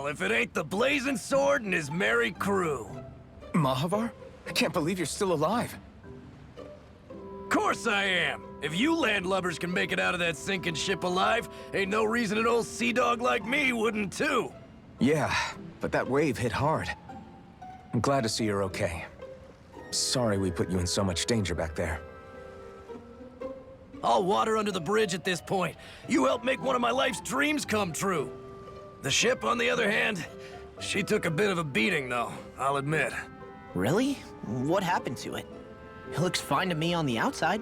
Well, if it ain't the Blazing Sword and his merry crew. Mahavar? I can't believe you're still alive. Course I am. If you landlubbers can make it out of that sinking ship alive, ain't no reason an old sea dog like me wouldn't too. Yeah, but that wave hit hard. I'm glad to see you're okay. Sorry we put you in so much danger back there. All water under the bridge at this point. You helped make one of my life's dreams come true. The ship, on the other hand, she took a bit of a beating, though, I'll admit. Really? What happened to it? It looks fine to me on the outside.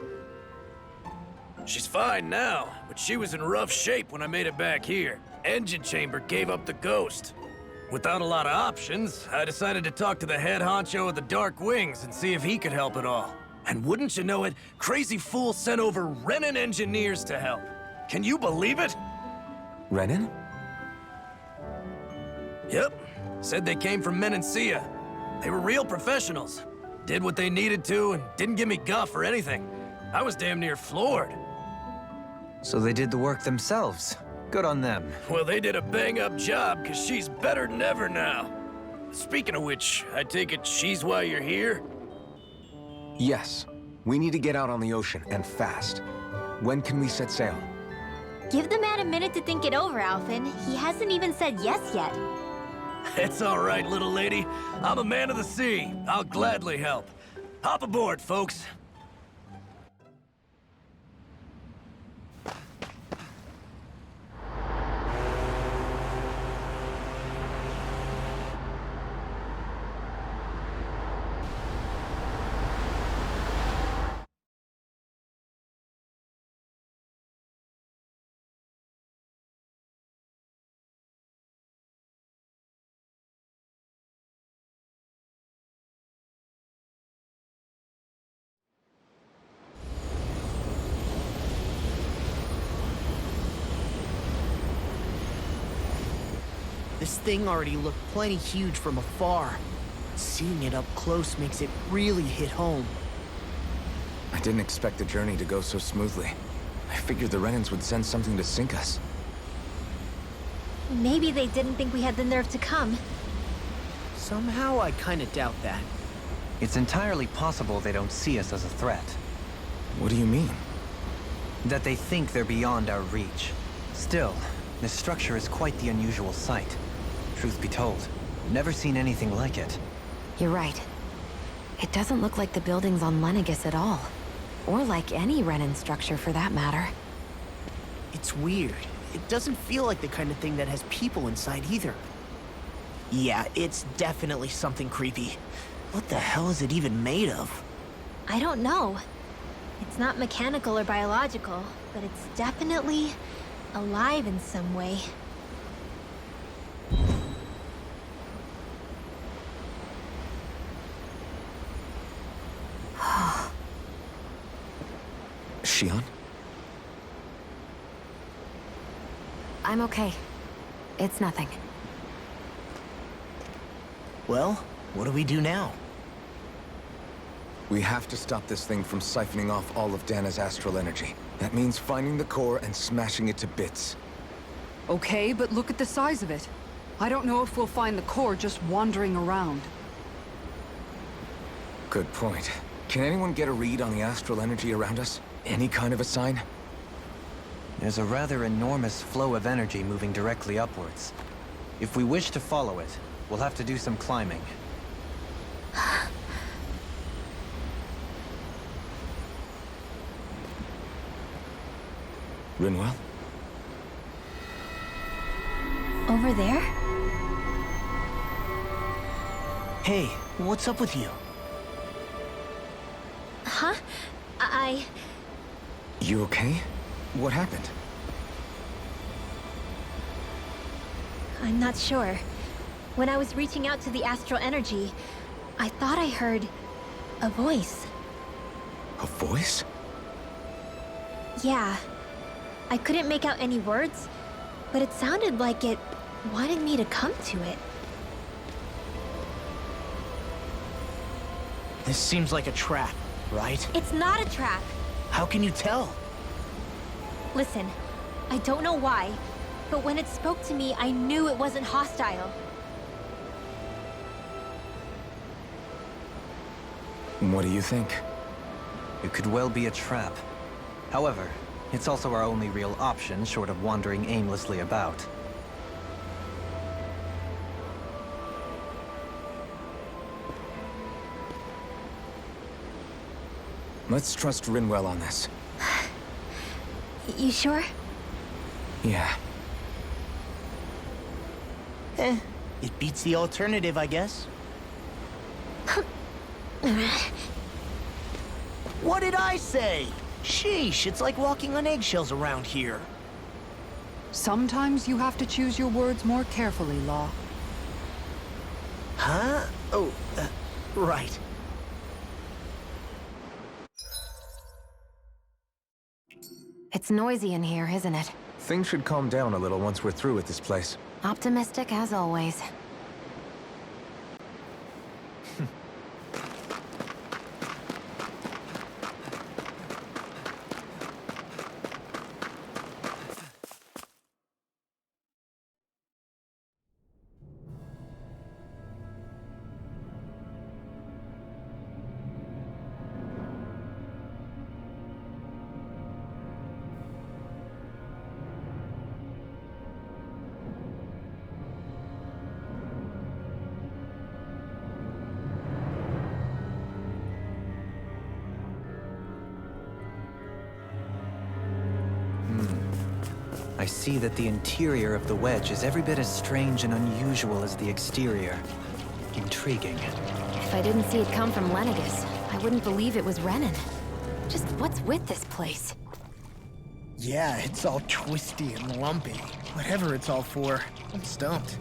She's fine now, but she was in rough shape when I made it back here. Engine chamber gave up the ghost. Without a lot of options, I decided to talk to the head honcho of the Dark Wings and see if he could help at all. And wouldn't you know it, Crazy Fool sent over Renan engineers to help. Can you believe it? Renan? Yep. Said they came from Menancia. They were real professionals. Did what they needed to and didn't give me guff or anything. I was damn near floored. So they did the work themselves. Good on them. Well, they did a bang-up job, because she's better than ever now. Speaking of which, I take it she's why you're here? Yes. We need to get out on the ocean, and fast. When can we set sail? Give the man a minute to think it over, Alphen. He hasn't even said yes yet. It's all right, little lady. I'm a man of the sea. I'll gladly help. Hop aboard, folks. This thing already looked plenty huge from afar. Seeing it up close makes it really hit home. I didn't expect the journey to go so smoothly. I figured the Renans would send something to sink us. Maybe they didn't think we had the nerve to come. Somehow I kinda doubt that. It's entirely possible they don't see us as a threat. What do you mean? That they think they're beyond our reach. Still, this structure is quite the unusual sight. Truth be told, never seen anything like it. You're right. It doesn't look like the buildings on Lenegis at all. Or like any Renan structure for that matter. It's weird. It doesn't feel like the kind of thing that has people inside either. Yeah, it's definitely something creepy. What the hell is it even made of? I don't know. It's not mechanical or biological, but it's definitely alive in some way. Shion? I'm okay. It's nothing. Well, what do we do now? We have to stop this thing from siphoning off all of Dana's astral energy. That means finding the core and smashing it to bits. Okay, but look at the size of it. I don't know if we'll find the core just wandering around. Good point. Can anyone get a read on the astral energy around us? Any kind of a sign? There's a rather enormous flow of energy moving directly upwards. If we wish to follow it, we'll have to do some climbing. Rinwell? Over there? Hey, what's up with you? Huh? You okay? What happened? I'm not sure. When I was reaching out to the astral energy, I thought I heard a voice. A voice? Yeah. I couldn't make out any words, but it sounded like it wanted me to come to it. This seems like a trap, right? It's not a trap. How can you tell? Listen, I don't know why, but when it spoke to me, I knew it wasn't hostile. What do you think? It could well be a trap. However, it's also our only real option short of wandering aimlessly about. Let's trust Rinwell on this. You sure? Yeah. It beats the alternative, I guess. What did I say? Sheesh, it's like walking on eggshells around here. Sometimes you have to choose your words more carefully, Law. Huh? Oh, right. It's noisy in here, isn't it? Things should calm down a little once we're through with this place. Optimistic as always. I see that the interior of the wedge is every bit as strange and unusual as the exterior. Intriguing. If I didn't see it come from Lenegis, I wouldn't believe it was Renan. Just what's with this place? Yeah, it's all twisty and lumpy. Whatever it's all for, I'm stumped.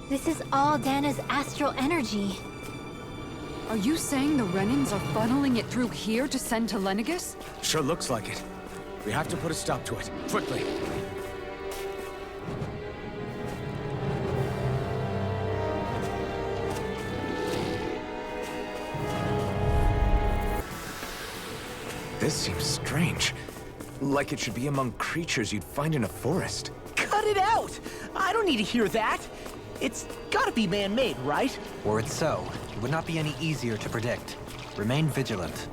This is all Dana's astral energy. Are you saying the Renans are funneling it through here to send to Lenegis? Sure looks like it. We have to put a stop to it. Quickly. This seems strange. Like it should be among creatures you'd find in a forest. Cut it out! I don't need to hear that. It's gotta be man-made, right? Were it so, it would not be any easier to predict. Remain vigilant.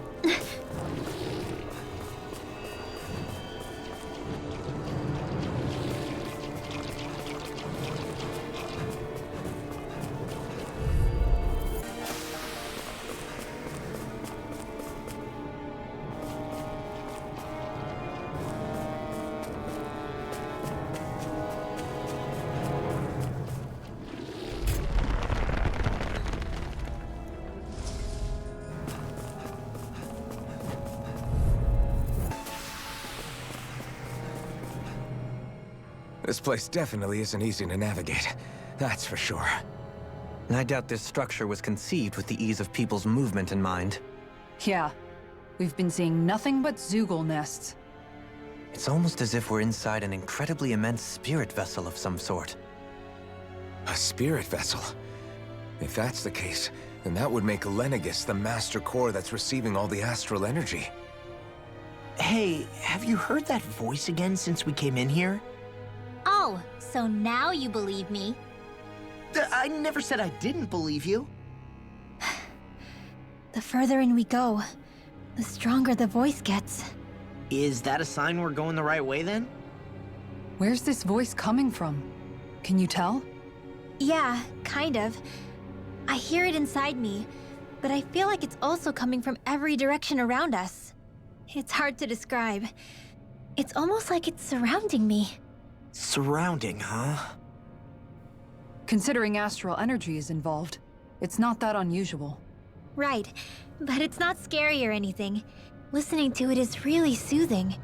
This place definitely isn't easy to navigate. That's for sure. I doubt this structure was conceived with the ease of people's movement in mind. Yeah. We've been seeing nothing but Zoogle nests. It's almost as if we're inside an incredibly immense spirit vessel of some sort. A spirit vessel? If that's the case, then that would make Lenegis the master core that's receiving all the astral energy. Hey, have you heard that voice again since we came in here? Oh, so now you believe me? I never said I didn't believe you. The further in we go, the stronger the voice gets. Is that a sign we're going the right way then? Where's this voice coming from? Can you tell? Yeah, kind of. I hear it inside me, but I feel like it's also coming from every direction around us. It's hard to describe. It's almost like it's surrounding me. Surrounding, huh? Considering astral energy is involved, it's not that unusual. Right, but it's not scary or anything. Listening to it is really soothing.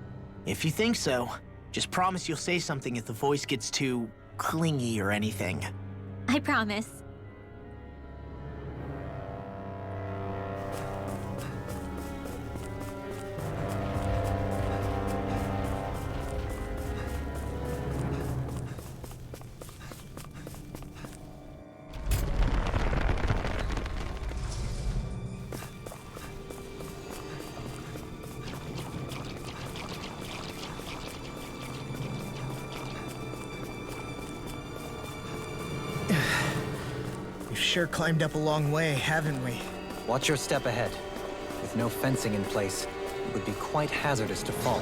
If you think so, just promise you'll say something if the voice gets too clingy or anything. I promise. sure climbed up a long way, haven't we? Watch your step ahead. With no fencing in place, it would be quite hazardous to fall.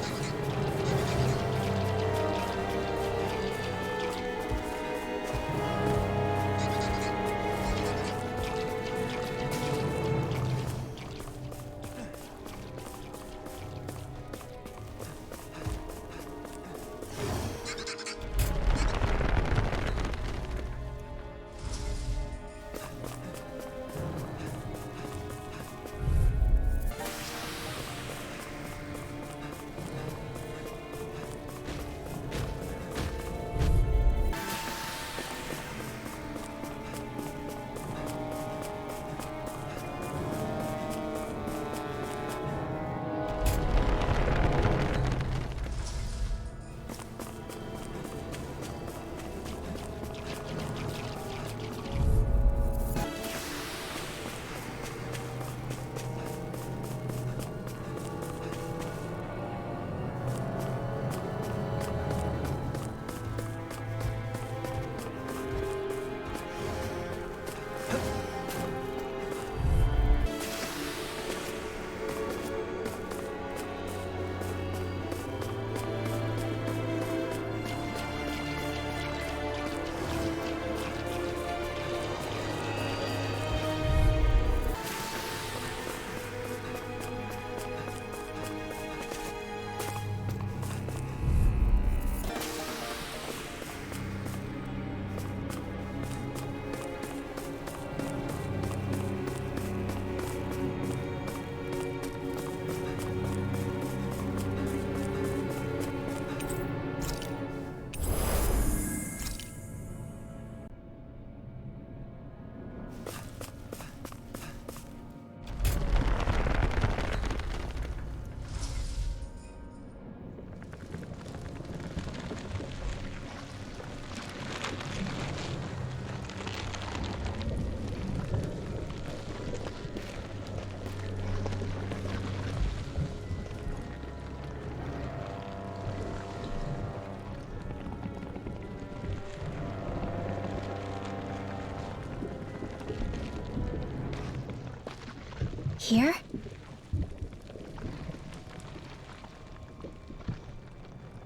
Here?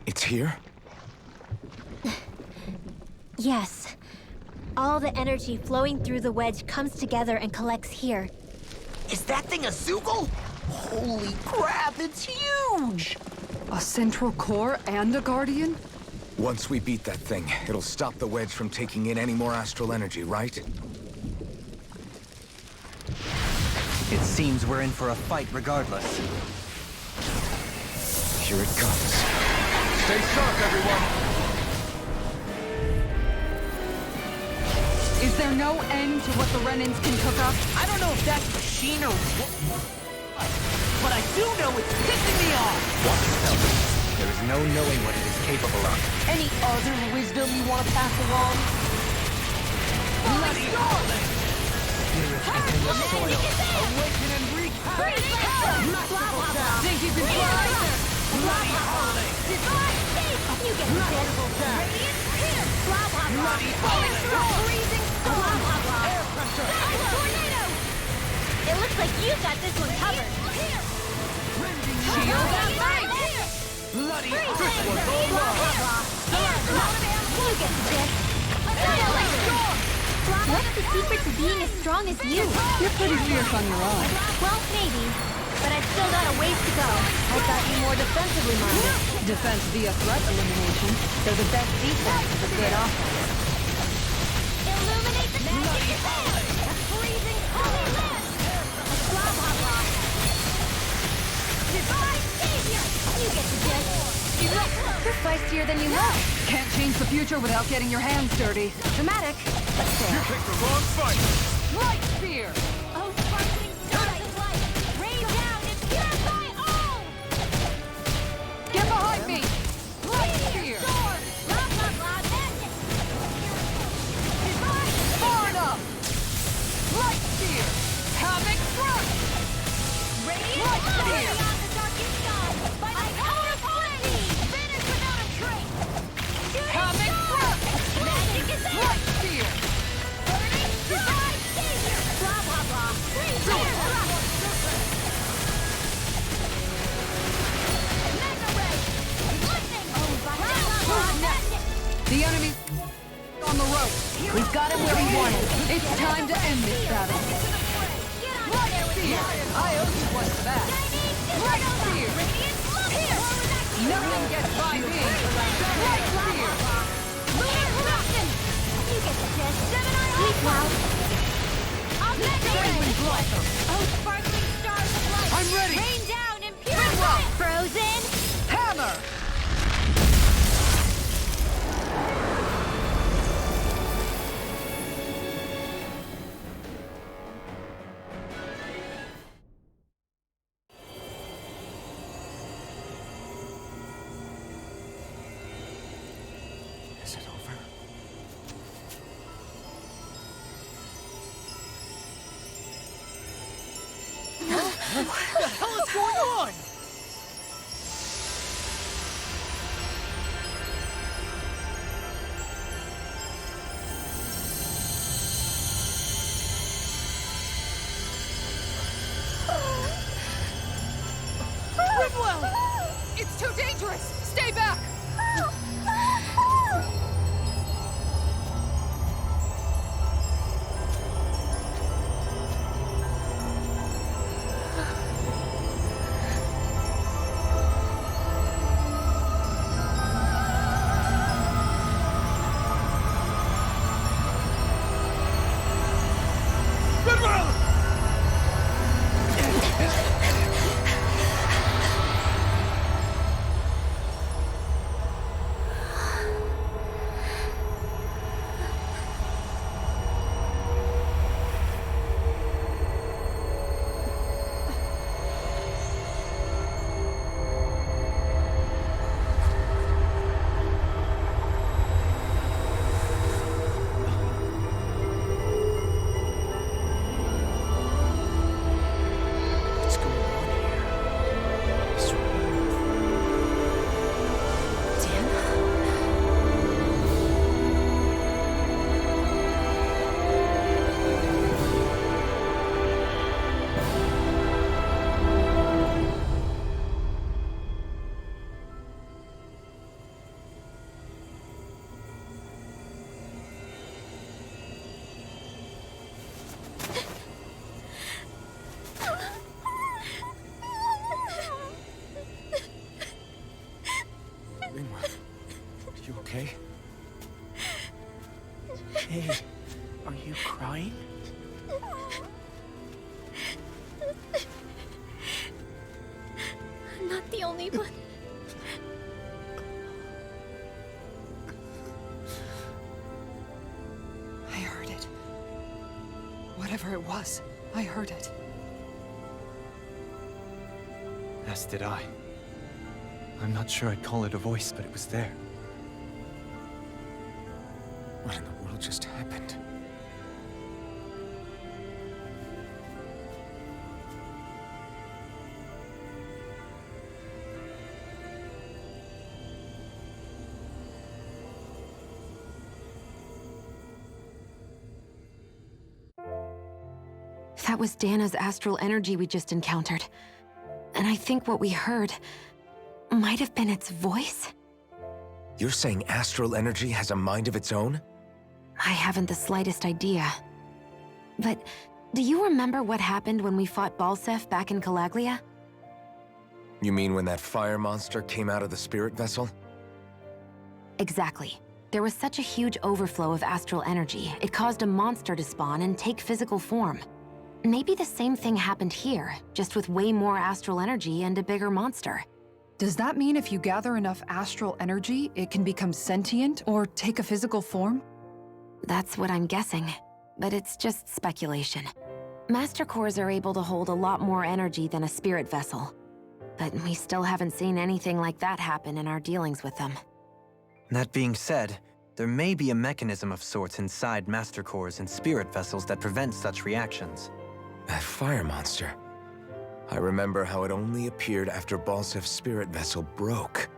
It's here? Yes. All the energy flowing through the wedge comes together and collects here. Is that thing a Zoogle? Holy crap, it's huge! A central core and a guardian? Once we beat that thing, it'll stop the wedge from taking in any more astral energy, right? It seems we're in for a fight regardless. Here it comes. Stay sharp, everyone! Is there no end to what the Renans can cook up? I don't know if that's machine or but I do know it's pissing me off! Watch yourself. There is no knowing what it is capable of. Any other wisdom you want to pass along? Bloody darling! Spirit is in the soil. Awaken and wreak havoc! Think you can fly? Bloody holiday! You get this! Bloody holiday! Freezing storm! Air pressure! Tornado! It looks like you got this one covered. Shield that light! Bloody You get the gist. What's the secret to being as strong as you? You're pretty fierce on your own. Well, maybe. But I've still got a ways to go. I thought you more defensively minded. Defense via threat elimination. So the best defense is a good offense. Illuminate the magic! A freezing holy mist! A blah. Divine savior! You get the gist. You're feistier than you look. Can't change the future without getting your hands dirty. Dramatic, but fair. Picked the wrong fight! Light spear! Oh, sparkling stars of light! Rain down and purify all! Get behind me! Light spear! Sword! Blah, magic! Divine Sparta! Light spear! Havoc thrust! radiant Light glory spear! on the darkest sky! By the power of flame! Finish without a trace! Shooting Havoc star! thrust! Magic is there! Light spear! Burning divine We've got him where we want him. It's time to end this battle. Right spear! I owe you one for that. Right spear! Nothing gets by me! Right spear! You get the gist. Sleep now. I'll bet Friendly blossom! Oh, sparkling stars of light. I'm ready. Rain down and purify. Frozen. Hammer! Is it over? What the hell is going on? Rinwell! It's too dangerous! Stay back! What's going on here? Is Ringwell, you okay? Hey, are you crying? I'm not the only one. I heard it. Whatever it was, I heard it. As did I. I'm not sure I'd call it a voice, but it was there. What in the world just happened? That was Dana's astral energy we just encountered. And I think what we heard might have been its voice? You're saying astral energy has a mind of its own? I haven't the slightest idea. But do you remember what happened when we fought Balseph back in Calaglia? You mean when that fire monster came out of the spirit vessel? Exactly. There was such a huge overflow of astral energy, it caused a monster to spawn and take physical form. Maybe the same thing happened here, just with way more astral energy and a bigger monster. Does that mean if you gather enough astral energy, it can become sentient or take a physical form? That's what I'm guessing, but it's just speculation. Master cores are able to hold a lot more energy than a spirit vessel, but we still haven't seen anything like that happen in our dealings with them. That being said, there may be a mechanism of sorts inside Master Cores and spirit vessels that prevents such reactions. That fire monster. I remember how it only appeared after Balsef's spirit vessel broke.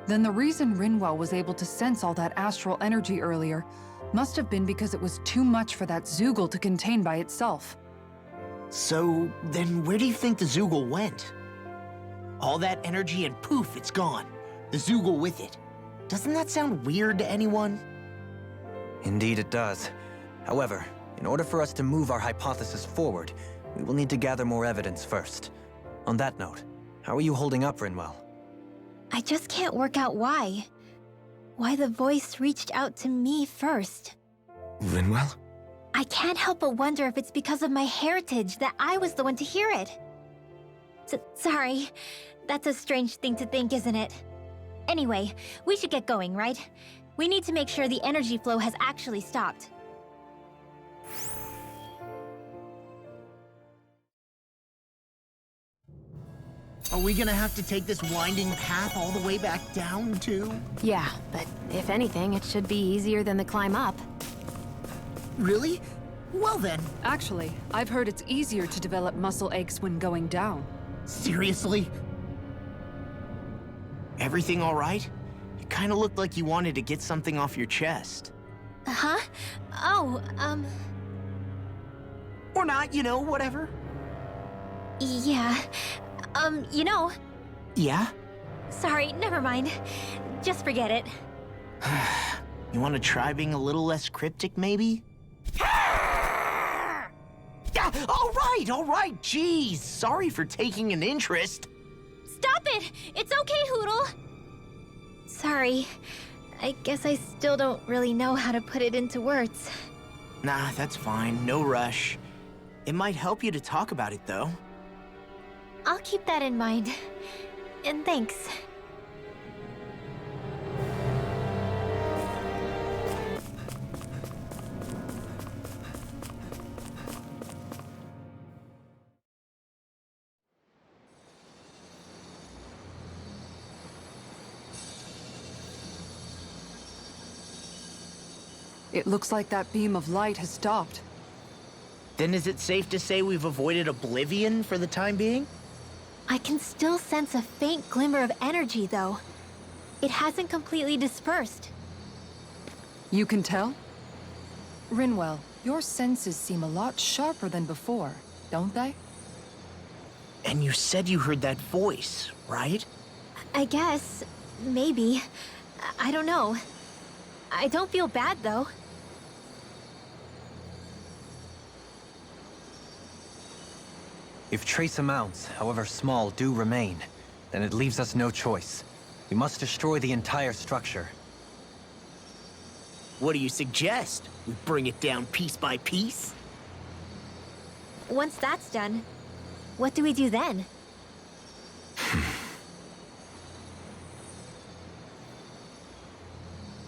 Then the reason Rinwell was able to sense all that astral energy earlier must have been because it was too much for that Zoogle to contain by itself. So, then where do you think the Zoogle went? All that energy and poof, it's gone. The Zoogle with it. Doesn't that sound weird to anyone? Indeed it does. However, in order for us to move our hypothesis forward, we will need to gather more evidence first. On that note, how are you holding up, Rinwell? I just can't work out why. Why the voice reached out to me first. Rinwell? I can't help but wonder if it's because of my heritage that I was the one to hear it. Sorry. That's a strange thing to think, isn't it? Anyway, we should get going, right? We need to make sure the energy flow has actually stopped. Are we gonna have to take this winding path all the way back down, too? Yeah, but if anything, it should be easier than the climb up. Really? Well then, Actually, I've heard it's easier to develop muscle aches when going down. seriously? Everything all right? It kinda looked like you wanted to get something off your chest. Huh? Oh, Or not, you know, whatever. yeah. You know, Yeah? sorry, never mind. Just forget it. You wanna try being a little less cryptic, maybe? Yeah, all right, jeez. Sorry for taking an interest. Stop it! It's okay, Hootle! Sorry. I guess I still don't really know how to put it into words. Nah, that's fine, no rush. It might help you to talk about it, though. I'll keep that in mind. And thanks. It looks like that beam of light has stopped. Then is it safe to say we've avoided oblivion for the time being? I can still sense a faint glimmer of energy, though. It hasn't completely dispersed. You can tell? Rinwell, your senses seem a lot sharper than before, don't they? And you said you heard that voice, right? I guess. Maybe. I don't know. I don't feel bad, though. If trace amounts, however small, do remain, then it leaves us no choice. We must destroy the entire structure. What do you suggest? We bring it down piece by piece? Once that's done, what do we do then?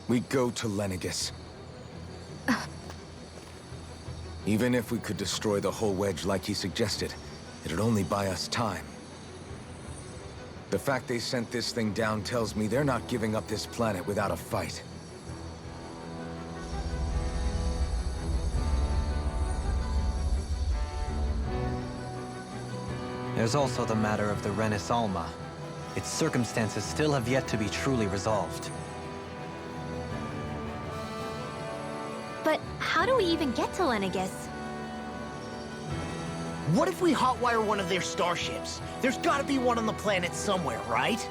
We go to Lenegus. Even if we could destroy the whole wedge like he suggested, it'd only buy us time. The fact they sent this thing down tells me they're not giving up this planet without a fight. There's also the matter of the Renis Alma. Its circumstances still have yet to be truly resolved. But how do we even get to Lenegus? What if we hotwire one of their starships? There's gotta be one on the planet somewhere, right?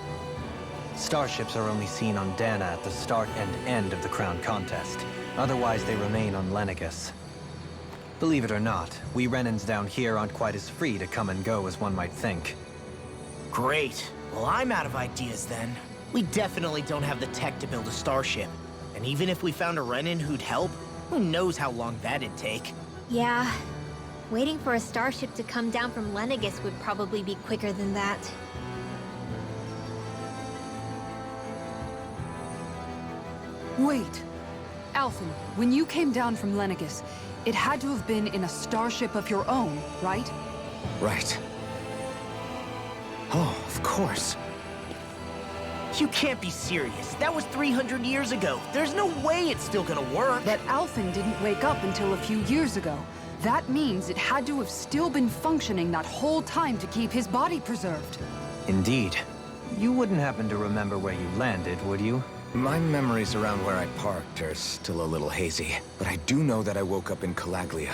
Starships are only seen on Dana at the start and end of the Crown Contest. Otherwise, they remain on Lenegus. Believe it or not, we Renans down here aren't quite as free to come and go as one might think. Great. Well, I'm out of ideas then. We definitely don't have the tech to build a starship. And even if we found a Renan who'd help, who knows how long that'd take. Yeah. Waiting for a starship to come down from Lenegus would probably be quicker than that. Wait. Alphen, when you came down from Lenegus, it had to have been in a starship of your own, right? Right. Oh, of course. You can't be serious. That was 300 years ago. There's no way it's still gonna work. But Alphen didn't wake up until a few years ago. That means it had to have still been functioning that whole time to keep his body preserved. Indeed. You wouldn't happen to remember where you landed, would you? My memories around where I parked are still a little hazy, but I do know that I woke up in Calaglia,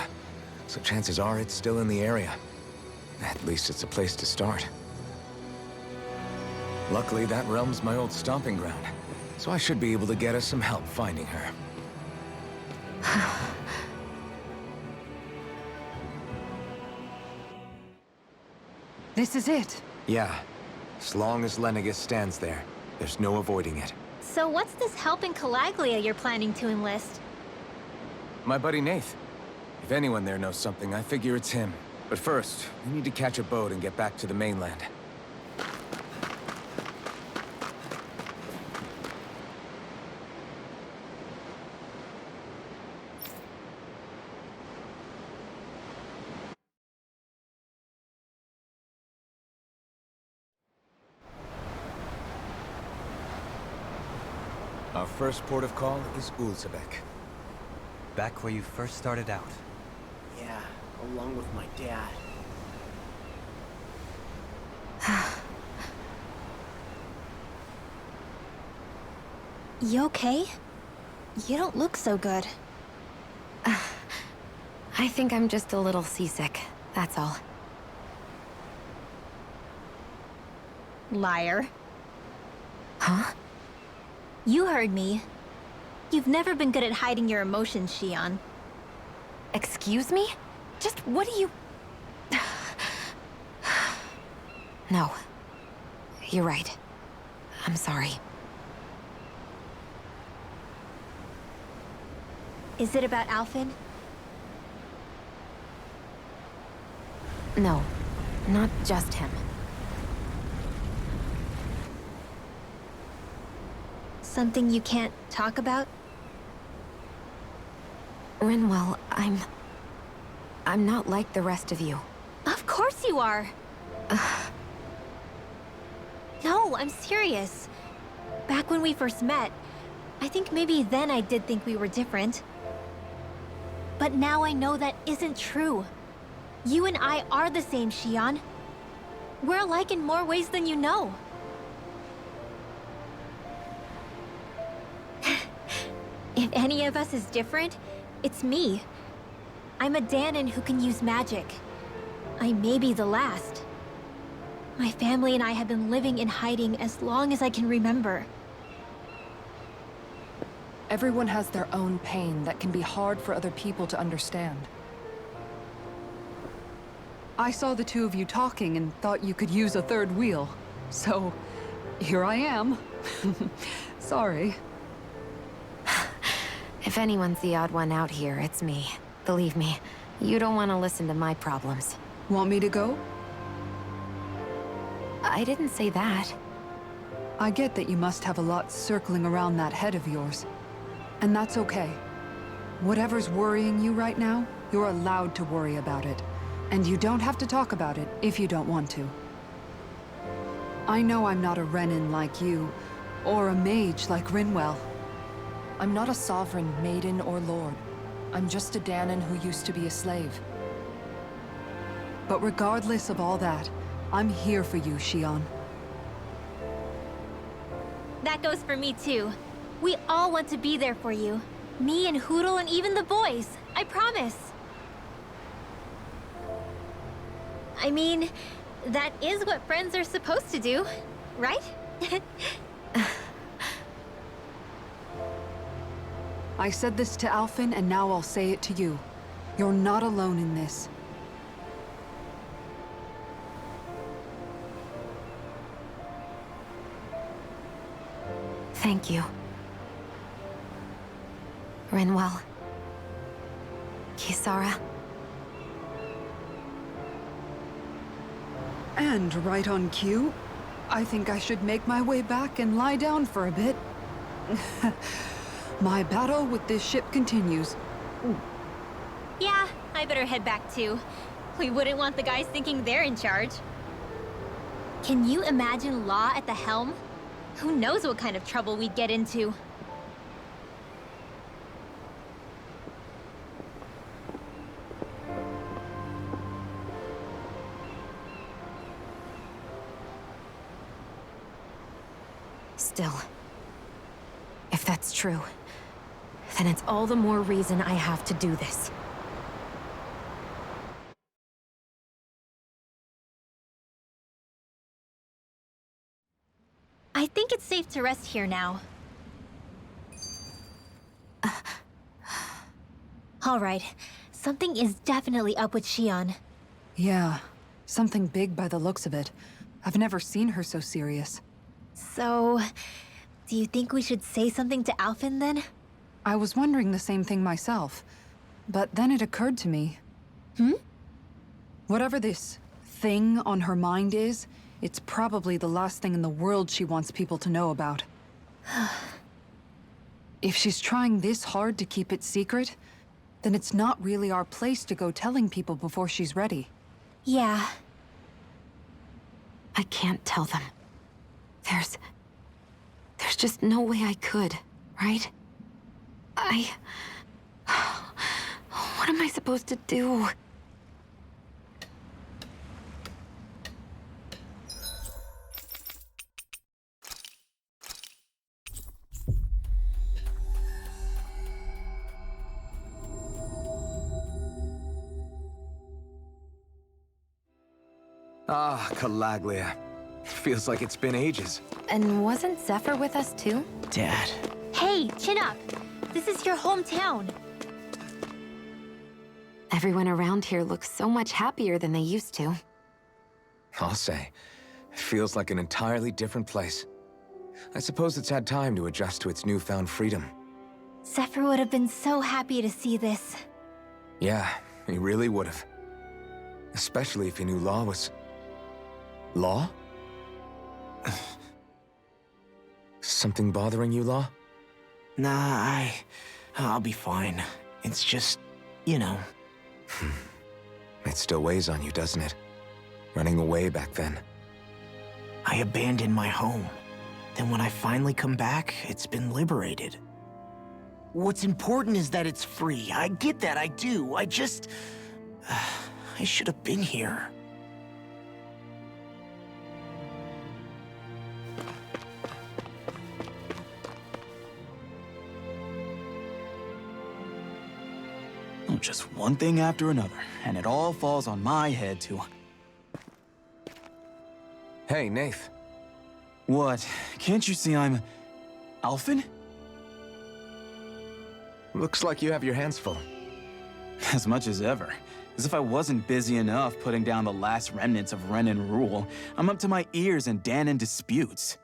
so chances are it's still in the area. At least it's a place to start. Luckily, that realm's my old stomping ground, so I should be able to get us some help finding her. This is it. Yeah. As long as Lennigus stands there, there's no avoiding it. So what's this help in Calaglia you're planning to enlist? My buddy Nath. If anyone there knows something, I figure it's him. But first, we need to catch a boat and get back to the mainland. Our first port of call is Ulzebek. Back where you first started out. Yeah, along with my dad. You okay? You don't look so good. I think I'm just a little seasick, that's all. Liar. Huh? You heard me. You've never been good at hiding your emotions, Shion. Excuse me? Just what do you... No. You're right. I'm sorry. Is it about Alphen? No. Not just him. Something you can't talk about? Rinwell, I'm not like the rest of you. Of course you are! No, I'm serious. Back when we first met, I think maybe then I did think we were different. But now I know that isn't true. You and I are the same, Shion. We're alike in more ways than you know. If any of us is different, it's me. I'm a Danon who can use magic. I may be the last. My family and I have been living in hiding as long as I can remember. Everyone has their own pain that can be hard for other people to understand. I saw the two of you talking and thought you could use a third wheel. So, here I am. Sorry. If anyone's the odd one out here, it's me. Believe me, you don't want to listen to my problems. Want me to go? I didn't say that. I get that you must have a lot circling around that head of yours. And that's okay. Whatever's worrying you right now, you're allowed to worry about it. And you don't have to talk about it if you don't want to. I know I'm not a Renin like you, or a mage like Rinwell. I'm not a sovereign, maiden, or lord. I'm just a Danon who used to be a slave. But regardless of all that, I'm here for you, Shion. That goes for me too. We all want to be there for you. Me and Hootle and even the boys. I promise. I mean, that is what friends are supposed to do, right? I said this to Alphen, and now I'll say it to you. You're not alone in this. Thank you. Rinwell. Kisara. And right on cue, I think I should make my way back and lie down for a bit. My battle with this ship continues. Yeah, I better head back too. We wouldn't want the guys thinking they're in charge. Can you imagine Law at the helm? Who knows what kind of trouble we'd get into? Still, if that's true, then it's all the more reason I have to do this. I think it's safe to rest here now. All right, something is definitely up with Shion. Yeah, something big by the looks of it. I've never seen her so serious. So, do you think we should say something to Alphen then? I was wondering the same thing myself, but then it occurred to me. Whatever this thing on her mind is, it's probably the last thing in the world she wants people to know about. If she's trying this hard to keep it secret, then it's not really our place to go telling people before she's ready. Yeah. I can't tell them. There's just no way I could, right? What am I supposed to do? Ah, Calaglia. Feels like it's been ages. And wasn't Zephyr with us too? Dad. Hey, chin up. This is your hometown. Everyone around here looks so much happier than they used to. I'll say. It feels like an entirely different place. I suppose it's had time to adjust to its newfound freedom. Zephyr would have been so happy to see this. Yeah, he really would have. Especially if he knew Law was... Law? Something bothering you, Law? Nah, I'll be fine. It's just, you know. It still weighs on you, doesn't it? Running away back then. I abandoned my home. Then when I finally come back, it's been liberated. What's important is that it's free. I get that, I do. I just... I should have been here. Just one thing after another, and it all falls on my head to... Hey, Nath. What? Can't you see I'm... Alphen? Looks like you have your hands full. As much as ever. As if I wasn't busy enough putting down the last remnants of Renan rule, I'm up to my ears in Danan disputes.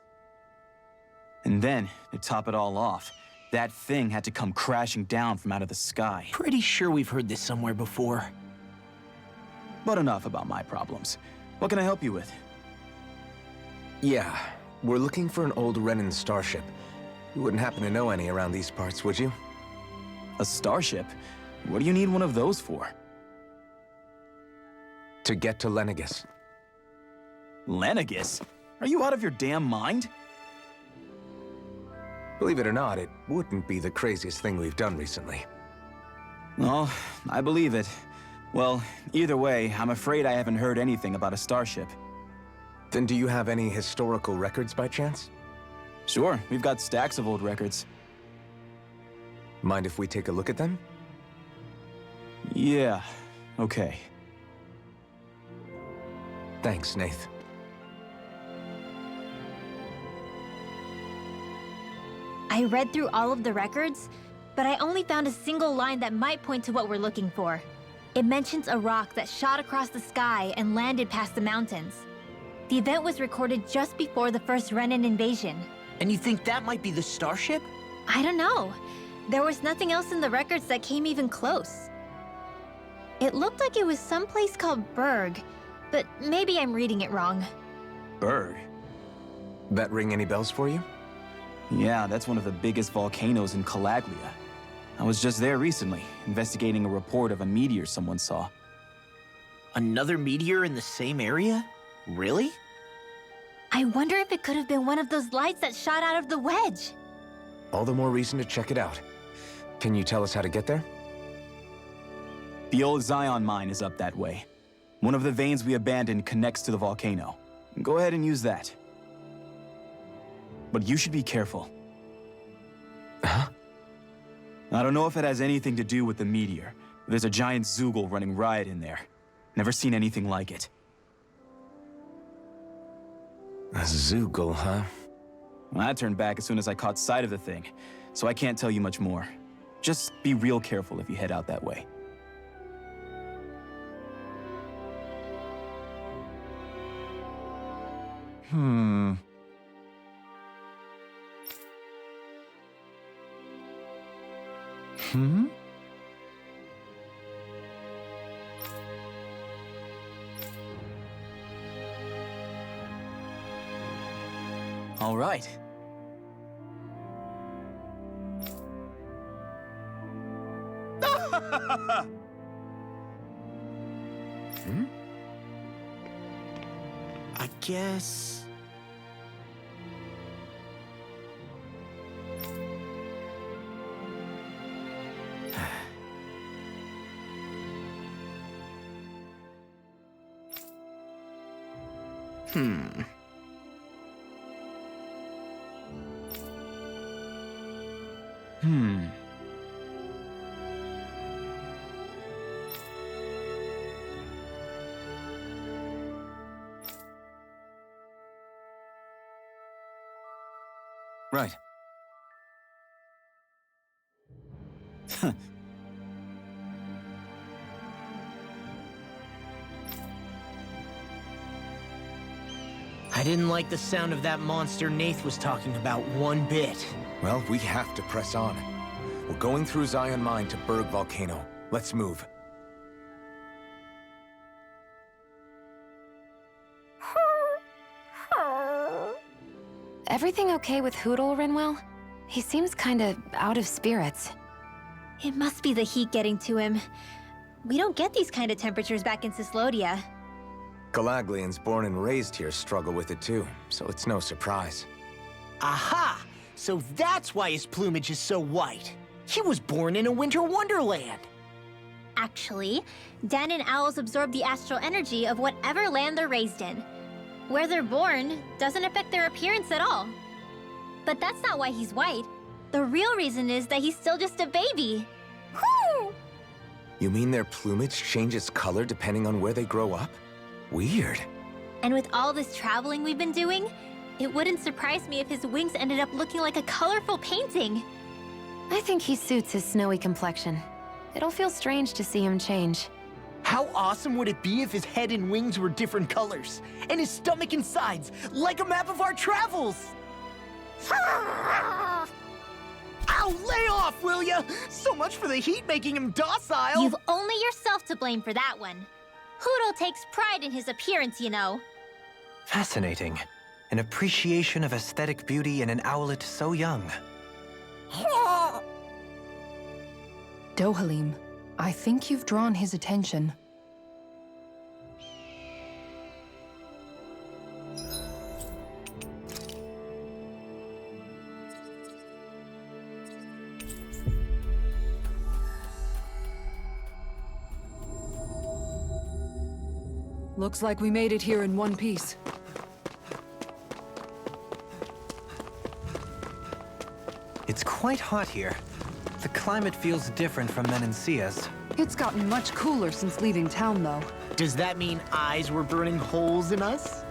And then, to top it all off, that thing had to come crashing down from out of the sky. Pretty sure we've heard this somewhere before. But enough about my problems. What can I help you with? Yeah, we're looking for an old Renan starship. You wouldn't happen to know any around these parts, would you? A starship? What do you need one of those for? To get to Lenegus. Lenegus? Are you out of your damn mind? Believe it or not, it wouldn't be the craziest thing we've done recently. Oh, I believe it. Well, either way, I'm afraid I haven't heard anything about a starship. Then do you have any historical records by chance? Sure, we've got stacks of old records. Mind if we take a look at them? Yeah, okay. Thanks, Nath. I read through all of the records, but I only found a single line that might point to what we're looking for. It mentions a rock that shot across the sky and landed past the mountains. The event was recorded just before the first Renan invasion. And you think that might be the starship? I don't know. There was nothing else in the records that came even close. It looked like it was someplace called Berg, but maybe I'm reading it wrong. Berg? That ring any bells for you? Yeah, that's one of the biggest volcanoes in Calaglia. I was just there recently, investigating a report of a meteor someone saw. Another meteor in the same area? Really? I wonder if it could have been one of those lights that shot out of the wedge. All the more reason to check it out. Can you tell us how to get there? The old Zion mine is up that way. One of the veins we abandoned connects to the volcano. Go ahead and use that. But you should be careful. Huh? I don't know if it has anything to do with the meteor. There's a giant Zoogle running riot in there. Never seen anything like it. A Zoogle, huh? Well, I turned back as soon as I caught sight of the thing, so I can't tell you much more. Just be real careful if you head out that way. Hmm. Hmm? All right. Hmm? I guess... Hmm. Hmm. Right. I didn't like the sound of that monster Nath was talking about one bit. Well, we have to press on. We're going through Zion Mine to Berg Volcano. Let's move. Everything okay with Hootle, Rinwell? He seems kinda out of spirits. It must be the heat getting to him. We don't get these kind of temperatures back in Cislodia. Galaglians born and raised here struggle with it too, so it's no surprise. Aha! So that's why his plumage is so white. He was born in a winter wonderland. Actually, Dan and owls absorb the astral energy of whatever land they're raised in. Where they're born doesn't affect their appearance at all. But that's not why he's white. The real reason is that he's still just a baby. Whoo! You mean their plumage changes color depending on where they grow up? Weird. And with all this traveling we've been doing, it wouldn't surprise me if his wings ended up looking like a colorful painting. I think he suits his snowy complexion. It'll feel strange to see him change. How awesome would it be if his head and wings were different colors, and his stomach and sides, like a map of our travels? Ow, lay off, will ya? So much for the heat making him docile. You've only yourself to blame for that one. Hootle takes pride in his appearance, you know. Fascinating. An appreciation of aesthetic beauty in an owlet so young. Dohalim, I think you've drawn his attention. Looks like we made it here in one piece. It's quite hot here. The climate feels different from Menancia's. It's gotten much cooler since leaving town, though. Does that mean eyes were burning holes in us?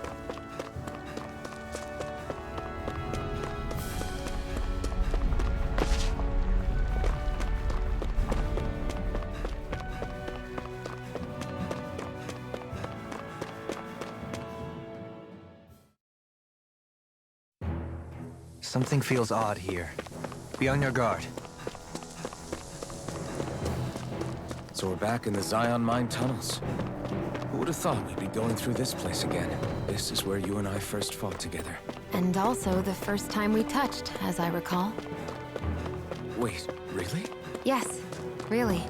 Something feels odd here. Be on your guard. So we're back in the Zion Mine tunnels. Who would have thought we'd be going through this place again? This is where you and I first fought together. And also the first time we touched, as I recall. Wait, really? Yes, really.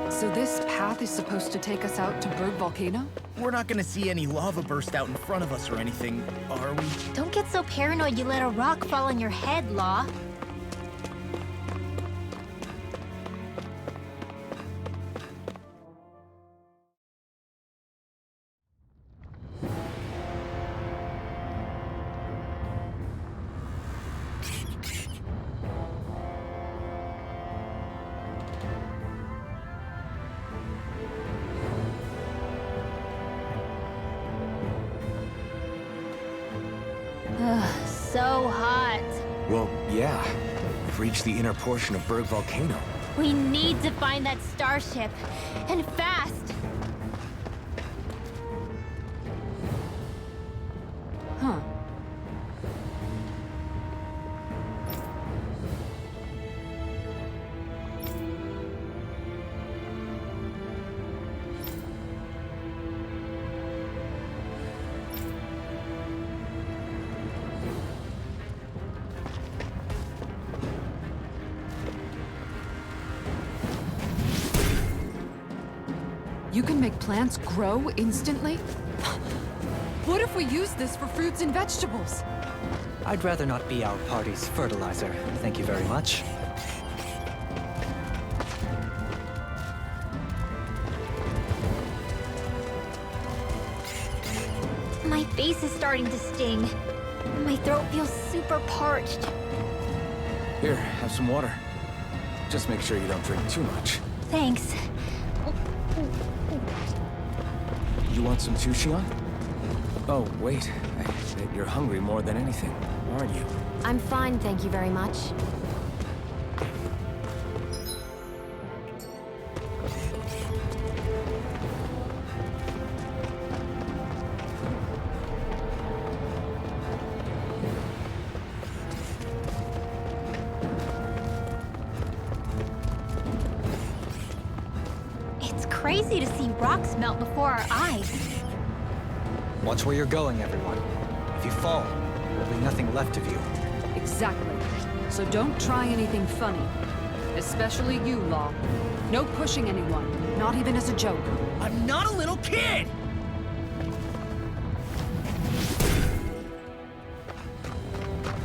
So this path is supposed to take us out to Berg Volcano? We're not gonna see any lava burst out in front of us or anything, are we? Don't get so paranoid you let a rock fall on your head, Law. so hot. Well, yeah. We've reached the inner portion of Berg Volcano. We need to find that starship. And fast! Huh. You can make plants grow instantly? What if we use this for fruits and vegetables? I'd rather not be our party's fertilizer. Thank you very much. My face is starting to sting. My throat feels super parched. Here, have some water. Just make sure you don't drink too much. Thanks. You want some sushi on? Oh, wait. I bet you're hungry more than anything, aren't you? I'm fine, thank you very much. It's crazy to see rocks melt before our eyes. Watch where you're going, everyone. If you fall, there'll be nothing left of you. Exactly. So don't try anything funny. Especially you, Law. No pushing anyone, not even as a joke. I'm not a little kid!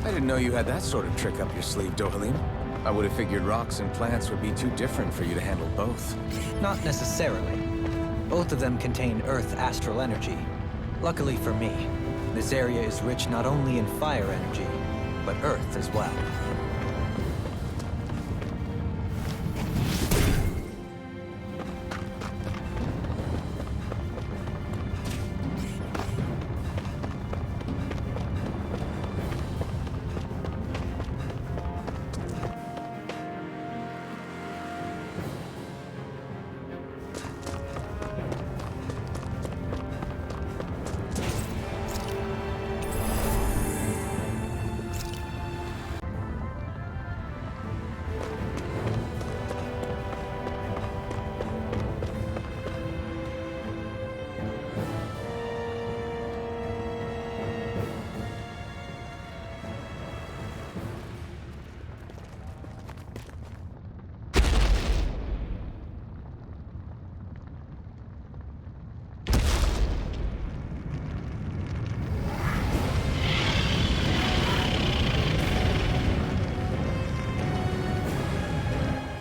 I didn't know you had that sort of trick up your sleeve, Dohalim. I would have figured rocks and plants would be too different for you to handle both. Not necessarily. Both of them contain Earth astral energy. Luckily for me, this area is rich not only in fire energy, but Earth as well.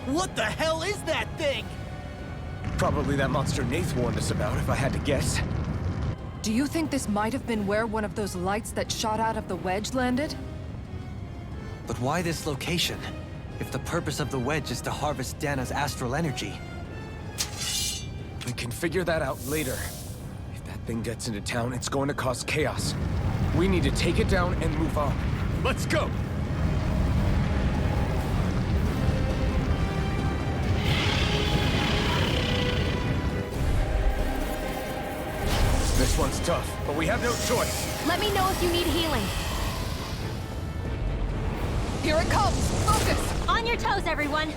What the hell is that thing? Probably that monster Nath warned us about, if I had to guess. Do you think this might have been where one of those lights that shot out of the wedge landed? But why this location? If the purpose of the wedge is to harvest Dana's astral energy. We can figure that out later. If that thing gets into town, it's going to cause chaos. We need to take it down and move on. Let's go! This one's tough, but we have no choice. Let me know if you need healing. Here it comes! Focus! On your toes, everyone!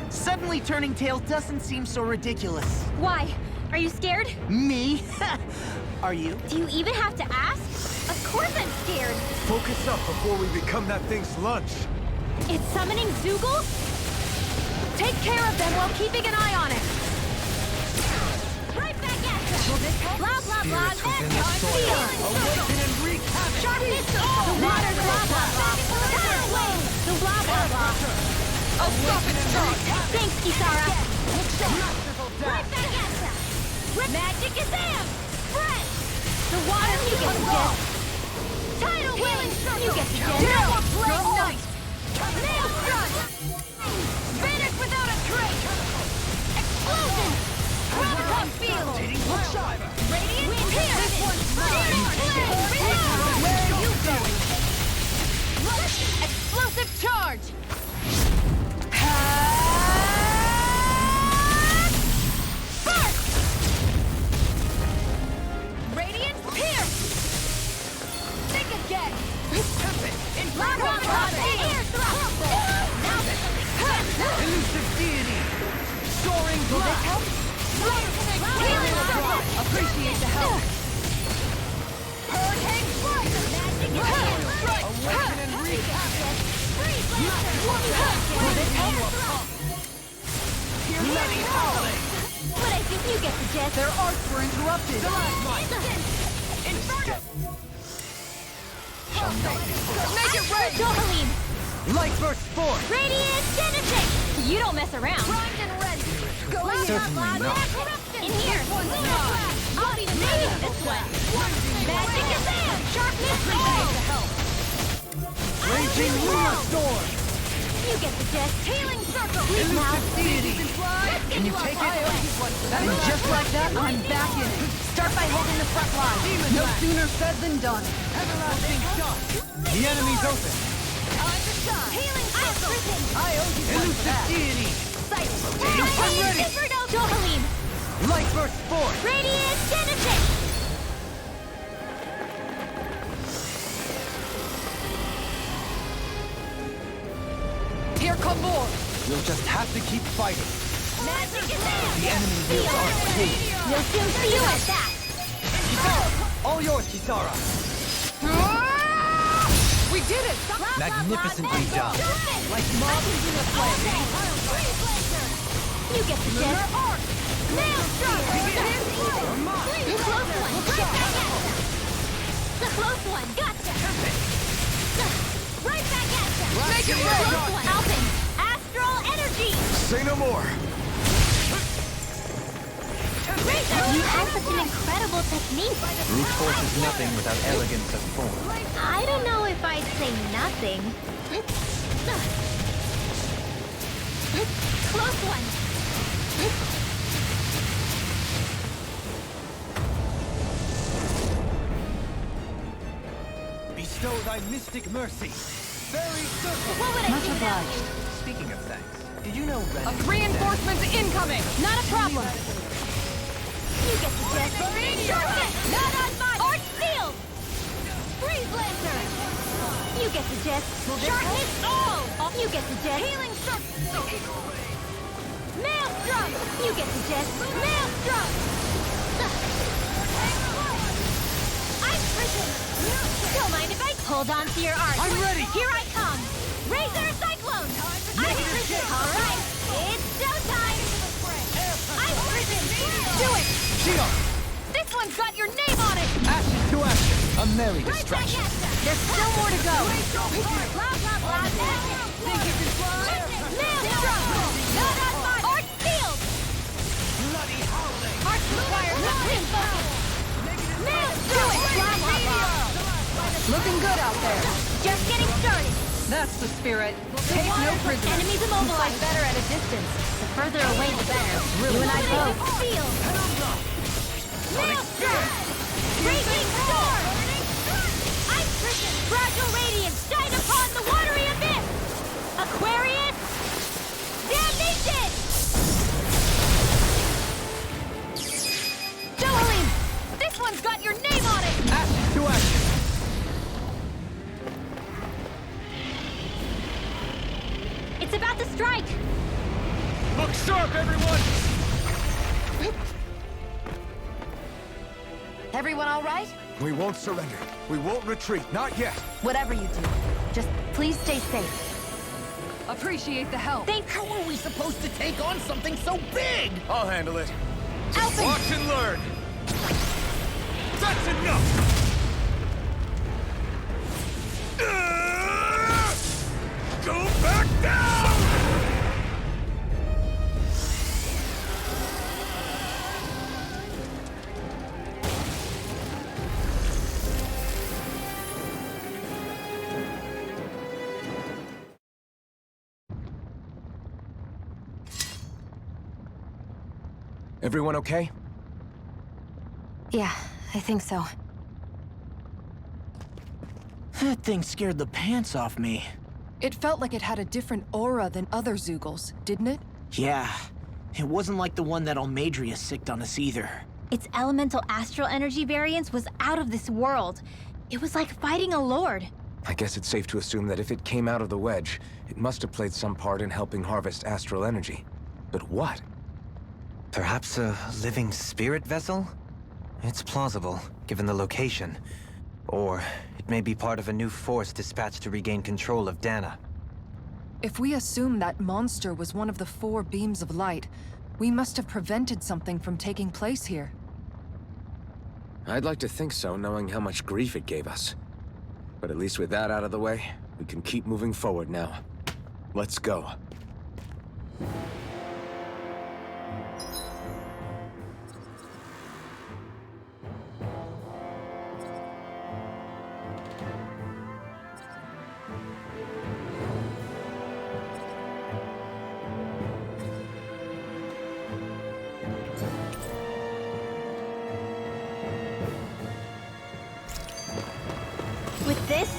Suddenly turning tail doesn't seem so ridiculous. Why? Are you scared? Me? Are you? Do you even have to ask? Of course I'm scared! Focus up before we become that thing's lunch. It's summoning Zoogle? Take care of them while keeping an eye on it. Right back at ya! Blah, blah, blah, Spirits within that's the our soil. deal! Awaken and wreak havoc! Sharp missile! The water, blah, blah, blah! Fire away! The blah, blah, blah! I'll stop it strong! Thanks, Kisara! Right back at ya! Magic is am! Spread! The water, you get the gist! Tidal wave! You get the gist! Down! Play Nice! Nail strut! Finish without a trace! Explosion! Graviton field! Radiant pierce! Where are you going? Explosive charge! Spark! Radiant pierce! Think again! Inferno air thrust! Now there's something elusive deity! Soaring blood! Healing circle! Appreciate the help! Hurricane strike! Magic strike! Awaken and wreak havoc! Freeze laser! Will this help? Bloody howling! But I think you get the gist. Their arts were interrupted. Inferno! Make it red! Johalim! Light burst forth! Radiant Genesis! You don't mess around. Primed and ready! Going Certainly not. In here! I'll be the main of this one! Magic is in! Sharpness all! to help! Raging Lunar storm! You get the gist. Healing circle! Now, Deity! Can you take it? And just like that, I'm back in it. Start by holding the front line! No sooner said than done. Everlasting shot! The enemy's open. Healing circle! I owe you one for that! Deity! Sight! I'm ready! Inferno! Johalim! Light burst forth! Radiant Genesis! Here come more! You'll just have to keep fighting. Magic is in! The enemy wields art too. We'll soon see you at that! All yours, Kisara. We did it! Magnificently done. Like moths in a flame! You get the gist. Nail strike! The close one! Right back at ya! The close one! Gotcha! Right back at ya! Make it The red! close one! Alpin! Astral energy! Say no more. You have such an incredible technique! Brute force is nothing without elegance of form. I don't know if I'd say nothing. Close one! Bestow thy mystic mercy. Fairy circle. What would I Much do without obliged. you? Speaking of thanks, did you know Ren? Reinforcements incoming! Not a problem! You get the gist. Sharpness! Not on my Art field! Freeze laser! You get the gist. Sharpness all! You get the gist. Healing circle! Maelstrom! You get the gist. Maelstrom! I'm prison! Don't mind if I hold on to your art. I'm ready. Here I come! Razor Cyclone! I'm prison! Alright, it's showtime! I'm prison! Do it! Shield! This one's got your name on it! Ashes to ashes. A merry Right back distraction. at ya! There's still more to go! Blah, blah, blah, Think you can fly? Maelstrom! Not on my Art field! Bloody howling! Art requires supreme focus! Maelstrom! Do it! Blah, blah, blah! Looking good out there. Just getting started! That's the spirit. Take no prisoners. Enemies immobilized better at a distance. The further away, the better. You and I both. Field! Maelstrom! Raging storm! I'm prison! Fragile radiance! Shine upon the watery abyss! Aquarius! Damnation! Johalim! This one's got your name on it! Ashes to ashes. It's about to strike! Look sharp, everyone! Everyone all right? We won't surrender. We won't retreat. Not yet. Whatever you do, just please stay safe. Appreciate the help. How are we supposed to take on something so big? I'll handle it. Alpin! Watch and learn. That's enough! Go back down! Everyone okay? Yeah, I think so. That thing scared the pants off me. It felt like it had a different aura than other Zeugles, didn't it? Yeah. It wasn't like the one that Almadria sicked on us either. Its elemental astral energy variance was out of this world. It was like fighting a lord. I guess it's safe to assume that if it came out of the wedge, it must have played some part in helping harvest astral energy. But what? Perhaps a living spirit vessel? It's plausible, given the location. Or it may be part of a new force dispatched to regain control of Dana. If we assume that monster was one of the 4 beams of light, we must have prevented something from taking place here. I'd like to think so, knowing how much grief it gave us. But at least with that out of the way, we can keep moving forward now. Let's go. With this,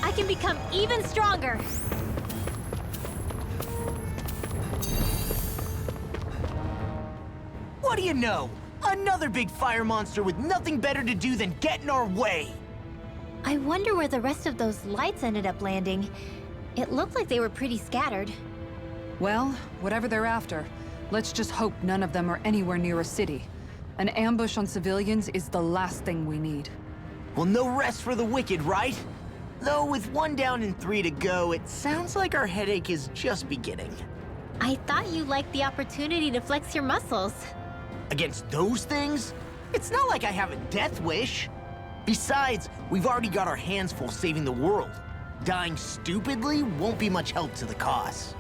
I can become even stronger. What do you know? Another big fire monster with nothing better to do than get in our way! I wonder where the rest of those lights ended up landing. It looked like they were pretty scattered. Well, whatever they're after, let's just hope none of them are anywhere near a city. An ambush on civilians is the last thing we need. Well, no rest for the wicked, right? Though with 1 down and 3 to go, it sounds like our headache is just beginning. I thought you liked the opportunity to flex your muscles. Against those things? It's not like I have a death wish. Besides, we've already got our hands full saving the world. Dying stupidly won't be much help to the cause.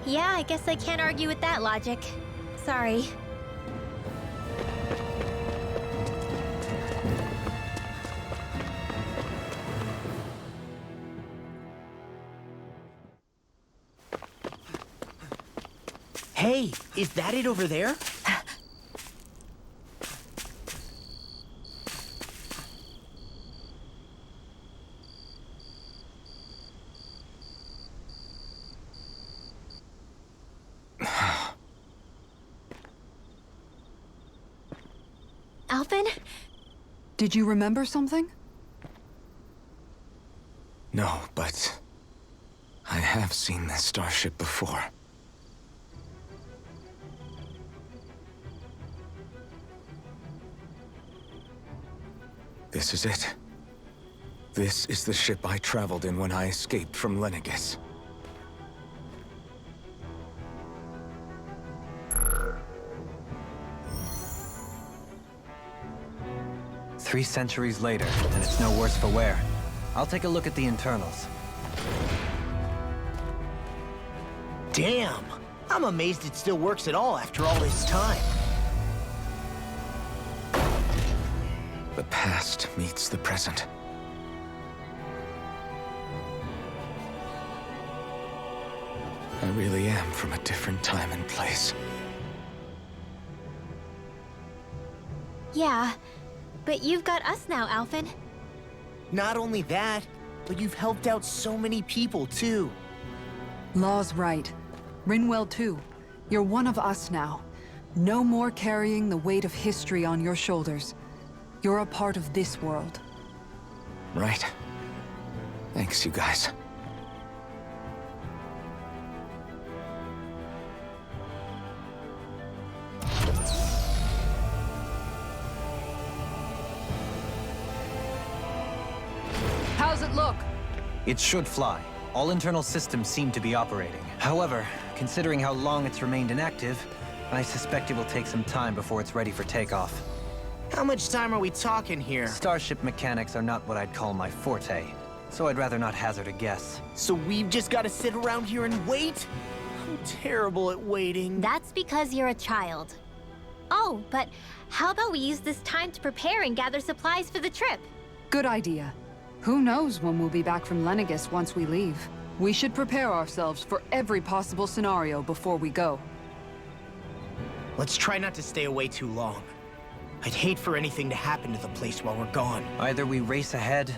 Yeah, I guess I can't argue with that logic. Sorry. Hey, is that it over there? Alphen? Did you remember something? No, but I have seen this starship before. This is it. This is the ship I traveled in when I escaped from Lenegis. Three centuries later, and it's no worse for wear. I'll take a look at the internals. Damn! I'm amazed it still works at all after all this time. The past meets the present. I really am from a different time and place. Yeah, but you've got us now, Alphen. Not only that, but you've helped out so many people, too. Law's right. Rinwell too. You're one of us now. No more carrying the weight of history on your shoulders. You're a part of this world. Right. Thanks, you guys. How's it look? It should fly. All internal systems seem to be operating. However, considering how long it's remained inactive, I suspect it will take some time before it's ready for takeoff. How much time are we talking here? Starship mechanics are not what I'd call my forte, so I'd rather not hazard a guess. So we've just got to sit around here and wait? I'm terrible at waiting. That's because you're a child. Oh, but how about we use this time to prepare and gather supplies for the trip? Good idea. Who knows when we'll be back from Lenegis once we leave? We should prepare ourselves for every possible scenario before we go. Let's try not to stay away too long. I'd hate for anything to happen to the place while we're gone. Either we race ahead,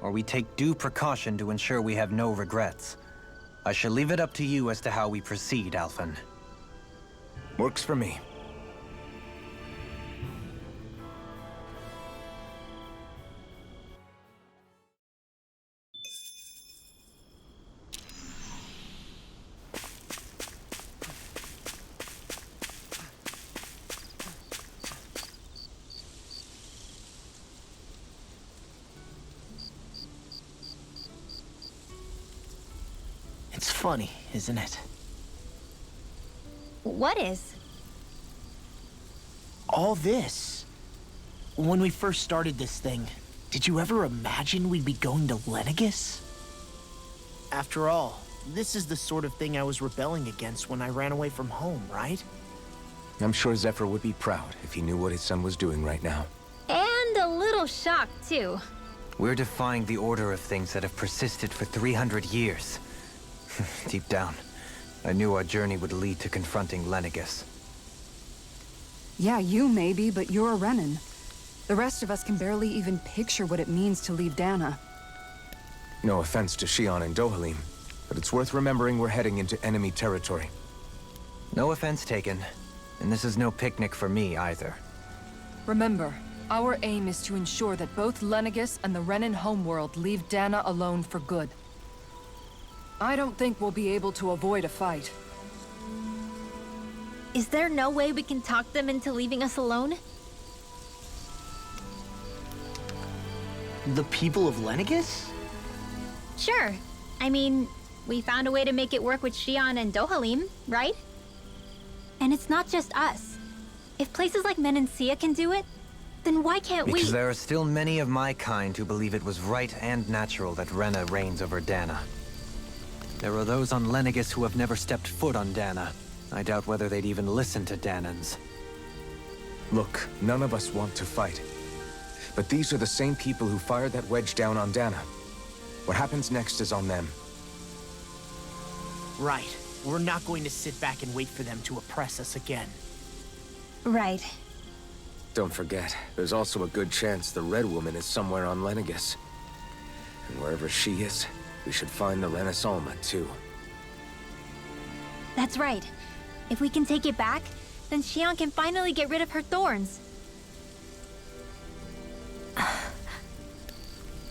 or we take due precaution to ensure we have no regrets. I shall leave it up to you as to how we proceed, Alphen. Works for me. It's funny, isn't it? What is? All this. When we first started this thing, did you ever imagine we'd be going to Lenegus? After all, this is the sort of thing I was rebelling against when I ran away from home, right? I'm sure Zephyr would be proud if he knew what his son was doing right now. And a little shocked, too. We're defying the order of things that have persisted for 300 years. Deep down, I knew our journey would lead to confronting Lenegus. Yeah, you maybe, but you're a Renan. The rest of us can barely even picture what it means to leave Dana. No offense to Shion and Dohalim, but it's worth remembering we're heading into enemy territory. No offense taken, and this is no picnic for me either. Remember, our aim is to ensure that both Lenegus and the Renan homeworld leave Dana alone for good. I don't think we'll be able to avoid a fight. Is there no way we can talk them into leaving us alone? The people of Lenegus? Sure. I mean, we found a way to make it work with Shion and Dohalim, right? And it's not just us. If places like Menancia can do it, then why can't we? Because there are still many of my kind who believe it was right and natural that Rena reigns over Dana. There are those on Lenegus who have never stepped foot on Dana. I doubt whether they'd even listen to Danans. Look, none of us want to fight. But these are the same people who fired that wedge down on Dana. What happens next is on them. Right. We're not going to sit back and wait for them to oppress us again. Right. Don't forget, there's also a good chance the Red Woman is somewhere on Lenegus. And wherever she is, we should find the Renaissance too. That's right. If we can take it back, then Shion can finally get rid of her thorns.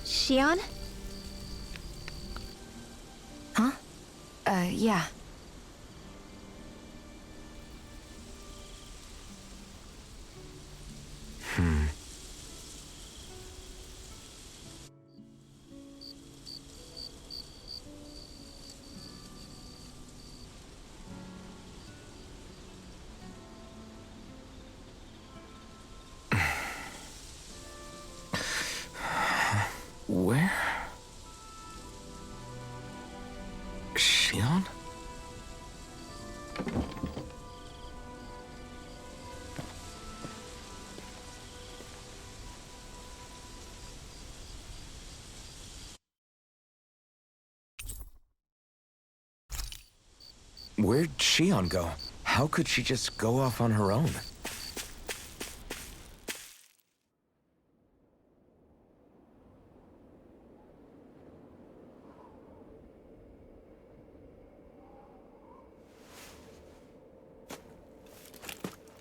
Shion? Huh? Yeah. Where? Shion? Where'd Shion go? How could she just go off on her own?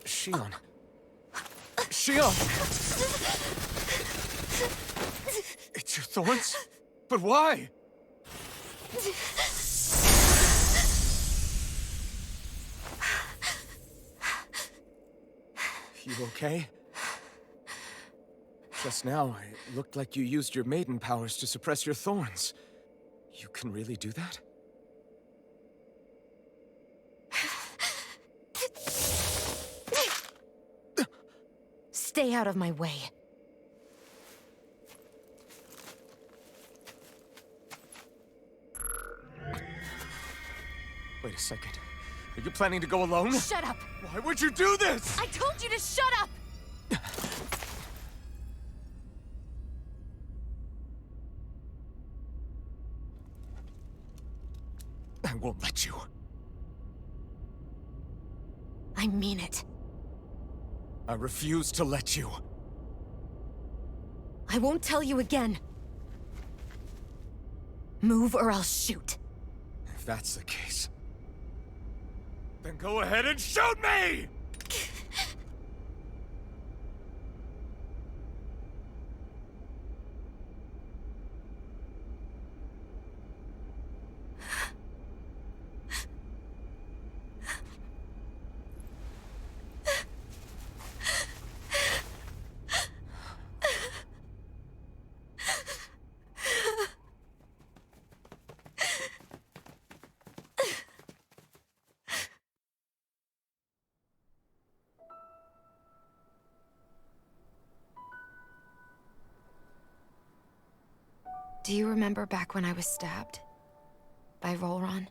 Shion. Shion! It's your thorns? But why? You okay? Just now, it looked like you used your maiden powers to suppress your thorns. You can really do that? Stay out of my way. Wait a second. Are you planning to go alone? Shut up! Why would you do this? I told you to shut up! I won't let you. I mean it. I refuse to let you. I won't tell you again. Move or I'll shoot. If that's the case, then go ahead and shoot me! Do you remember back when I was stabbed? By Volron?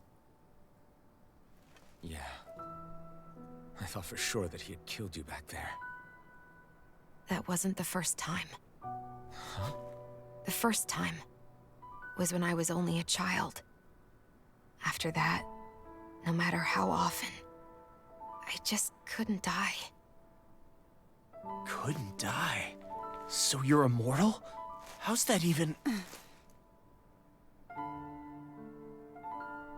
Yeah. I thought for sure that he had killed you back there. That wasn't the first time. Huh? The first time was when I was only a child. After that, no matter how often, I just couldn't die. Couldn't die? So you're immortal? How's that even...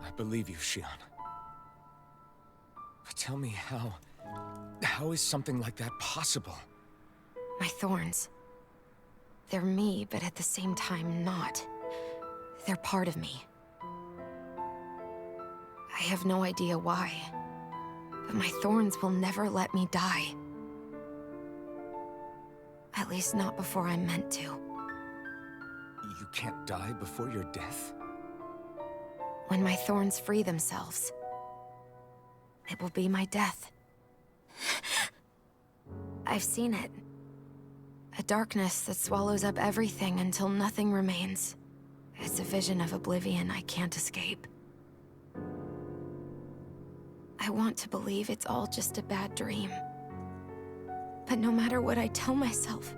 I believe you, Xion. But tell me how... How is something like that possible? My thorns. They're me, but at the same time not. They're part of me. I have no idea why, but my thorns will never let me die. At least not before I'm meant to. You can't die before your death? When my thorns free themselves, it will be my death. I've seen it. A darkness that swallows up everything until nothing remains. It's a vision of oblivion I can't escape. I want to believe it's all just a bad dream. But no matter what I tell myself,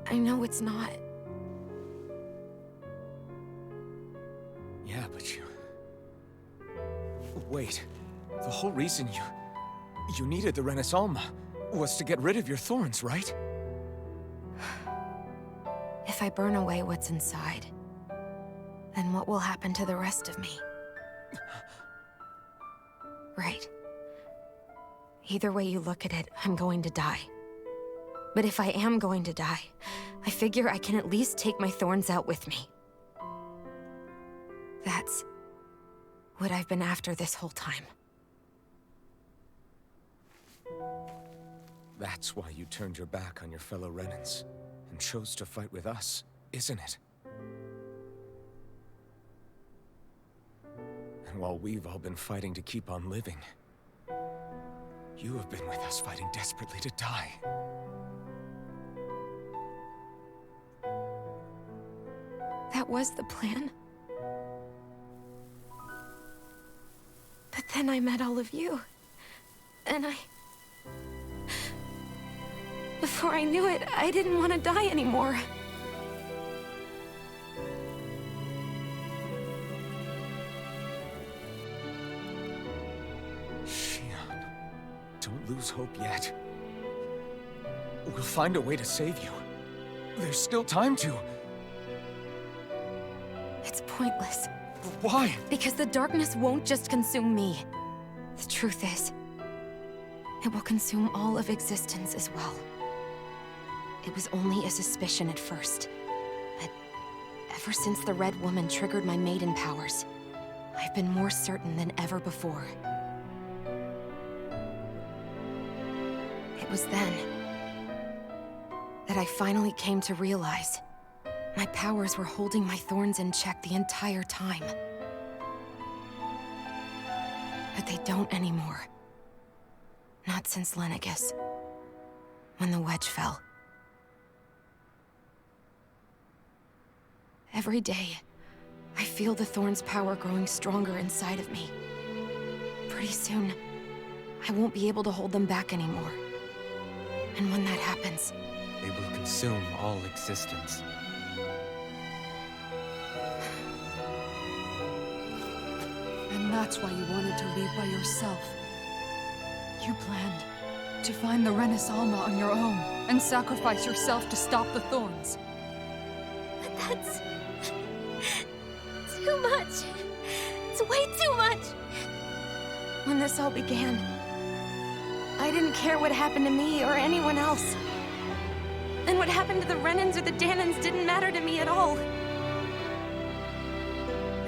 I know it's not. Yeah, but you... Wait. The whole reason you needed the Renaissance was to get rid of your thorns, right? If I burn away what's inside, then what will happen to the rest of me? Right. Either way you look at it, I'm going to die. But if I am going to die, I figure I can at least take my thorns out with me. That's what I've been after this whole time. That's why you turned your back on your fellow Renans and chose to fight with us, isn't it? And while we've all been fighting to keep on living, you have been with us fighting desperately to die. That was the plan. But then I met all of you. And before I knew it, I didn't want to die anymore. Xion, don't lose hope yet. We'll find a way to save you. There's still time to. It's pointless. Why? Because the darkness won't just consume me. The truth is, it will consume all of existence as well. It was only a suspicion at first, but ever since the Red Woman triggered my maiden powers, I've been more certain than ever before. It was then that I finally came to realize my powers were holding my thorns in check the entire time. But they don't anymore. Not since Lenegis, when the wedge fell. Every day, I feel the thorn's power growing stronger inside of me. Pretty soon, I won't be able to hold them back anymore. And when that happens, They will consume all existence. And that's why you wanted to leave by yourself. You planned To find the Renaissance on your own, and sacrifice yourself to stop the thorns. But that's... too much. It's way too much. When this all began, I didn't care what happened to me or anyone else. And what happened to the Renans or the Danans didn't matter to me at all.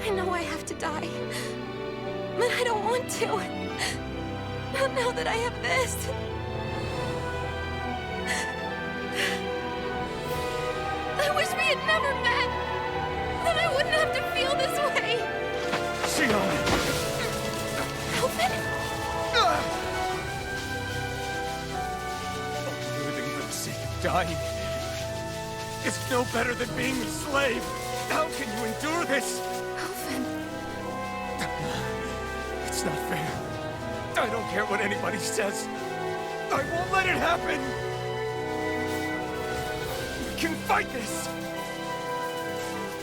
I know I have to die, but I don't want to. Not now that I have this. I wish we had never met. Then I wouldn't have to feel this way. Xion! Alvin? Living for the sake of dying is no better than being a slave. How can you endure this? Alvin. It's not fair. I don't care what anybody says. I won't let it happen. We can fight this.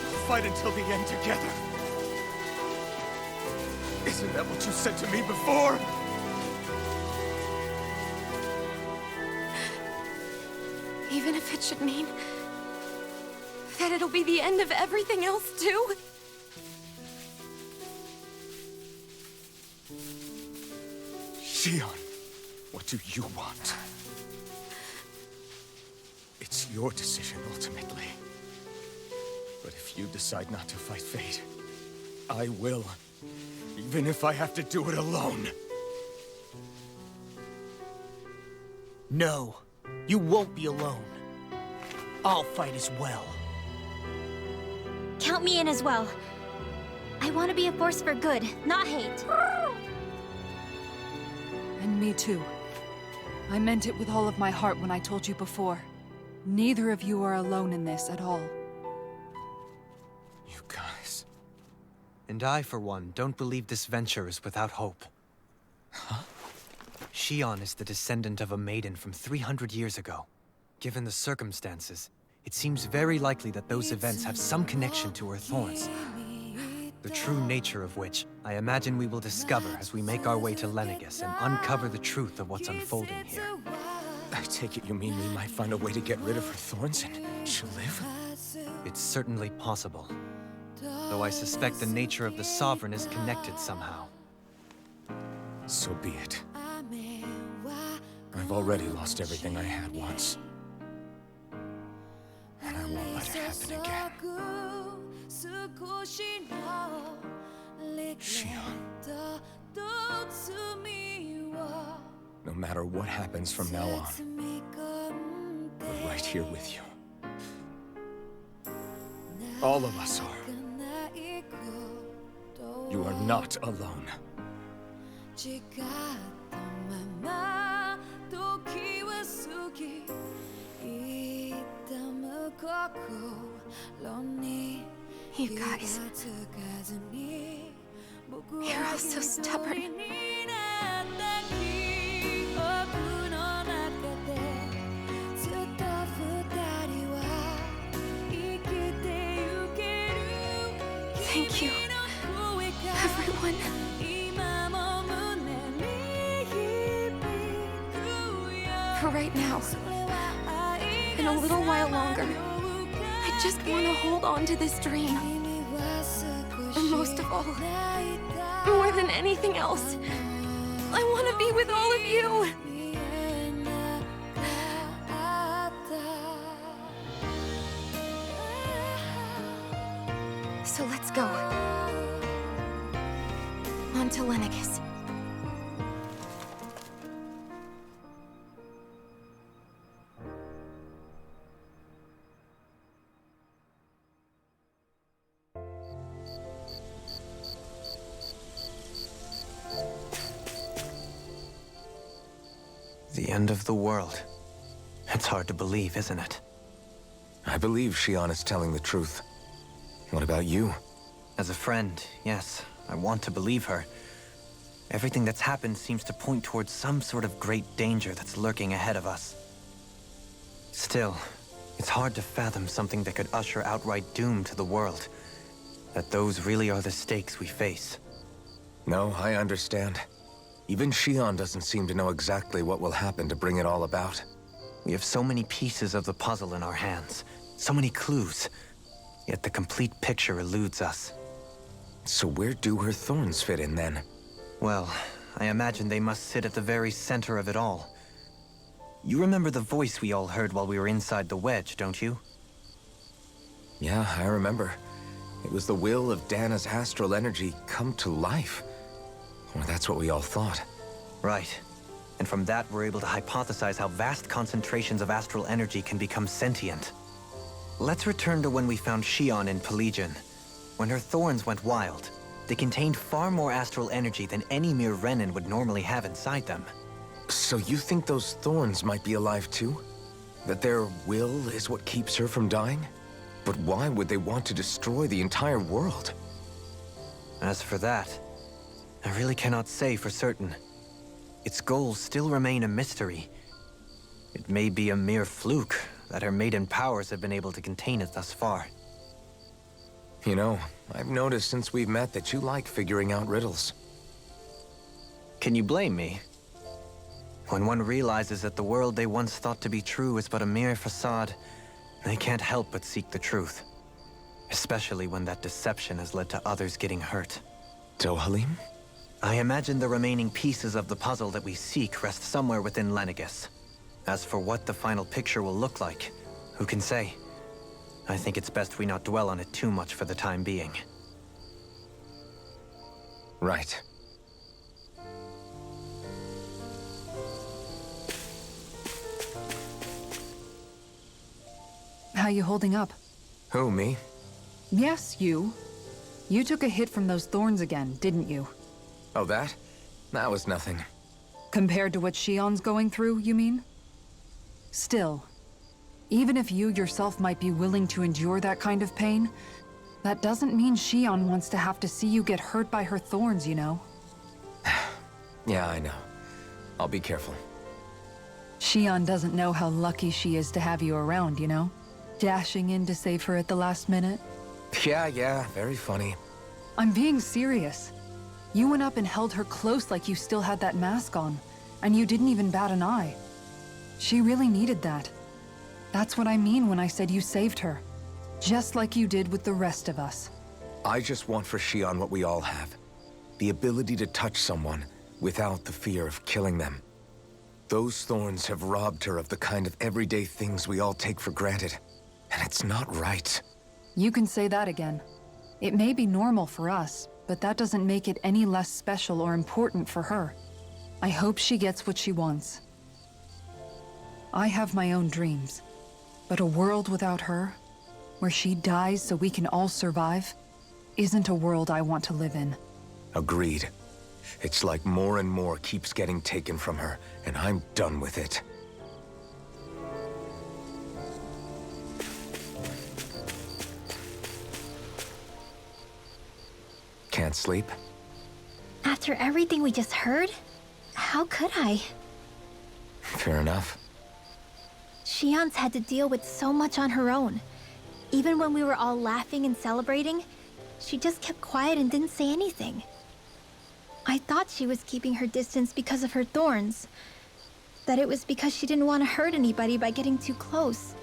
We'll fight until the end together. Isn't that what you said to me before? Even if it should mean that it'll be the end of everything else, too? Xion, what do you want? It's your decision, ultimately. But if you decide not to fight fate, I will. Even if I have to do it alone. No, you won't be alone. I'll fight as well. Count me in as well. I want to be a force for good, not hate. And me too. I meant it with all of my heart when I told you before. Neither of you are alone in this at all. You guys... And I, for one, don't believe this venture is without hope. Huh? Xion is the descendant of a maiden from 300 years ago. Given the circumstances, it seems very likely that those events have some connection to her thorns. The true nature of which, I imagine we will discover as we make our way to Lenegis and uncover the truth of what's unfolding here. I take it you mean we might find a way to get rid of her thorns and she'll live? It's certainly possible. Though I suspect the nature of the Sovereign is connected somehow. So be it. I've already lost everything I had once. And I won't let it happen again. Xion. No matter what happens from now on, we're right here with you. All of us are. You are not alone. You guys. You're all so stubborn. Thank you, everyone. For right now, and a little while longer, I just want to hold on to this dream. And most of all, more than anything else, I want to be with all of you. So let's go. On to Lenegis. The end of the world. It's hard to believe, isn't it? I believe Xion is telling the truth. What about you? As a friend, yes, I want to believe her. Everything that's happened seems to point towards some sort of great danger that's lurking ahead of us. Still, it's hard to fathom something that could usher outright doom to the world. That those really are the stakes we face. No, I understand. Even Shion doesn't seem to know exactly what will happen to bring it all about. We have so many pieces of the puzzle in our hands, so many clues, yet the complete picture eludes us. So where do her thorns fit in then? Well, I imagine they must sit at the very center of it all. You remember the voice we all heard while we were inside the wedge, don't you? Yeah, I remember. It was the will of Dana's astral energy come to life. Or that's what we all thought. Right. And from that, we're able to hypothesize how vast concentrations of astral energy can become sentient. Let's return to when we found Shion in Pelegion. When her thorns went wild, they contained far more astral energy than any mere Renin would normally have inside them. So you think those thorns might be alive too? That their will is what keeps her from dying? But why would they want to destroy the entire world? As for that, I really cannot say for certain. Its goals still remain a mystery. It may be a mere fluke that her maiden powers have been able to contain it thus far. You know, I've noticed since we've met that you like figuring out riddles. Can you blame me? When one realizes that the world they once thought to be true is but a mere facade, they can't help but seek the truth. Especially when that deception has led to others getting hurt. Dohalim? I imagine the remaining pieces of the puzzle that we seek rest somewhere within Lenegis. As for what the final picture will look like, who can say? I think it's best we not dwell on it too much for the time being. Right. How you holding up? Who, me? Yes, you. You took a hit from those thorns again, didn't you? Oh, that? That was nothing. Compared to what Shion's going through, you mean? Still, even if you yourself might be willing to endure that kind of pain, that doesn't mean Shion wants to have to see you get hurt by her thorns, you know? Yeah, I know. I'll be careful. Shion doesn't know how lucky she is to have you around, you know? Dashing in to save her at the last minute. Yeah, very funny. I'm being serious. You went up and held her close like you still had that mask on, and you didn't even bat an eye. She really needed that. That's what I mean when I said you saved her. Just like you did with the rest of us. I just want for Shion what we all have. The ability to touch someone without the fear of killing them. Those thorns have robbed her of the kind of everyday things we all take for granted. And it's not right. You can say that again. It may be normal for us, but that doesn't make it any less special or important for her. I hope she gets what she wants. I have my own dreams, but a world without her, where she dies so we can all survive, isn't a world I want to live in. Agreed. It's like more and more keeps getting taken from her, and I'm done with it. Can't sleep? After everything we just heard, how could I? Fair enough. Shion's had to deal with so much on her own. Even when we were all laughing and celebrating, she just kept quiet and didn't say anything. I thought she was keeping her distance because of her thorns. That it was because she didn't want to hurt anybody by getting too close.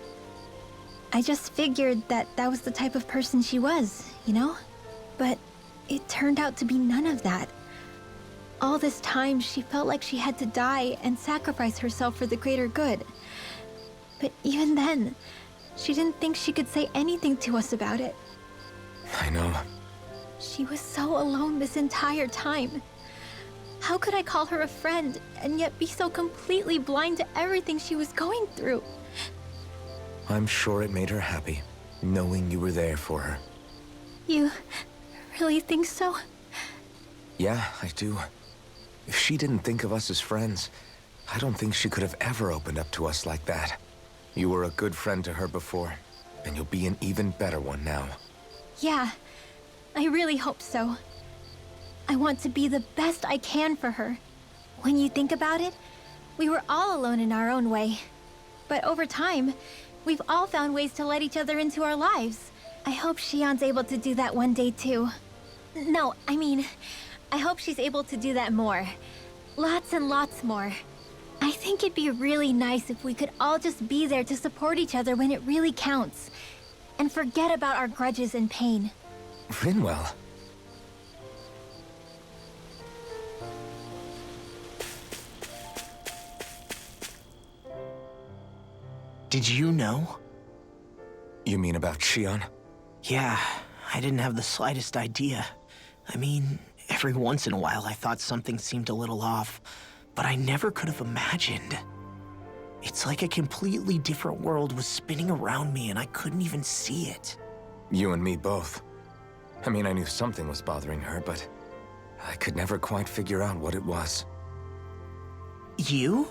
I just figured that that was the type of person she was, you know? But it turned out to be none of that. All this time, she felt like she had to die and sacrifice herself for the greater good. But even then, she didn't think she could say anything to us about it. I know. She was so alone this entire time. How could I call her a friend and yet be so completely blind to everything she was going through? I'm sure it made her happy, knowing you were there for her. You really think so? Yeah, I do. If she didn't think of us as friends, I don't think she could have ever opened up to us like that. You were a good friend to her before, and you'll be an even better one now. Yeah, I really hope so. I want to be the best I can for her. When you think about it, we were all alone in our own way. But over time, we've all found ways to let each other into our lives. I hope Shion's able to do that one day too. No, I mean, I hope she's able to do that more. lots and lots more. I think it'd be really nice if we could all just be there to support each other when it really counts. And forget about our grudges and pain. Rinwell. Did you know? You mean about Shion? Yeah, I didn't have the slightest idea. I mean, every once in a while I thought something seemed a little off, but I never could have imagined. It's like a completely different world was spinning around me and I couldn't even see it. You and me both. I mean, I knew something was bothering her, but I could never quite figure out what it was. You?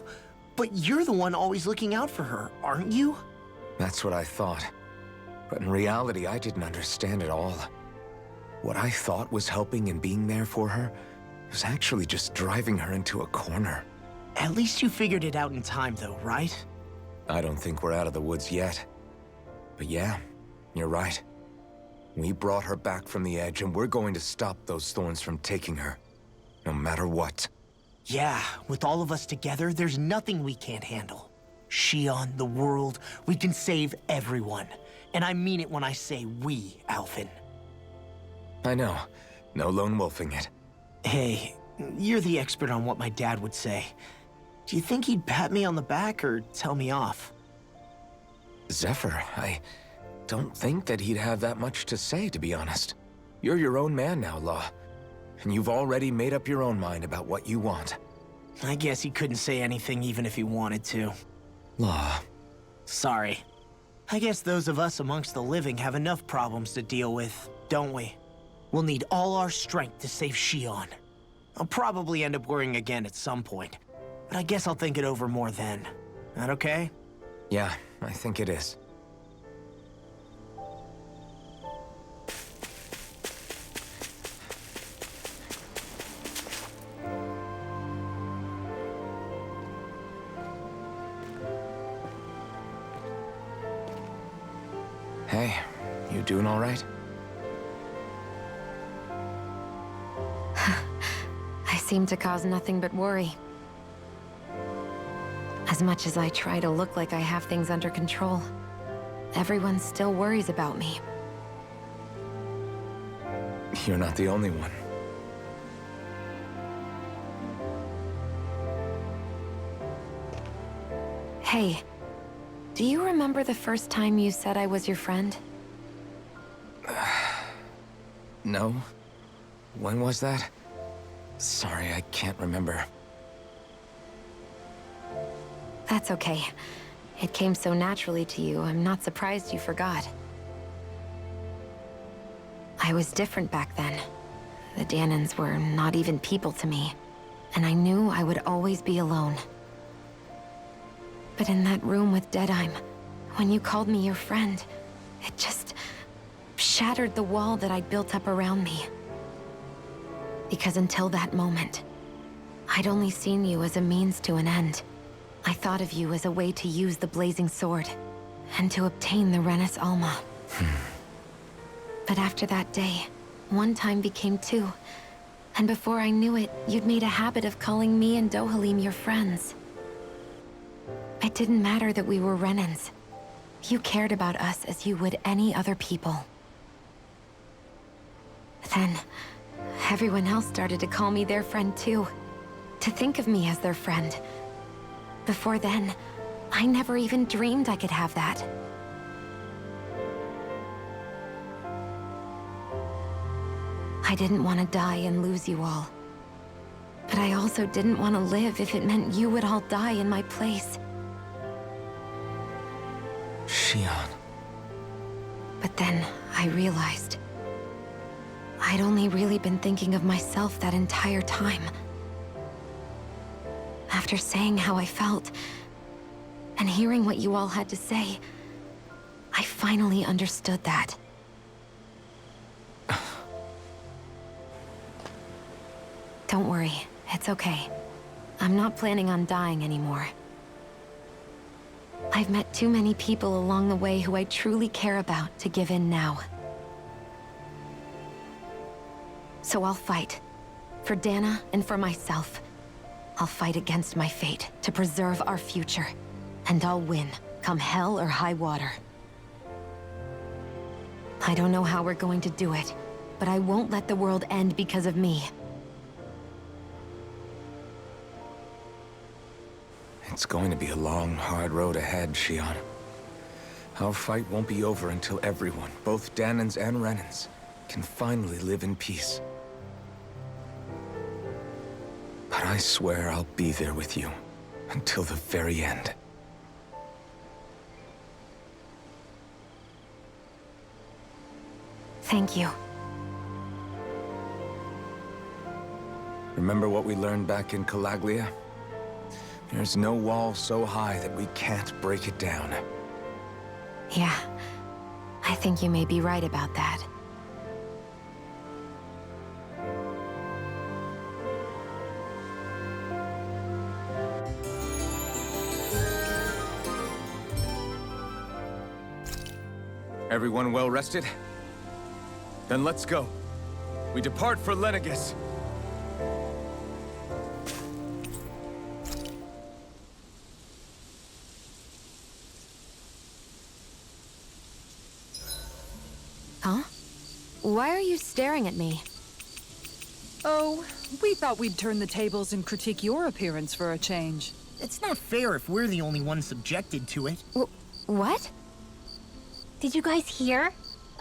But you're the one always looking out for her, aren't you? That's what I thought. But in reality, I didn't understand it all. What I thought was helping and being there for her was actually just driving her into a corner. At least you figured it out in time, though, right? I don't think we're out of the woods yet. But yeah, you're right. We brought her back from the edge, and we're going to stop those thorns from taking her. No matter what. Yeah, with all of us together, there's nothing we can't handle. Shion, the world, we can save everyone. And I mean it when I say we, Alphen. I know. No lone wolfing it. Hey, you're the expert on what my dad would say. Do you think he'd pat me on the back or tell me off? Zephyr, I don't think that he'd have that much to say, to be honest. You're your own man now, Law. And you've already made up your own mind about what you want. I guess he couldn't say anything even if he wanted to. Law. Sorry. I guess those of us amongst the living have enough problems to deal with, don't we? We'll need all our strength to save Shion. I'll probably end up worrying again at some point, but I guess I'll think it over more then. That okay? Yeah, I think it is. Hey, you doing all right? I seem to cause nothing but worry. As much as I try to look like I have things under control, everyone still worries about me. You're not the only one. Hey, do you remember the first time you said I was your friend? No? When was that? Sorry, I can't remember. That's okay. It came so naturally to you, I'm not surprised you forgot. I was different back then. The Danans were not even people to me, and I knew I would always be alone. But in that room with Deadime, when you called me your friend, it just shattered the wall that I'd built up around me. Because until that moment, I'd only seen you as a means to an end. I thought of you as a way to use the blazing sword, and to obtain the Renis Alma. But after that day, one time became two, and before I knew it, you'd made a habit of calling me and Dohalim your friends. It didn't matter that we were Renins. You cared about us as you would any other people. Then, everyone else started to call me their friend too. To think of me as their friend. Before then, I never even dreamed I could have that. I didn't want to die and lose you all. But I also didn't want to live if it meant you would all die in my place. Shion. But then, I realized I'd only really been thinking of myself that entire time. After saying how I felt, and hearing what you all had to say, I finally understood that. Don't worry, it's okay. I'm not planning on dying anymore. I've met too many people along the way who I truly care about to give in now. So I'll fight. For Dana and for myself. I'll fight against my fate to preserve our future. And I'll win, come hell or high water. I don't know how we're going to do it, but I won't let the world end because of me. It's going to be a long, hard road ahead, Shion. Our fight won't be over until everyone, both Danans and Renans, can finally live in peace. But I swear I'll be there with you until the very end. Thank you. Remember what we learned back in Calaglia? There's no wall so high that we can't break it down. Yeah, I think you may be right about that. Everyone well rested? Then let's go. We depart for Lenegus. Huh? Why are you staring at me? Oh, we thought we'd turn the tables and critique your appearance for a change. It's not fair if we're the only ones subjected to it. What? Did you guys hear?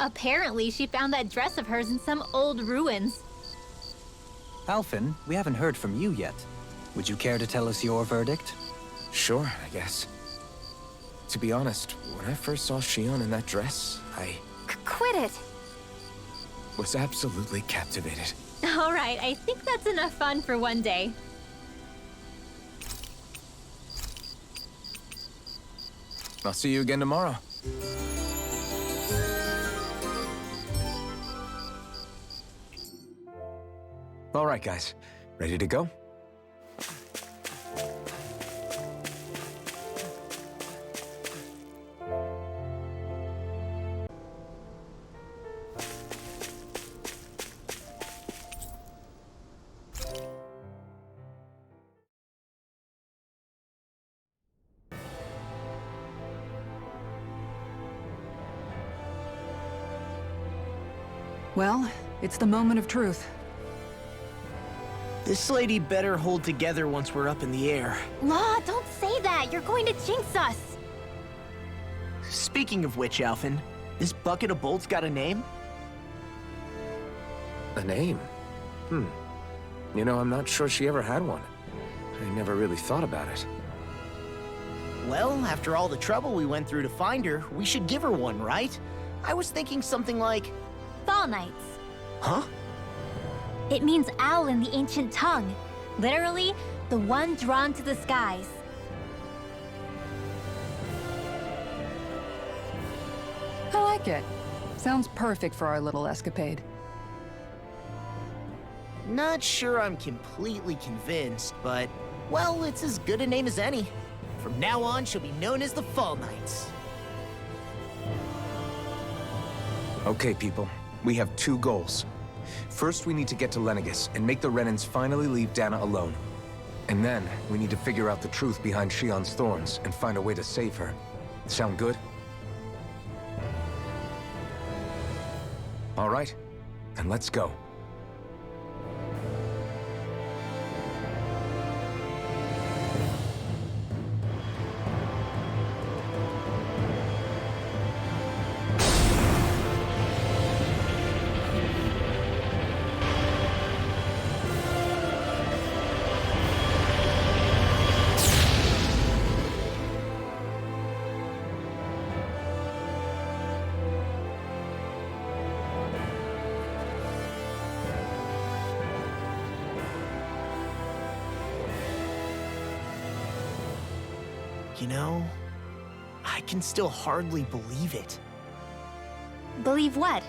Apparently, she found that dress of hers in some old ruins. Alphen, we haven't heard from you yet. Would you care to tell us your verdict? Sure, I guess. To be honest, when I first saw Shion in that dress, I Quit it! was absolutely captivated. All right, I think that's enough fun for one day. I'll see you again tomorrow. All right, guys. Ready to go? Well, it's the moment of truth. This lady better hold together once we're up in the air. Law, don't say that! You're going to jinx us! Speaking of which, Alphen, this bucket of bolts got a name? A name? You know, I'm not sure she ever had one. I never really thought about it. Well, after all the trouble we went through to find her, we should give her one, right? I was thinking something like... Fall Knights. Huh? It means owl in the ancient tongue. Literally, the one drawn to the skies. I like it. Sounds perfect for our little escapade. Not sure I'm completely convinced, but... well, it's as good a name as any. From now on, she'll be known as the Fall Knights. Okay, people. We have two goals. First, we need to get to Lenegus and make the Renans finally leave Dana alone. And then, we need to figure out the truth behind Shion's thorns and find a way to save her. Sound good? All right, then let's go. You know, I can still hardly believe it. Believe what?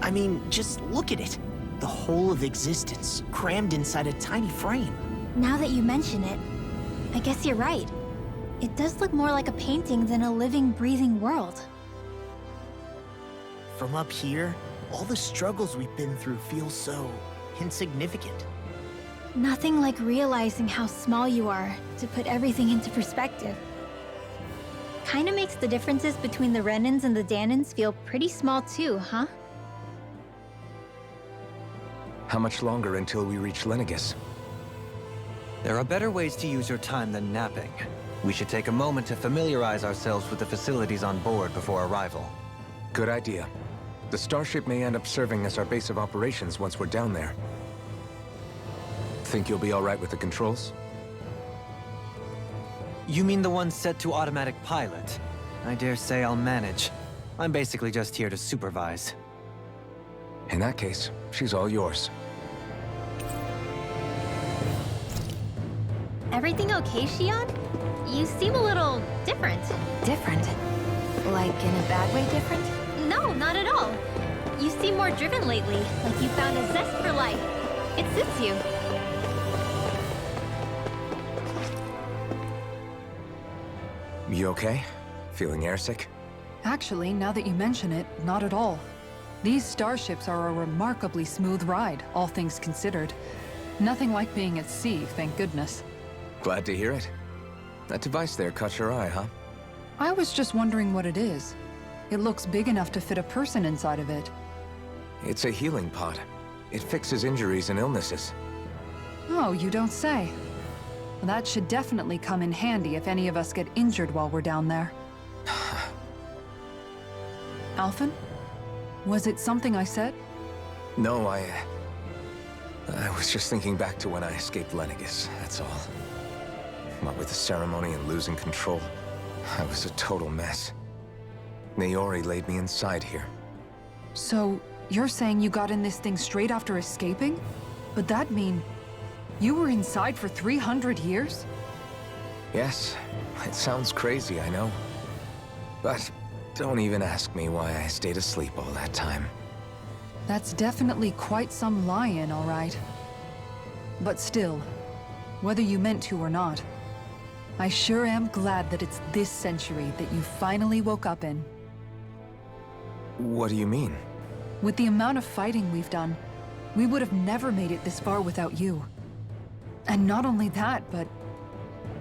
I mean, just look at it. The whole of existence, crammed inside a tiny frame. Now that you mention it, I guess you're right. It does look more like a painting than a living, breathing world. From up here, all the struggles we've been through feel so insignificant. Nothing like realizing how small you are to put everything into perspective. Kinda makes the differences between the Renans and the Danans feel pretty small too, huh? How much longer until we reach Lenegis? There are better ways to use your time than napping. We should take a moment to familiarize ourselves with the facilities on board before arrival. Good idea. The starship may end up serving as our base of operations once we're down there. Think you'll be all right with the controls? You mean the one set to automatic pilot? I dare say I'll manage. I'm basically just here to supervise. In that case, she's all yours. Everything okay, Shion? You seem a little different. Different? Like in a bad way different? No, not at all. You seem more driven lately, like you found a zest for life. It suits you. You okay? Feeling airsick? Actually, now that you mention it, not at all. These starships are a remarkably smooth ride, all things considered. Nothing like being at sea, thank goodness. Glad to hear it. That device there caught your eye, huh? I was just wondering what it is. It looks big enough to fit a person inside of it. It's a healing pod. It fixes injuries and illnesses. Oh, you don't say. That should definitely come in handy if any of us get injured while we're down there. Alphen? Was it something I said? No, I was just thinking back to when I escaped Lenegis, that's all. What with the ceremony and losing control, I was a total mess. Naori laid me inside here. So, you're saying you got in this thing straight after escaping? But that'd mean you were inside for 300 years? Yes, it sounds crazy, I know. But don't even ask me why I stayed asleep all that time. That's definitely quite some lie-in, all right. But still, whether you meant to or not, I sure am glad that it's this century that you finally woke up in. What do you mean? With the amount of fighting we've done, we would have never made it this far without you. And not only that, but...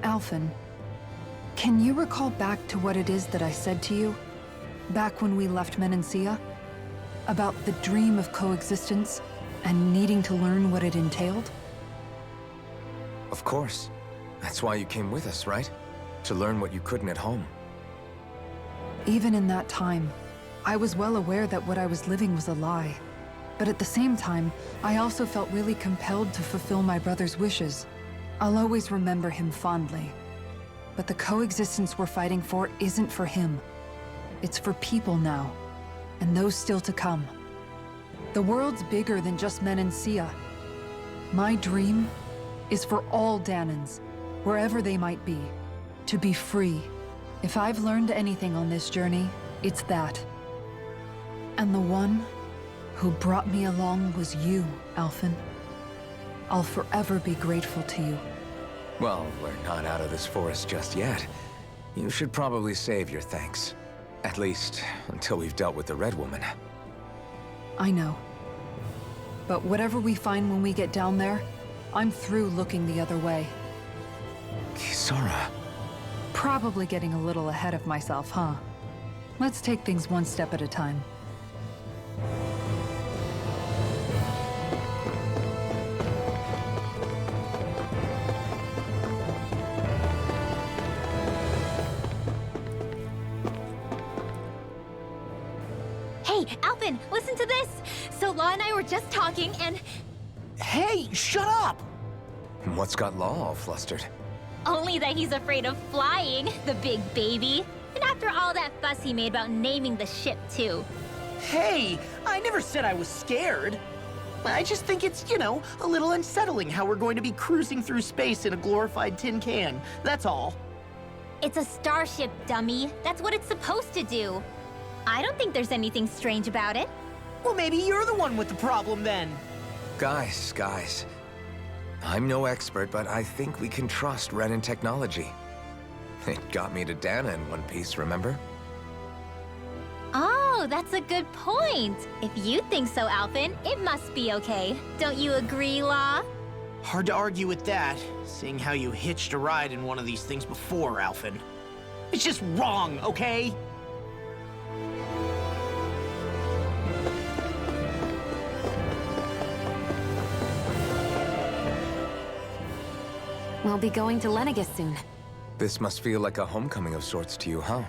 Alphen, can you recall back to what it is that I said to you? Back when we left Menancia? About the dream of coexistence, and needing to learn what it entailed? Of course. That's why you came with us, right? To learn what you couldn't at home. Even in that time, I was well aware that what I was living was a lie. But at the same time, I also felt really compelled to fulfill my brother's wishes. I'll always remember him fondly. But the coexistence we're fighting for isn't for him. It's for people now, and those still to come. The world's bigger than just Menancia. My dream is for all Danans, wherever they might be, to be free. If I've learned anything on this journey, it's that. And the one who brought me along was you, Alphen. I'll forever be grateful to you. Well, we're not out of this forest just yet. You should probably save your thanks. At least, until we've dealt with the Red Woman. I know. But whatever we find when we get down there, I'm through looking the other way. Kisara. Probably getting a little ahead of myself, huh? Let's take things one step at a time. Hey, Alphen, listen to this! So Law and I were just talking and... Hey, shut up! What's got Law all flustered? Only that he's afraid of flying, the big baby. And after all that fuss he made about naming the ship, too. Hey, I never said I was scared. I just think it's, you know, a little unsettling how we're going to be cruising through space in a glorified tin can. That's all. It's a starship, dummy. That's what it's supposed to do. I don't think there's anything strange about it. Well, maybe you're the one with the problem then. Guys. I'm no expert, but I think we can trust Renan technology. It got me to Dana in one piece, remember? Oh, that's a good point. If you think so, Alphen, it must be okay. Don't you agree, Law? Hard to argue with that, seeing how you hitched a ride in one of these things before, Alphen. It's just wrong, okay? We'll be going to Lenegus soon. This must feel like a homecoming of sorts to you, huh?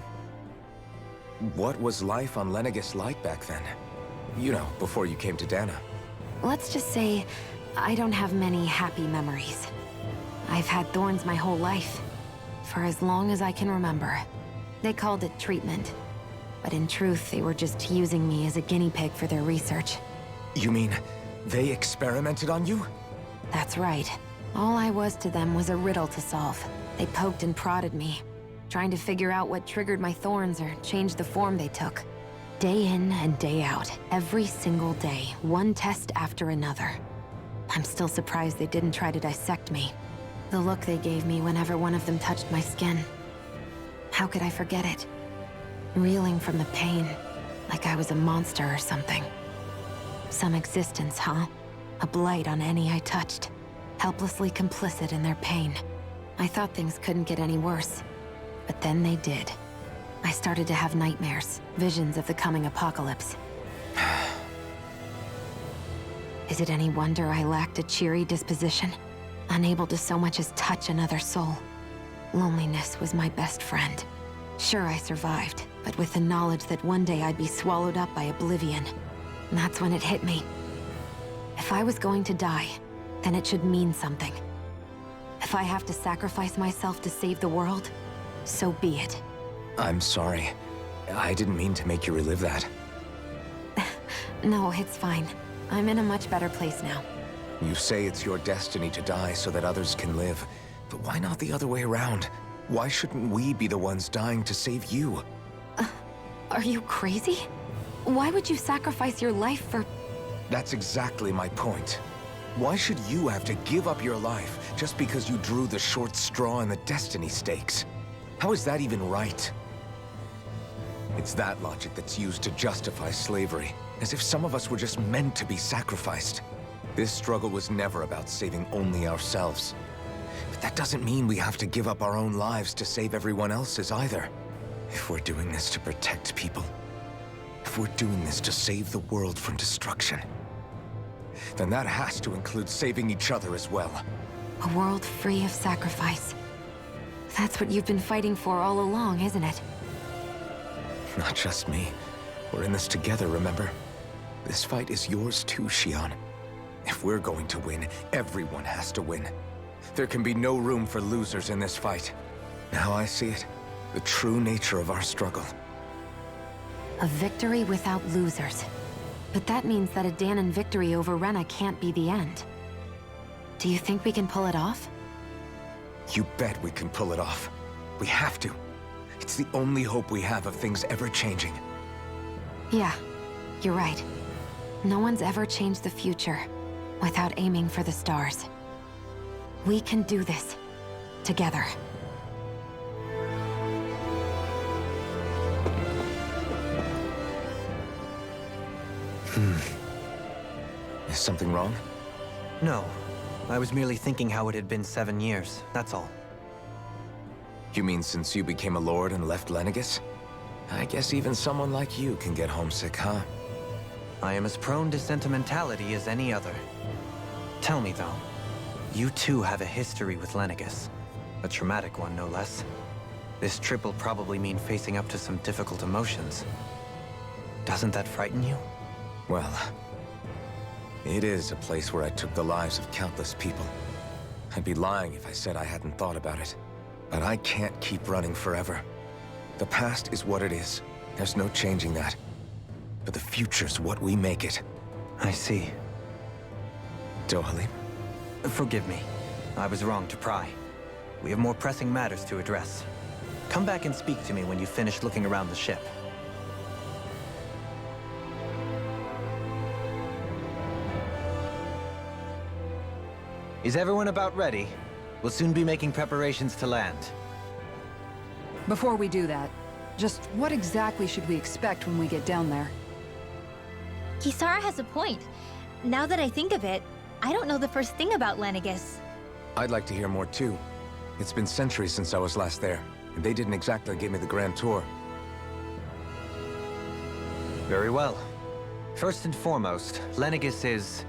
What was life on Lenegus like back then? You know, before you came to Dana. Let's just say, I don't have many happy memories. I've had thorns my whole life, for as long as I can remember. They called it treatment, but in truth, they were just using me as a guinea pig for their research. You mean, they experimented on you? That's right. All I was to them was a riddle to solve. They poked and prodded me, trying to figure out what triggered my thorns or changed the form they took. Day in and day out, every single day, one test after another. I'm still surprised they didn't try to dissect me. The look they gave me whenever one of them touched my skin. How could I forget it? Reeling from the pain, like I was a monster or something. Some existence, huh? A blight on any I touched. Helplessly complicit in their pain. I thought things couldn't get any worse, but then they did. I started to have nightmares, visions of the coming apocalypse. Is it any wonder I lacked a cheery disposition? Unable to so much as touch another soul. Loneliness was my best friend. Sure, I survived, but with the knowledge that one day I'd be swallowed up by oblivion. And that's when it hit me. If I was going to die, then it should mean something. If I have to sacrifice myself to save the world, so be it. I'm sorry. I didn't mean to make you relive that. No, it's fine. I'm in a much better place now. You say it's your destiny to die so that others can live. But why not the other way around? Why shouldn't we be the ones dying to save you? Are you crazy? Why would you sacrifice your life for... That's exactly my point. Why should you have to give up your life just because you drew the short straw in the destiny stakes? How is that even right? It's that logic that's used to justify slavery, as if some of us were just meant to be sacrificed. This struggle was never about saving only ourselves. But that doesn't mean we have to give up our own lives to save everyone else's either. If we're doing this to protect people, if we're doing this to save the world from destruction, then that has to include saving each other as well. A world free of sacrifice. That's what you've been fighting for all along, isn't it? Not just me. We're in this together, remember? This fight is yours too, Xion. If we're going to win, everyone has to win. There can be no room for losers in this fight. Now I see it. The true nature of our struggle. A victory without losers. But that means that a Danon victory over Rena can't be the end. Do you think we can pull it off? You bet we can pull it off. We have to. It's the only hope we have of things ever changing. Yeah, you're right. No one's ever changed the future without aiming for the stars. We can do this. Together. Is something wrong? No. I was merely thinking how it had been 7 years, that's all. You mean since you became a lord and left Lenegus? I guess even someone like you can get homesick, huh? I am as prone to sentimentality as any other. Tell me, though, you too have a history with Lenegus. A traumatic one, no less. This trip will probably mean facing up to some difficult emotions. Doesn't that frighten you? Well, it is a place where I took the lives of countless people. I'd be lying if I said I hadn't thought about it. But I can't keep running forever. The past is what it is. There's no changing that. But the future's what we make it. I see. Dohalim? Forgive me. I was wrong to pry. We have more pressing matters to address. Come back and speak to me when you finish looking around the ship. Is everyone about ready? We'll soon be making preparations to land. Before we do that, just what exactly should we expect when we get down there? Kisara has a point. Now that I think of it, I don't know the first thing about Lenegis. I'd like to hear more too. It's been centuries since I was last there, and they didn't exactly give me the grand tour. Very well. First and foremost, Lenegis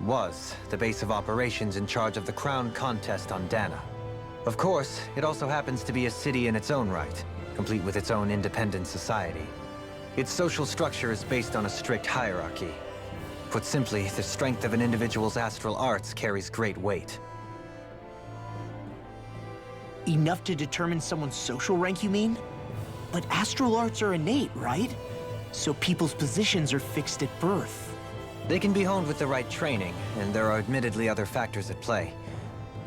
was the base of operations in charge of the crown contest on Dana. Of course, it also happens to be a city in its own right, complete with its own independent society. Its social structure is based on a strict hierarchy. Put simply, the strength of an individual's astral arts carries great weight. Enough to determine someone's social rank, you mean? But astral arts are innate, right? So people's positions are fixed at birth. They can be honed with the right training, and there are admittedly other factors at play.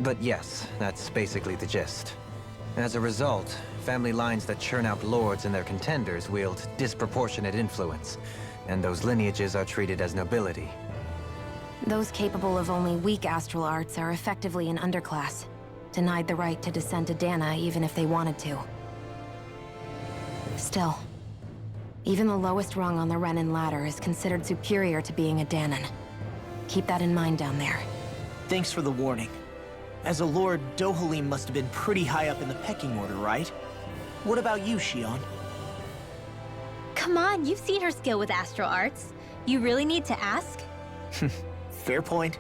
But yes, that's basically the gist. As a result, family lines that churn out lords and their contenders wield disproportionate influence, and those lineages are treated as nobility. Those capable of only weak astral arts are effectively an underclass, denied the right to descend to Dana even if they wanted to. Still, even the lowest rung on the Renin ladder is considered superior to being a Danan. Keep that in mind down there. Thanks for the warning. As a lord, Dohalim must have been pretty high up in the pecking order, right? What about you, Shion? Come on, you've seen her skill with astral arts. You really need to ask? Fair point.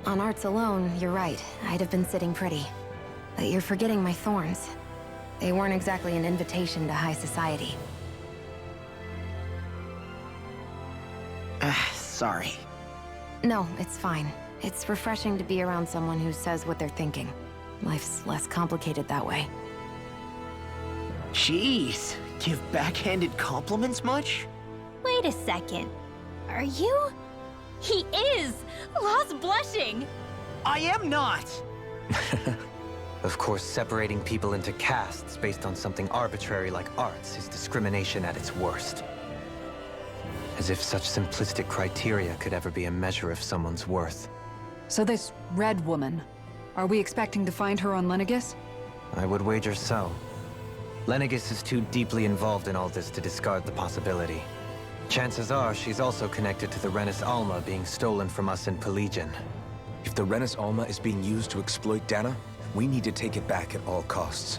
On arts alone, you're right. I'd have been sitting pretty. But you're forgetting my thorns. They weren't exactly an invitation to high society. Sorry. No, it's fine. It's refreshing to be around someone who says what they're thinking. Life's less complicated that way. Jeez, give backhanded compliments much? Wait a second. Are you? He is! Law's blushing! I am not! Of course, separating people into castes based on something arbitrary like arts is discrimination at its worst. As if such simplistic criteria could ever be a measure of someone's worth. So this red woman, are we expecting to find her on Lenegis? I would wager so. Lenegis is too deeply involved in all this to discard the possibility. Chances are she's also connected to the Renis Alma being stolen from us in Pelagian. If the Renis Alma is being used to exploit Dana, we need to take it back at all costs.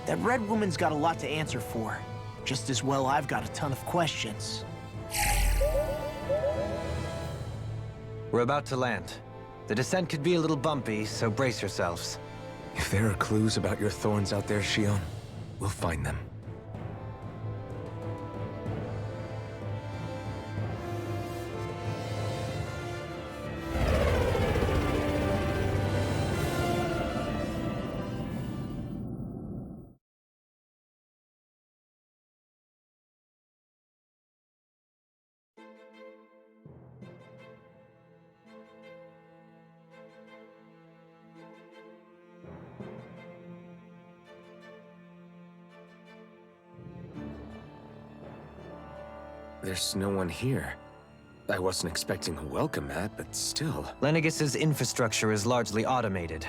That red woman's got a lot to answer for. Just as well I've got a ton of questions. We're about to land. The descent could be a little bumpy, so brace yourselves. If there are clues about your thorns out there, Shion, we'll find them. There's no one here. I wasn't expecting a welcome mat, but still. Lenegis's infrastructure is largely automated.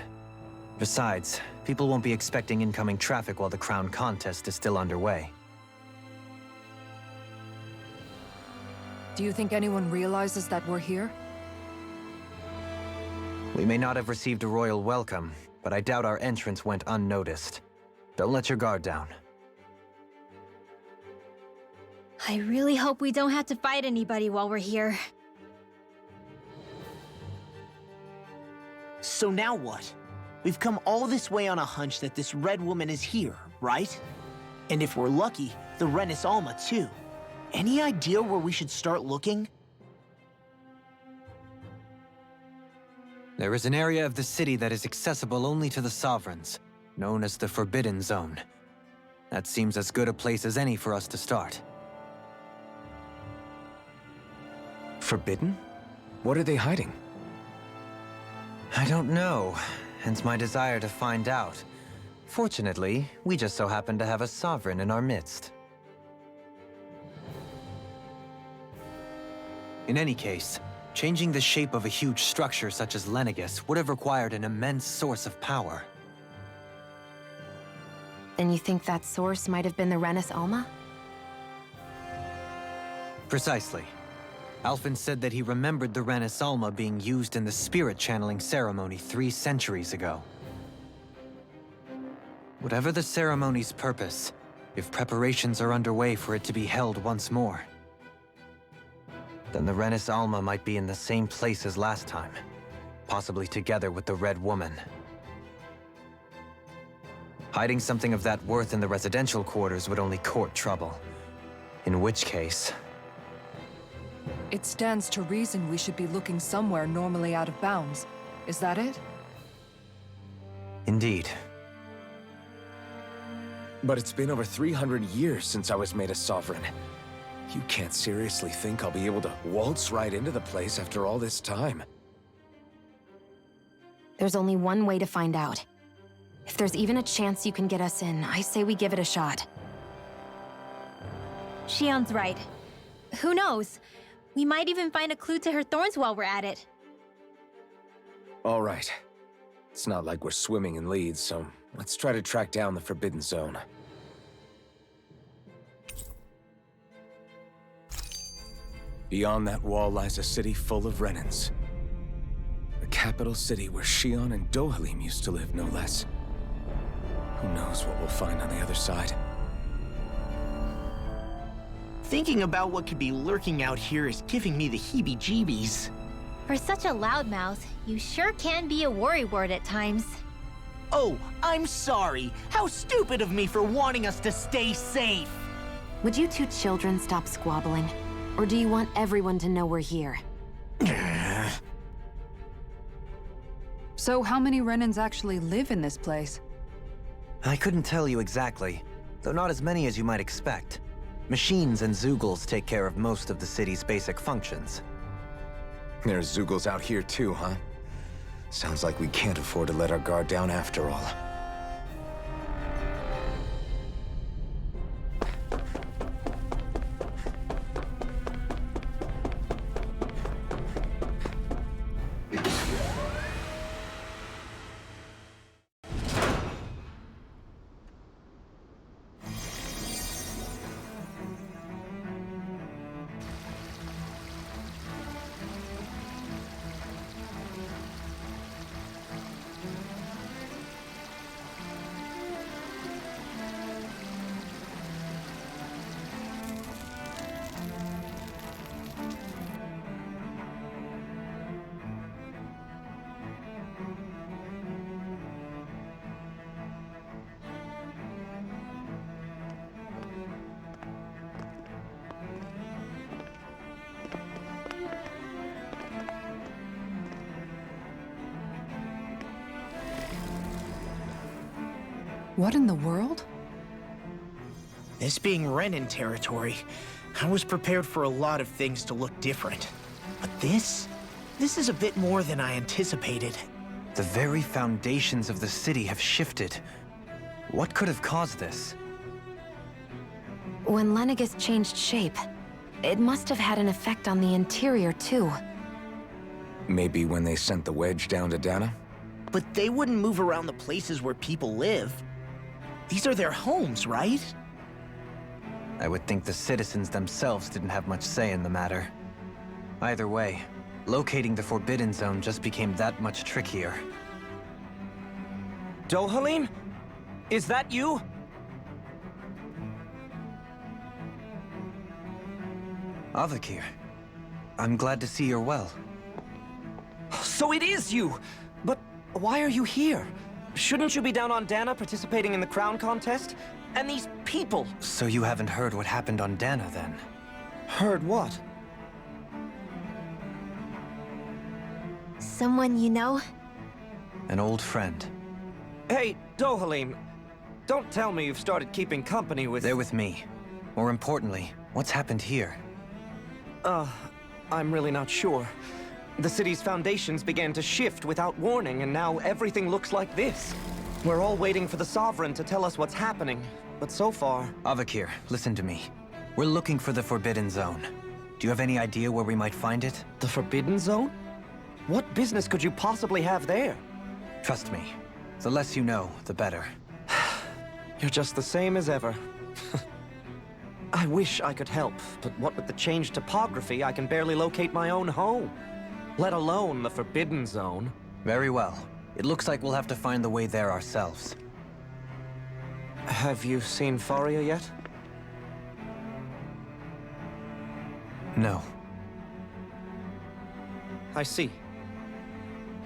Besides, people won't be expecting incoming traffic while the crown contest is still underway. Do you think anyone realizes that we're here? We may not have received a royal welcome, but I doubt our entrance went unnoticed. Don't let your guard down. I really hope we don't have to fight anybody while we're here. So now what? We've come all this way on a hunch that this red woman is here, right? And if we're lucky, the Renis Alma too. Any idea where we should start looking? There is an area of the city that is accessible only to the Sovereigns, known as the Forbidden Zone. That seems as good a place as any for us to start. Forbidden? What are they hiding? I don't know, hence my desire to find out. Fortunately, we just so happen to have a Sovereign in our midst. In any case, changing the shape of a huge structure such as Lenegis would have required an immense source of power. Then you think that source might have been the Renis Alma? Precisely. Alphen said that he remembered the Renis Alma being used in the spirit channeling ceremony 3 centuries ago. Whatever the ceremony's purpose, if preparations are underway for it to be held once more, then the Renis Alma might be in the same place as last time, possibly together with the Red Woman. Hiding something of that worth in the residential quarters would only court trouble. In which case... It stands to reason we should be looking somewhere normally out of bounds. Is that it? Indeed. But it's been over 300 years since I was made a sovereign. You can't seriously think I'll be able to waltz right into the place after all this time. There's only one way to find out. If there's even a chance you can get us in, I say we give it a shot. Shion's right. Who knows? We might even find a clue to her thorns while we're at it. All right. It's not like we're swimming in leads, so let's try to track down the Forbidden Zone. Beyond that wall lies a city full of Renins. The capital city where Shion and Dohalim used to live, no less. Who knows what we'll find on the other side? Thinking about what could be lurking out here is giving me the heebie-jeebies. For such a loudmouth, you sure can be a worrywart at times. Oh, I'm sorry. How stupid of me for wanting us to stay safe. Would you two children stop squabbling? Or do you want everyone to know we're here? So how many Renins actually live in this place? I couldn't tell you exactly, though not as many as you might expect. Machines and Zeugles take care of most of the city's basic functions. There's Zeugles out here too, huh? Sounds like we can't afford to let our guard down after all. What in the world? This being Renin territory, I was prepared for a lot of things to look different. But this is a bit more than I anticipated. The very foundations of the city have shifted. What could have caused this? When Lenegis changed shape, it must have had an effect on the interior too. Maybe when they sent the wedge down to Dana? But they wouldn't move around the places where people live. These are their homes, right? I would think the citizens themselves didn't have much say in the matter. Either way, locating the Forbidden Zone just became that much trickier. Dohalim? Is that you? Avakir, I'm glad to see you're well. So it is you! But why are you here? Shouldn't you be down on Dana participating in the crown contest? And these people! So you haven't heard what happened on Dana, then? Heard what? Someone you know? An old friend. Hey, Dohalim, don't tell me you've started keeping company with... They're with me. More importantly, what's happened here? I'm really not sure. The city's foundations began to shift without warning, and now everything looks like this. We're all waiting for the Sovereign to tell us what's happening, but so far... Avakir, listen to me. We're looking for the Forbidden Zone. Do you have any idea where we might find it? The Forbidden Zone? What business could you possibly have there? Trust me. The less you know, the better. You're just the same as ever. I wish I could help, but what with the changed topography, I can barely locate my own home. Let alone the Forbidden Zone. Very well. It looks like we'll have to find the way there ourselves. Have you seen Faria yet? No. I see.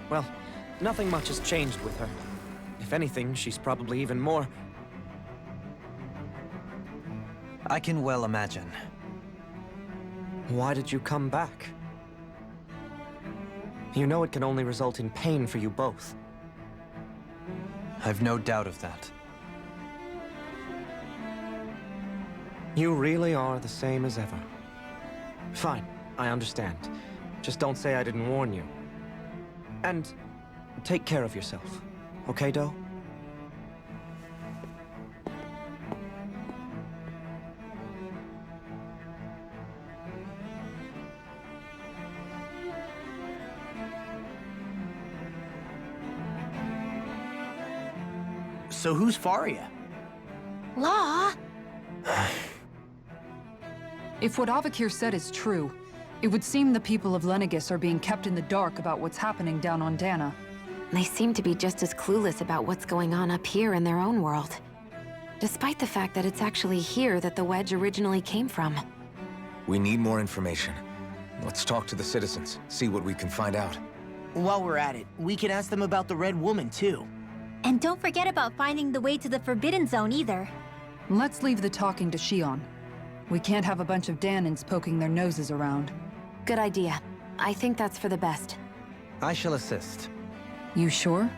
Well, nothing much has changed with her. If anything, she's probably even more... I can well imagine. Why did you come back? You know it can only result in pain for you both. I've no doubt of that. You really are the same as ever. Fine, I understand. Just don't say I didn't warn you. And take care of yourself, okay, Do? So who's Faria? Law? If what Avakir said is true, it would seem the people of Lenegis are being kept in the dark about what's happening down on Dana. They seem to be just as clueless about what's going on up here in their own world. Despite the fact that it's actually here that the wedge originally came from. We need more information. Let's talk to the citizens, see what we can find out. While we're at it, we can ask them about the Red Woman, too. And don't forget about finding the way to the Forbidden Zone either. Let's leave the talking to Shion. We can't have a bunch of Danans poking their noses around. Good idea. I think that's for the best. I shall assist. You sure?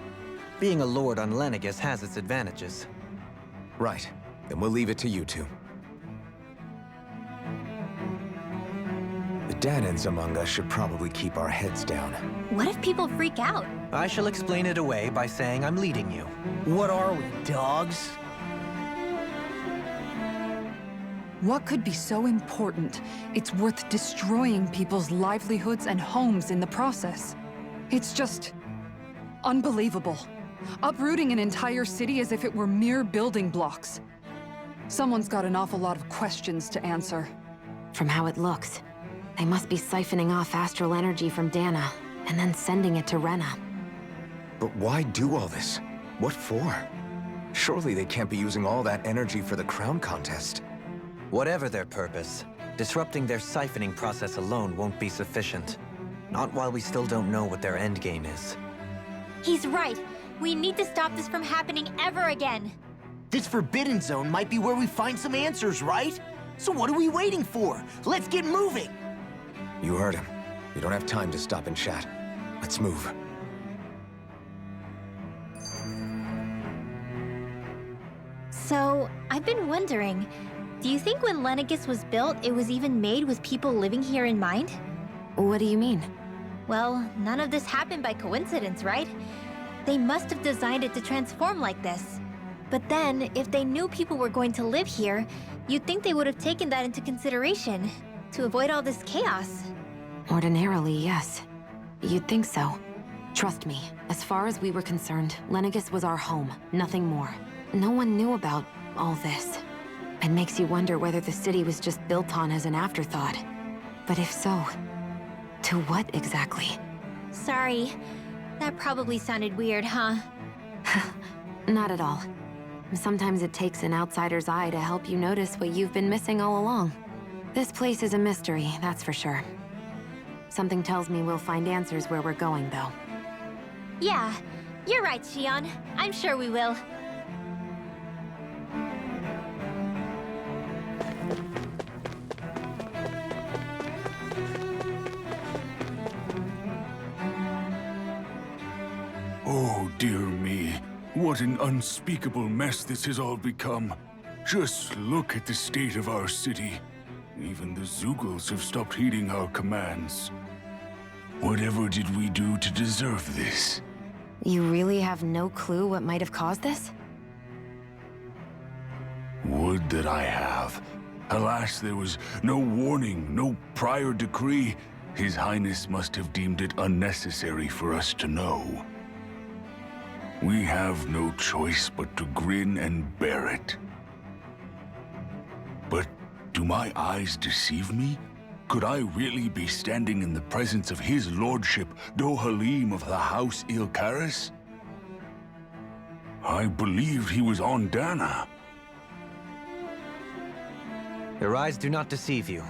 Being a lord on Lenegis has its advantages. Right. Then we'll leave it to you two. The Danans among us should probably keep our heads down. What if people freak out? I shall explain it away by saying I'm leading you. What are we, dogs? What could be so important? It's worth destroying people's livelihoods and homes in the process. It's just... unbelievable. Uprooting an entire city as if it were mere building blocks. Someone's got an awful lot of questions to answer. From how it looks, they must be siphoning off astral energy from Dana, and then sending it to Rena. But why do all this? What for? Surely they can't be using all that energy for the crown contest. Whatever their purpose, disrupting their siphoning process alone won't be sufficient. Not while we still don't know what their endgame is. He's right. We need to stop this from happening ever again. This Forbidden Zone might be where we find some answers, right? So what are we waiting for? Let's get moving! You heard him. We don't have time to stop and chat. Let's move. So, I've been wondering, do you think when Lenegis was built, it was even made with people living here in mind? What do you mean? Well, none of this happened by coincidence, right? They must have designed it to transform like this. But then, if they knew people were going to live here, you'd think they would have taken that into consideration, to avoid all this chaos. Ordinarily, yes. You'd think so. Trust me, as far as we were concerned, Lenegis was our home, nothing more. No one knew about all this. It makes you wonder whether the city was just built on as an afterthought. But if so, to what exactly? Sorry. That probably sounded weird, huh? Not at all. Sometimes it takes an outsider's eye to help you notice what you've been missing all along. This place is a mystery, that's for sure. Something tells me we'll find answers where we're going, though. Yeah, you're right, Shion. I'm sure we will. Oh, dear me. What an unspeakable mess this has all become. Just look at the state of our city. Even the Zeugles have stopped heeding our commands. Whatever did we do to deserve this? You really have no clue what might have caused this? Would that I have. Alas, there was no warning, no prior decree. His Highness must have deemed it unnecessary for us to know. We have no choice but to grin and bear it. But Do my eyes deceive me? Could I really be standing in the presence of his lordship, Dohalim of the House Ilkaris? I believed he was on Dana. Your eyes do not deceive you.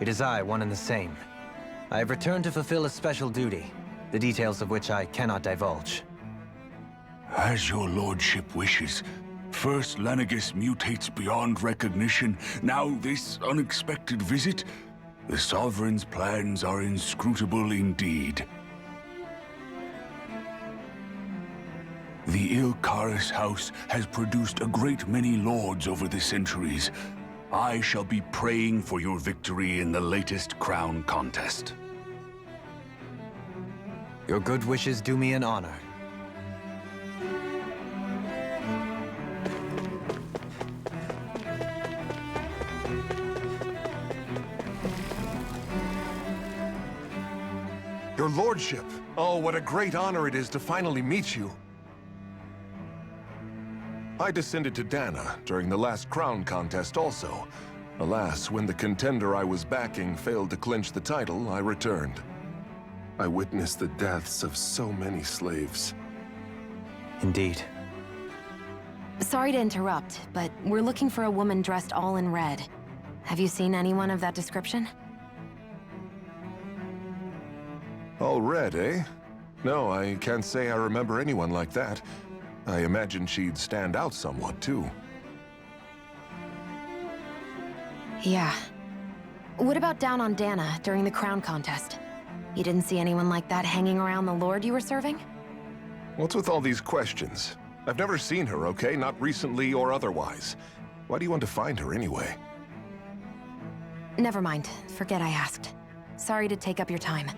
It is I, one and the same. I have returned to fulfill a special duty, the details of which I cannot divulge. As your lordship wishes. First Lenegis mutates beyond recognition, now this unexpected visit? The Sovereign's plans are inscrutable indeed. The Ilkaris house has produced a great many lords over the centuries. I shall be praying for your victory in the latest crown contest. Your good wishes do me an honor. Your lordship! Oh, what a great honor it is to finally meet you. I descended to Dana during the last crown contest also. Alas, when the contender I was backing failed to clinch the title, I returned. I witnessed the deaths of so many slaves. Indeed. Sorry to interrupt, but we're looking for a woman dressed all in red. Have you seen anyone of that description? All red, eh? No, I can't say I remember anyone like that. I imagine she'd stand out somewhat, too. Yeah. What about down on Dana during the crown contest? You didn't see anyone like that hanging around the lord you were serving? What's with all these questions? I've never seen her, okay? Not recently or otherwise. Why do you want to find her anyway? Never mind. Forget I asked. Sorry to take up your time.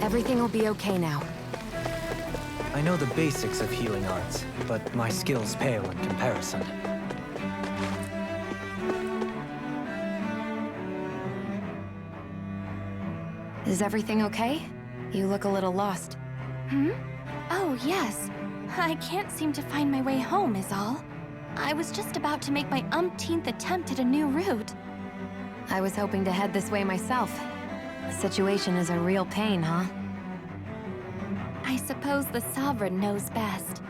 Everything will be okay now. I know the basics of healing arts, but my skills pale in comparison. Is everything okay? You look a little lost. Oh, yes. I can't seem to find my way home, is all. I was just about to make my umpteenth attempt at a new route. I was hoping to head this way myself. The situation is a real pain, huh? I suppose the Sovereign knows best.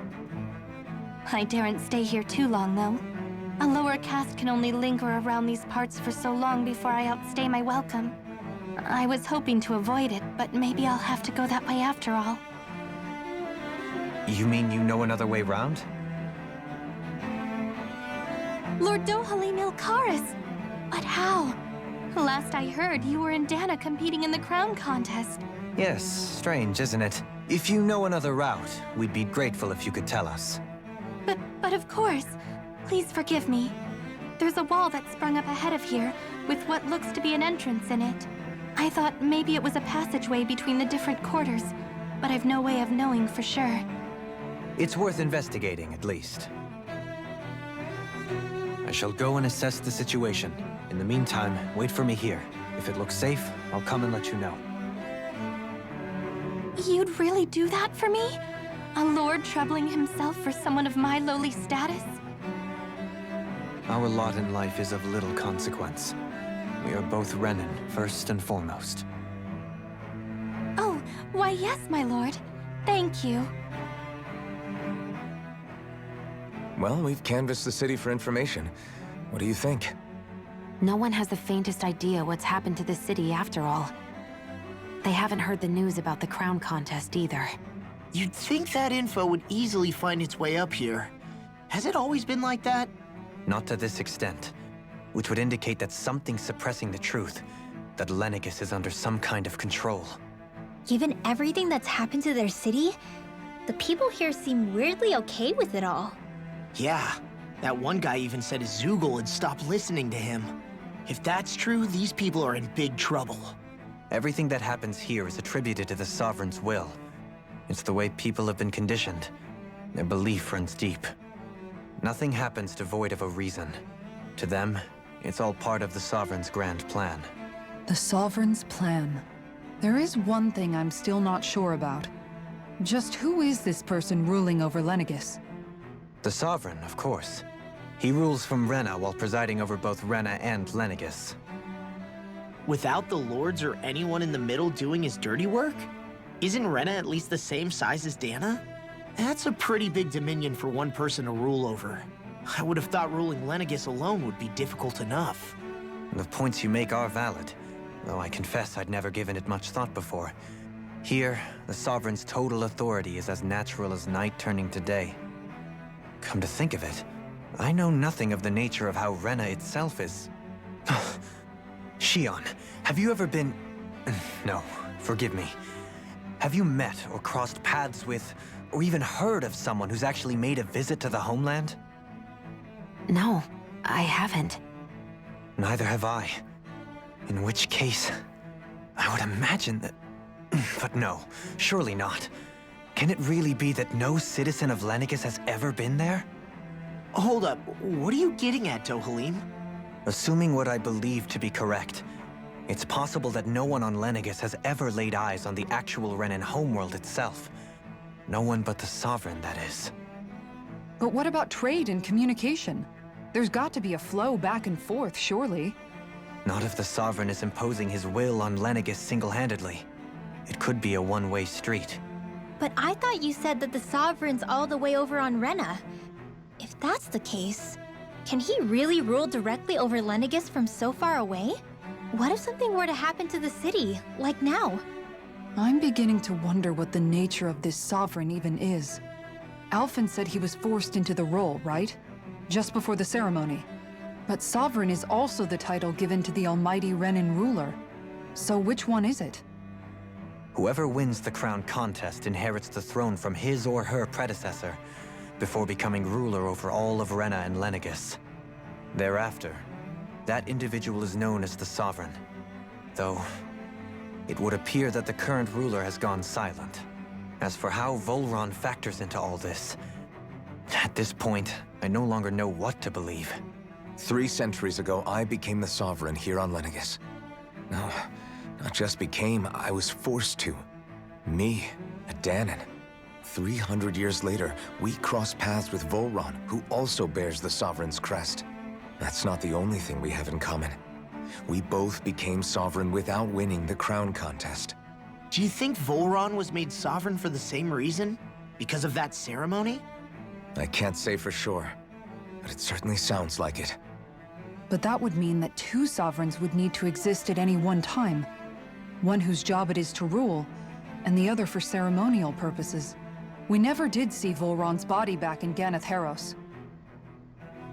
I daren't stay here too long, though. A lower caste can only linger around these parts for so long before I outstay my welcome. I was hoping to avoid it, but maybe I'll have to go that way after all. You mean you know another way round? Lord Dohalim Ilkaris! But how? Last I heard, you were in Dana competing in the crown contest. Yes, strange, isn't it? If you know another route, we'd be grateful if you could tell us. But of course. Please forgive me. There's a wall that sprung up ahead of here, with what looks to be an entrance in it. I thought maybe it was a passageway between the different quarters, but I've no way of knowing for sure. It's worth investigating, at least. I shall go and assess the situation. In the meantime, wait for me here. If it looks safe, I'll come and let you know. You'd really do that for me? A lord troubling himself for someone of my lowly status? Our lot in life is of little consequence. We are both Renan, first and foremost. Oh, why yes, my lord. Thank you. Well, we've canvassed the city for information. What do you think? No one has the faintest idea what's happened to this city after all. They haven't heard the news about the crown contest either. You'd think that info would easily find its way up here. Has it always been like that? Not to this extent, which would indicate that something's suppressing the truth, that Lenegis is under some kind of control. Given everything that's happened to their city, the people here seem weirdly okay with it all. Yeah, that one guy even said his Zoogle had stopped listening to him. If that's true, these people are in big trouble. Everything that happens here is attributed to the Sovereign's will. It's the way people have been conditioned. Their belief runs deep. Nothing happens devoid of a reason. To them, it's all part of the Sovereign's grand plan. The Sovereign's plan. There is one thing I'm still not sure about. Just who is this person ruling over Lenegis? The Sovereign, of course. He rules from Rena while presiding over both Rena and Lenegis. Without the lords or anyone in the middle doing his dirty work? Isn't Rena at least the same size as Dana? That's a pretty big dominion for one person to rule over. I would have thought ruling Lenegis alone would be difficult enough. The points you make are valid, though I confess I'd never given it much thought before. Here, the Sovereign's total authority is as natural as night turning to day. Come to think of it, I know nothing of the nature of how Rena itself is. Shion, have you ever been... No, forgive me. Have you met or crossed paths with, or even heard of someone who's actually made a visit to the homeland? No, I haven't. Neither have I. In which case, I would imagine that... But no, surely not. Can it really be that no citizen of Lenegis has ever been there? Hold up, what are you getting at, Dohalim? Assuming what I believe to be correct, it's possible that no one on Lenegis has ever laid eyes on the actual Renan homeworld itself. No one but the Sovereign, that is. But what about trade and communication? There's got to be a flow back and forth, surely. Not if the Sovereign is imposing his will on Lenegis single-handedly. It could be a one-way street. But I thought you said that the Sovereign's all the way over on Rena. If that's the case, can he really rule directly over Lenegis from so far away? What if something were to happen to the city, like now? I'm beginning to wonder what the nature of this Sovereign even is. Alphen said he was forced into the role, right? Just before the ceremony. But Sovereign is also the title given to the almighty Renan ruler. So which one is it? Whoever wins the crown contest inherits the throne from his or her predecessor, before becoming ruler over all of Rena and Lenegis. Thereafter, that individual is known as the Sovereign. Though, it would appear that the current ruler has gone silent. As for how Volron factors into all this, at this point, I no longer know what to believe. 3 centuries ago, I became the Sovereign here on Lenegis. No, not just became, I was forced to. Me, a Danon. 300 years later, we cross paths with Volron, who also bears the Sovereign's crest. That's not the only thing we have in common. We both became Sovereign without winning the crown contest. Do you think Volron was made Sovereign for the same reason? Because of that ceremony? I can't say for sure, but it certainly sounds like it. But that would mean that 2 Sovereigns would need to exist at any one time. One whose job it is to rule, and the other for ceremonial purposes. We never did see Volron's body back in Ganath Haros.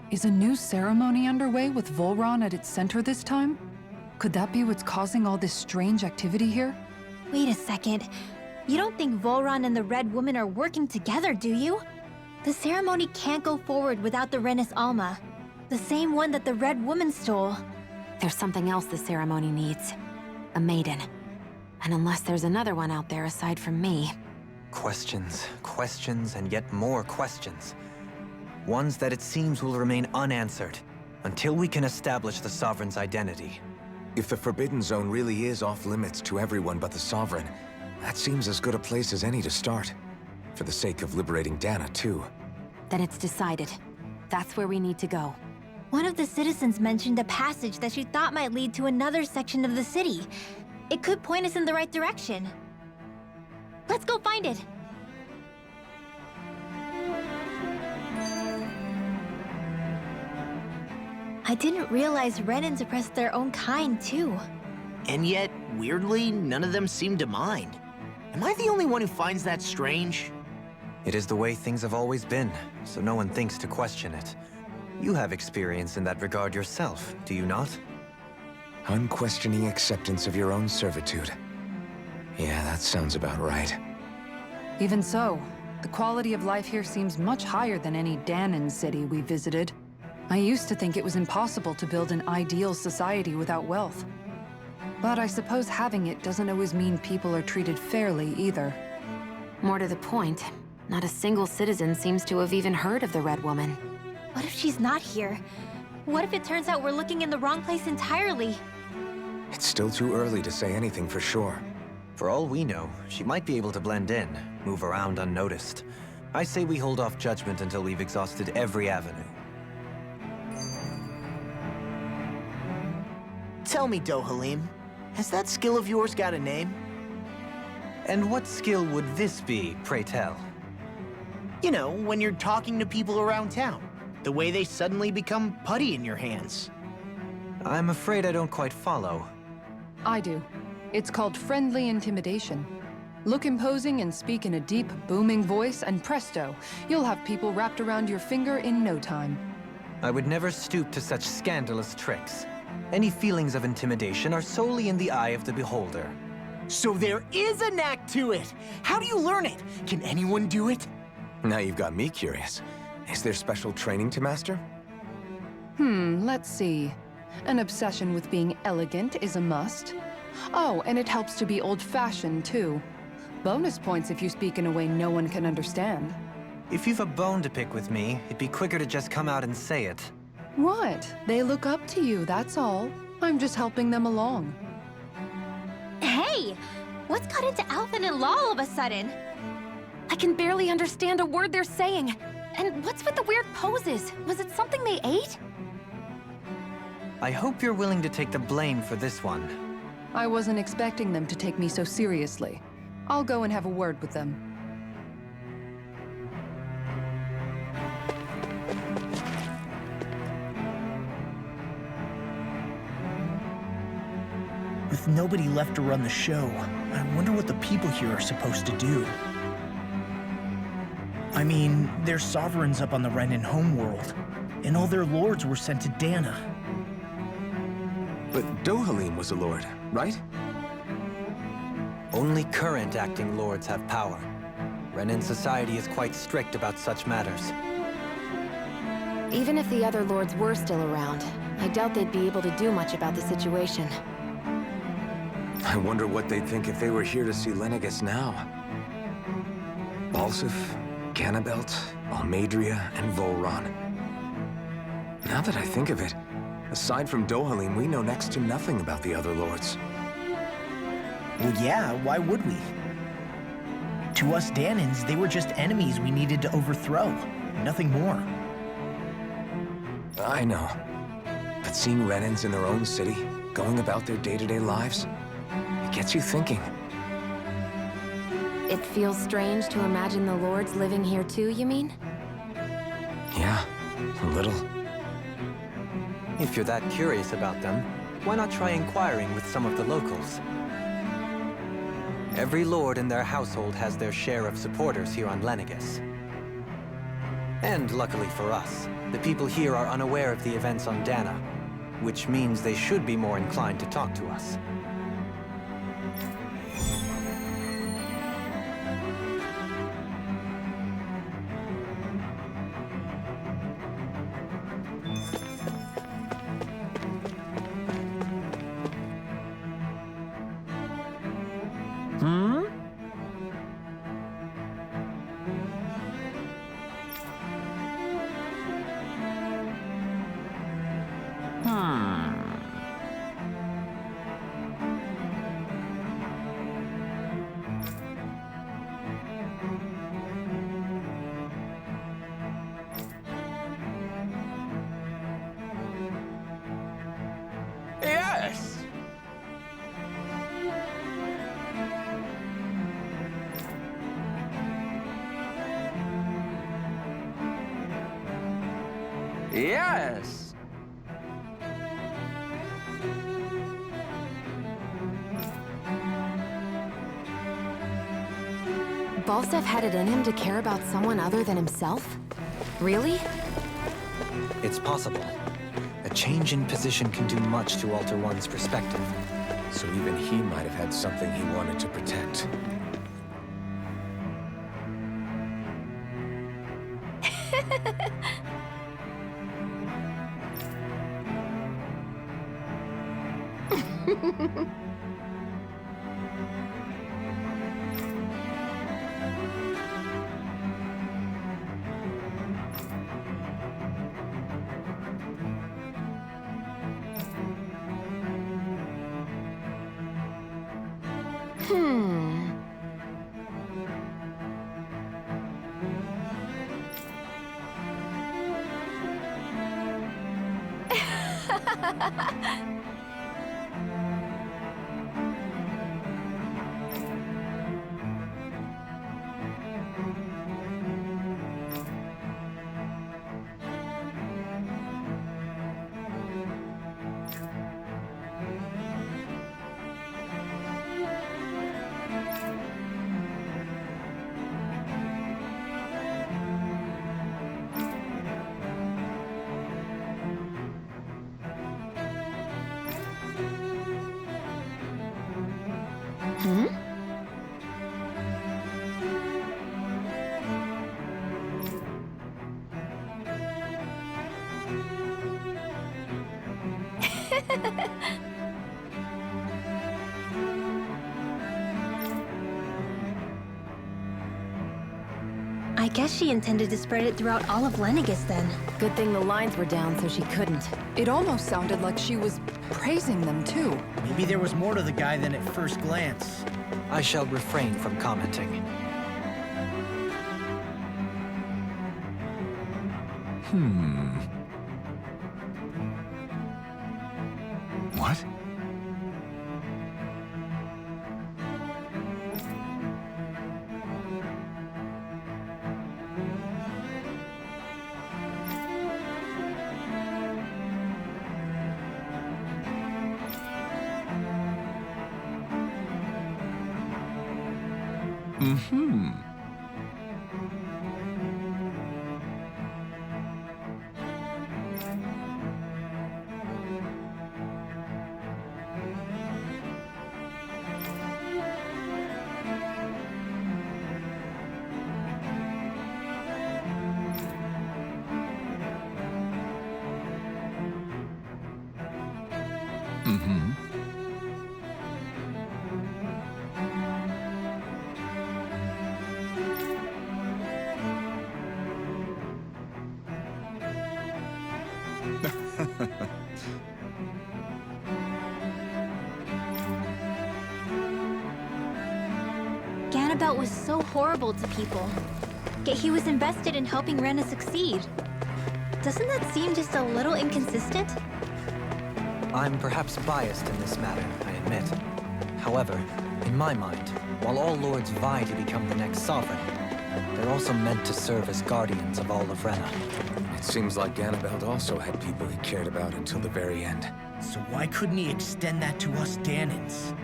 Is a new ceremony underway with Volron at its center this time? Could that be what's causing all this strange activity here? Wait a second. You don't think Volron and the Red Woman are working together, do you? The ceremony can't go forward without the Renis Alma. The same one that the Red Woman stole. There's something else the ceremony needs. A maiden. And unless there's another one out there aside from me... Questions, questions, and yet more questions. Ones that it seems will remain unanswered, until we can establish the Sovereign's identity. If the Forbidden Zone really is off-limits to everyone but the Sovereign, that seems as good a place as any to start. For the sake of liberating Dana, too. Then it's decided. That's where we need to go. One of the citizens mentioned a passage that she thought might lead to another section of the city. It could point us in the right direction. Let's go find it! I didn't realize Renans oppressed their own kind, too. And yet, weirdly, none of them seem to mind. Am I the only one who finds that strange? It is the way things have always been, so no one thinks to question it. You have experience in that regard yourself, do you not? Unquestioning acceptance of your own servitude. Yeah, that sounds about right. Even so, the quality of life here seems much higher than any Danon city we visited. I used to think it was impossible to build an ideal society without wealth. But I suppose having it doesn't always mean people are treated fairly either. More to the point, not a single citizen seems to have even heard of the Red Woman. What if she's not here? What if it turns out we're looking in the wrong place entirely? It's still too early to say anything for sure. For all we know, she might be able to blend in, move around unnoticed. I say we hold off judgment until we've exhausted every avenue. Tell me, Dohalim, has that skill of yours got a name? And what skill would this be, pray tell? You know, when you're talking to people around town. The way they suddenly become putty in your hands. I'm afraid I don't quite follow. I do. It's called friendly intimidation. Look imposing and speak in a deep, booming voice, and presto, you'll have people wrapped around your finger in no time. I would never stoop to such scandalous tricks. Any feelings of intimidation are solely in the eye of the beholder. So there is a knack to it! How do you learn it? Can anyone do it? Now you've got me curious. Is there special training to master? Let's see. An obsession with being elegant is a must. Oh, and it helps to be old-fashioned, too. Bonus points if you speak in a way no one can understand. If you've a bone to pick with me, it'd be quicker to just come out and say it. What? They look up to you, that's all. I'm just helping them along. Hey! What's got into Alvin and Law all of a sudden? I can barely understand a word they're saying. And what's with the weird poses? Was it something they ate? I hope you're willing to take the blame for this one. I wasn't expecting them to take me so seriously. I'll go and have a word with them. With nobody left to run the show, I wonder what the people here are supposed to do. I mean, there's sovereigns up on the Renin homeworld, and all their lords were sent to Dana. But Dohalim was a lord, right? Only current acting lords have power. Renin society is quite strict about such matters. Even if the other lords were still around, I doubt they'd be able to do much about the situation. I wonder what they'd think if they were here to see Lenegis now. Balsif, Cannabelt, Almadria, and Volron. Now that I think of it, aside from Dohalim, we know next to nothing about the other lords. Well, yeah, why would we? To us Danans, they were just enemies we needed to overthrow. Nothing more. I know. But seeing Renins in their own city, going about their day-to-day lives, it gets you thinking. It feels strange to imagine the lords living here too, you mean? Yeah, a little. If you're that curious about them, why not try inquiring with some of the locals? Every lord in their household has their share of supporters here on Lenegis. And luckily for us, the people here are unaware of the events on Dana, which means they should be more inclined to talk to us. Yes! Yes! Balsef had it in him to care about someone other than himself? Really? It's possible. A change in position can do much to alter one's perspective. So even he might have had something he wanted to protect. Hmm? I guess she intended to spread it throughout all of Lenegus then. Good thing the lines were down so she couldn't. It almost sounded like she was praising them too. Maybe there was more to the guy than at first glance. I shall refrain from commenting. What? Mm-hmm. Mm-hmm. Ganabelt was so horrible to people. Yet he was invested in helping Rena succeed. Doesn't that seem just a little inconsistent? I'm perhaps biased in this matter, I admit. However, in my mind, while all lords vie to become the next sovereign, they're also meant to serve as guardians of all of Rena. It seems like Ganabelt also had people he cared about until the very end. So why couldn't he extend that to us Danans?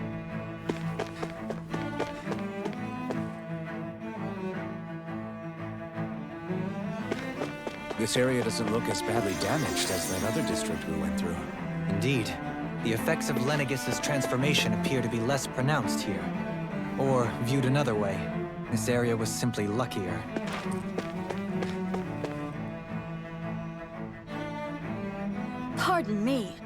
This area doesn't look as badly damaged as that other district we went through. Indeed, the effects of Lenegis' transformation appear to be less pronounced here. Or, viewed another way, this area was simply luckier. Pardon me.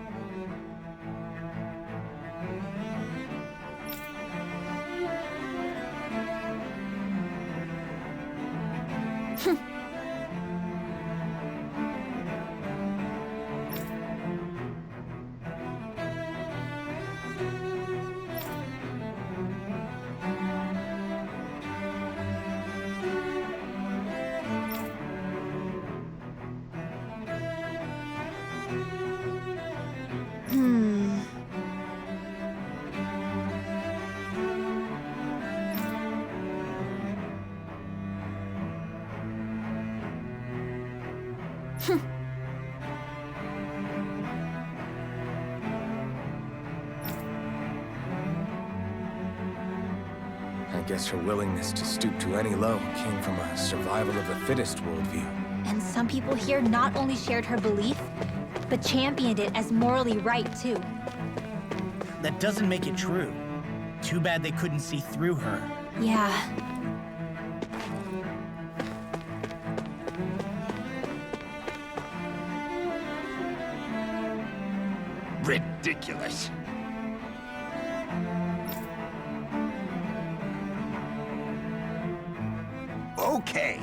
I guess her willingness to stoop to any low came from a survival of the fittest worldview. And some people here not only shared her belief, but championed it as morally right too. That doesn't make it true. Too bad they couldn't see through her. Yeah. Ridiculous. Okay.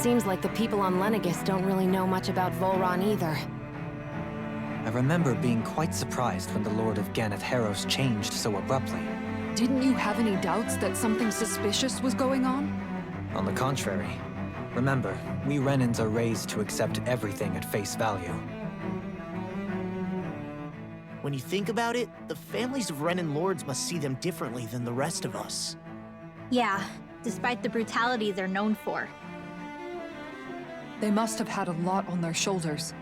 Seems like the people on Lenegis don't really know much about Volron either. I remember being quite surprised when the Lord of Ganeth Harros changed so abruptly. Didn't you have any doubts that something suspicious was going on? On the contrary. Remember, we Renans are raised to accept everything at face value. When you think about it, the families of Renan lords must see them differently than the rest of us. Yeah, despite the brutality they're known for. They must have had a lot on their shoulders,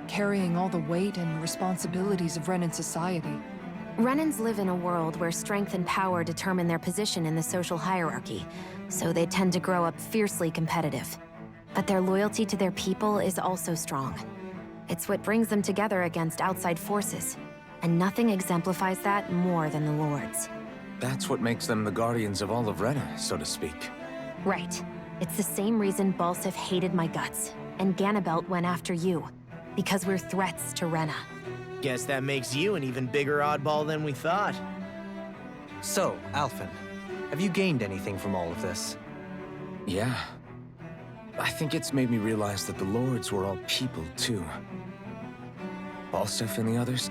carrying all the weight and responsibilities of Renan society. Renans live in a world where strength and power determine their position in the social hierarchy, so they tend to grow up fiercely competitive. But their loyalty to their people is also strong. It's what brings them together against outside forces, and nothing exemplifies that more than the Lords. That's what makes them the guardians of all of Rena, so to speak. Right. It's the same reason Balsif hated my guts, and Ganabelt went after you, because we're threats to Rena. Guess that makes you an even bigger oddball than we thought. So, Alphen, have you gained anything from all of this? Yeah. I think it's made me realize that the Lords were all people, too. Balsif and the others,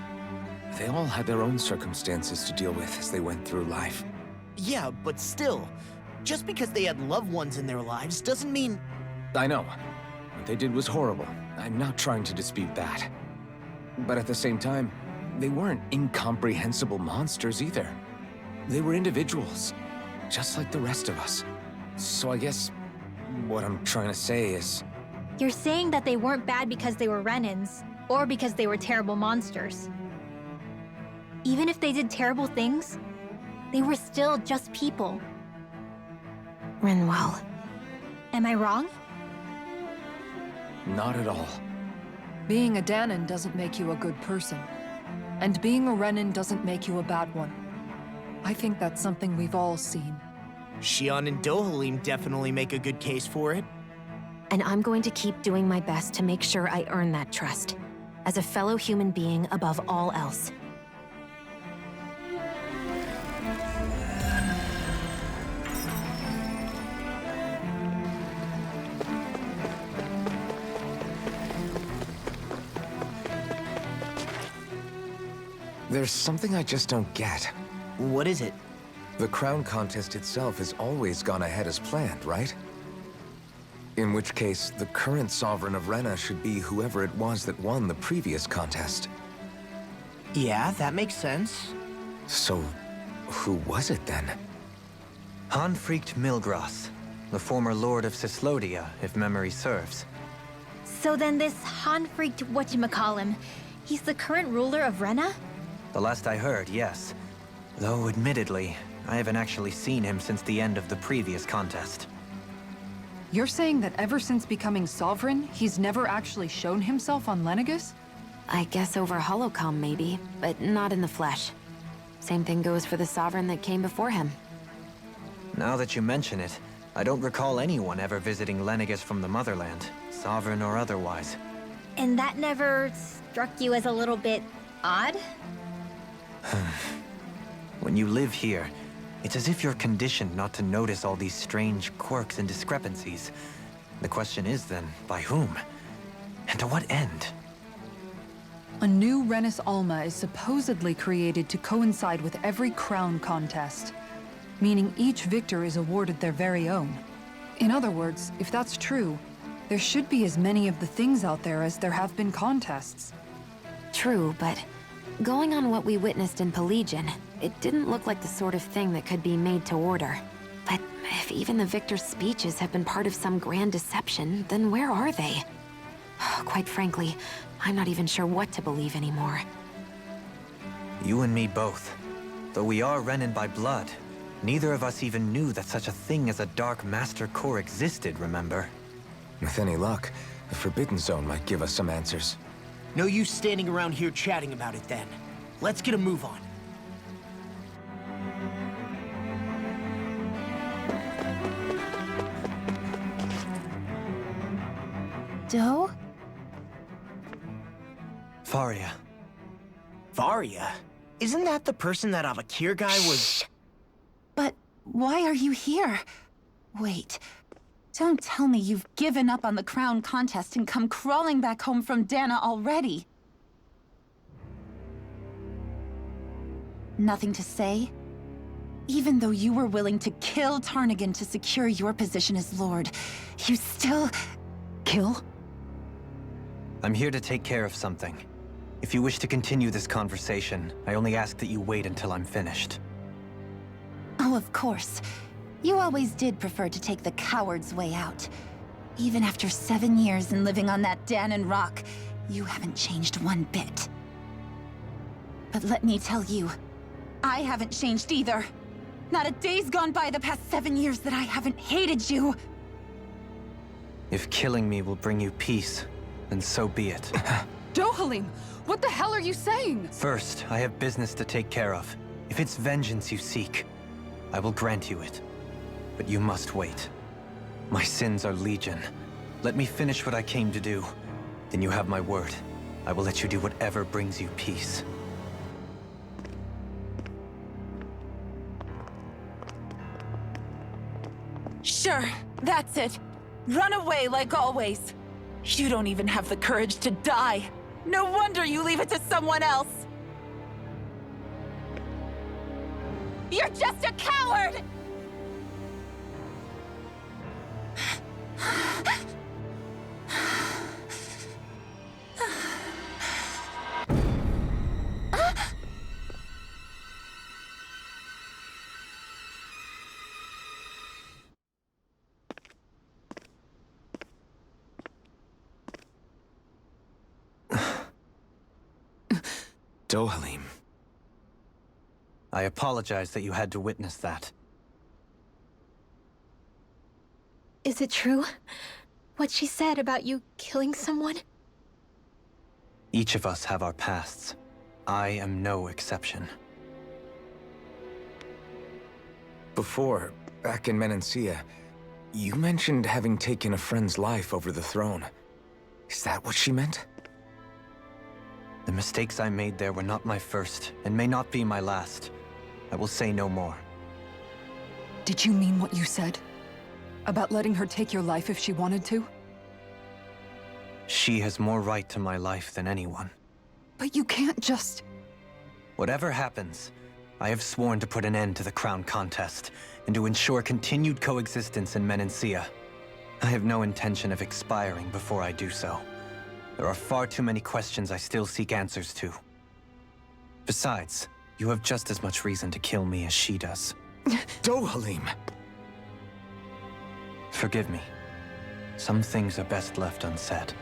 they all had their own circumstances to deal with as they went through life. Yeah, but still, just because they had loved ones in their lives doesn't mean... I know. What they did was horrible. I'm not trying to dispute that. But at the same time, they weren't incomprehensible monsters either. They were individuals, just like the rest of us. So I guess what I'm trying to say is... You're saying that they weren't bad because they were Renans, or because they were terrible monsters. Even if they did terrible things, they were still just people. Rinwell. Am I wrong? Not at all. Being a Danon doesn't make you a good person. And being a Renan doesn't make you a bad one. I think that's something we've all seen. Shion and Dohalim definitely make a good case for it. And I'm going to keep doing my best to make sure I earn that trust. As a fellow human being above all else. There's something I just don't get. What is it? The crown contest itself has always gone ahead as planned, right? In which case, the current sovereign of Rena should be whoever it was that won the previous contest. Yeah, that makes sense. So, who was it then? Hanfrikt Milgras, the former lord of Cislodia, if memory serves. So then this Hanfrikt whatchamacallem, he's the current ruler of Rena? The last I heard, yes. Though, admittedly, I haven't actually seen him since the end of the previous contest. You're saying that ever since becoming sovereign, he's never actually shown himself on Lenegis? I guess over holocom maybe, but not in the flesh. Same thing goes for the sovereign that came before him. Now that you mention it, I don't recall anyone ever visiting Lenegis from the motherland, sovereign or otherwise. And that never struck you as a little bit odd? When you live here, it's as if you're conditioned not to notice all these strange quirks and discrepancies. The question is then, by whom? And to what end? A new Renis Alma is supposedly created to coincide with every crown contest, meaning each victor is awarded their very own. In other words, if that's true, there should be as many of the things out there as there have been contests. True, but going on what we witnessed in Pelagian, it didn't look like the sort of thing that could be made to order. But if even the victor's speeches have been part of some grand deception, then where are they? Quite frankly, I'm not even sure what to believe anymore. You and me both. Though we are Renan by blood, neither of us even knew that such a thing as a Dark Master Core existed, remember? With any luck, the Forbidden Zone might give us some answers. No use standing around here chatting about it then. Let's get a move on. Doe? Faria. Varia? Isn't that the person that Avakir guy was... But why are you here? Wait, Don't tell me you've given up on the crown contest and come crawling back home from Dana already. Nothing to say? Even though you were willing to kill Tarnigan to secure your position as Lord, you still... Kill? I'm here to take care of something. If you wish to continue this conversation, I only ask that you wait until I'm finished. Oh, of course. You always did prefer to take the coward's way out. Even after 7 years and living on that Danon rock, you haven't changed one bit. But let me tell you, I haven't changed either. Not a day's gone by the past 7 years that I haven't hated you. If killing me will bring you peace, then so be it. Dohalim, what the hell are you saying? First, I have business to take care of. If it's vengeance you seek, I will grant you it. But you must wait. My sins are legion. Let me finish what I came to do. Then you have my word. I will let you do whatever brings you peace. Sure, that's it. Run away like always. You don't even have the courage to die. No wonder you leave it to someone else. You're just a coward! Dohalim. I apologize that you had to witness that. Is it true? What she said about you killing someone? Each of us have our pasts. I am no exception. Before, back in Menancia, you mentioned having taken a friend's life over the throne. Is that what she meant? The mistakes I made there were not my first, and may not be my last. I will say no more. Did you mean what you said? About letting her take your life if she wanted to? She has more right to my life than anyone. But you can't just... Whatever happens, I have sworn to put an end to the crown contest, and to ensure continued coexistence in Menancia. I have no intention of expiring before I do so. There are far too many questions I still seek answers to. Besides, you have just as much reason to kill me as she does. Dohalim! Forgive me. Some things are best left unsaid.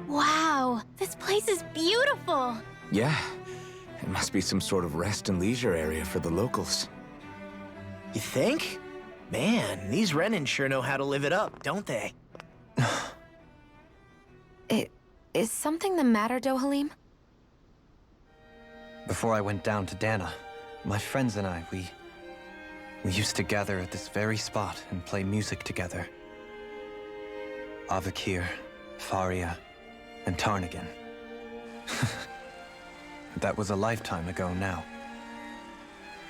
Wow, this place is beautiful! Yeah, it must be some sort of rest and leisure area for the locals. You think? Man, these Renan sure know how to live it up, don't they? Is something the matter, Dohalim? Before I went down to Dana, my friends and I, we used to gather at this very spot and play music together. Avakir, Faria, and Tarnigan. That was a lifetime ago now.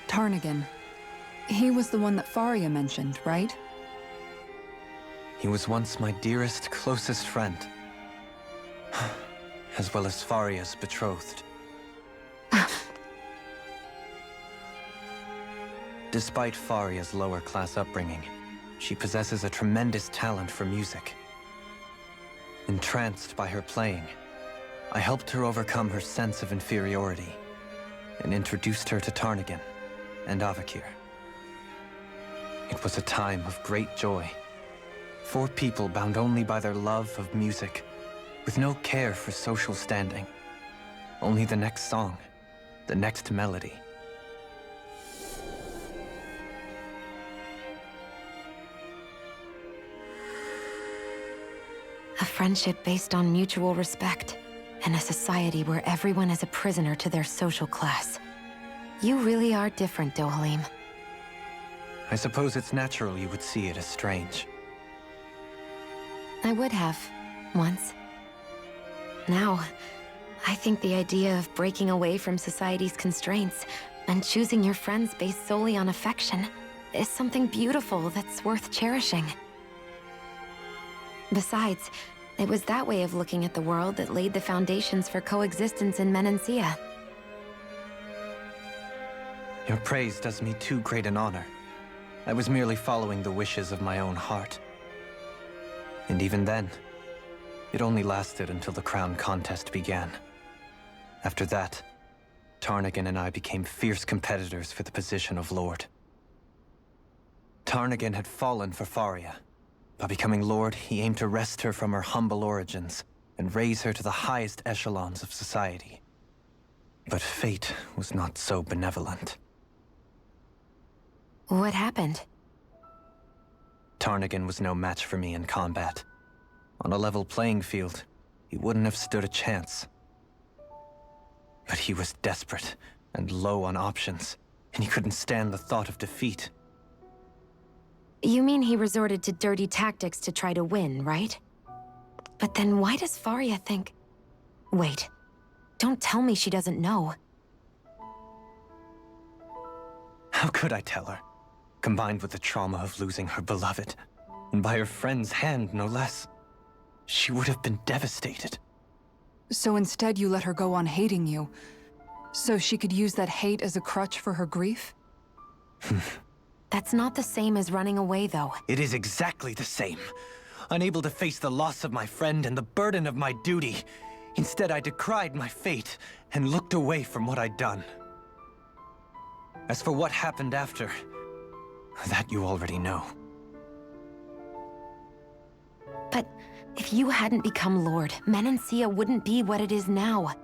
Tarnigan. He was the one that Faria mentioned, right? He was once my dearest, closest friend. As well as Faria's betrothed. Despite Faria's lower-class upbringing, she possesses a tremendous talent for music. Entranced by her playing, I helped her overcome her sense of inferiority and introduced her to Tarnigan and Avakir. It was a time of great joy. 4 people bound only by their love of music, with no care for social standing. Only the next song, the next melody. A friendship based on mutual respect, and a society where everyone is a prisoner to their social class. You really are different, Dohalim. I suppose it's natural you would see it as strange. I would have, once. Now, I think the idea of breaking away from society's constraints and choosing your friends based solely on affection is something beautiful that's worth cherishing. Besides, it was that way of looking at the world that laid the foundations for coexistence in Menancia. Your praise does me too great an honor. I was merely following the wishes of my own heart. And even then, it only lasted until the crown contest began. After that, Tarnagin and I became fierce competitors for the position of Lord. Tarnagin had fallen for Faria. By becoming Lord, he aimed to wrest her from her humble origins and raise her to the highest echelons of society. But fate was not so benevolent. What happened? Tarnagin was no match for me in combat. On a level playing field, he wouldn't have stood a chance. But he was desperate and low on options, and he couldn't stand the thought of defeat. You mean he resorted to dirty tactics to try to win, right? But then why does Faria think... Wait, don't tell me she doesn't know. How could I tell her? Combined with the trauma of losing her beloved, and by her friend's hand, no less. She would have been devastated. So instead you let her go on hating you, so she could use that hate as a crutch for her grief? That's not the same as running away, though. It is exactly the same. Unable to face the loss of my friend and the burden of my duty. Instead, I decried my fate and looked away from what I'd done. As for what happened after, that you already know. But if you hadn't become Lord, Menancia wouldn't be what it is now.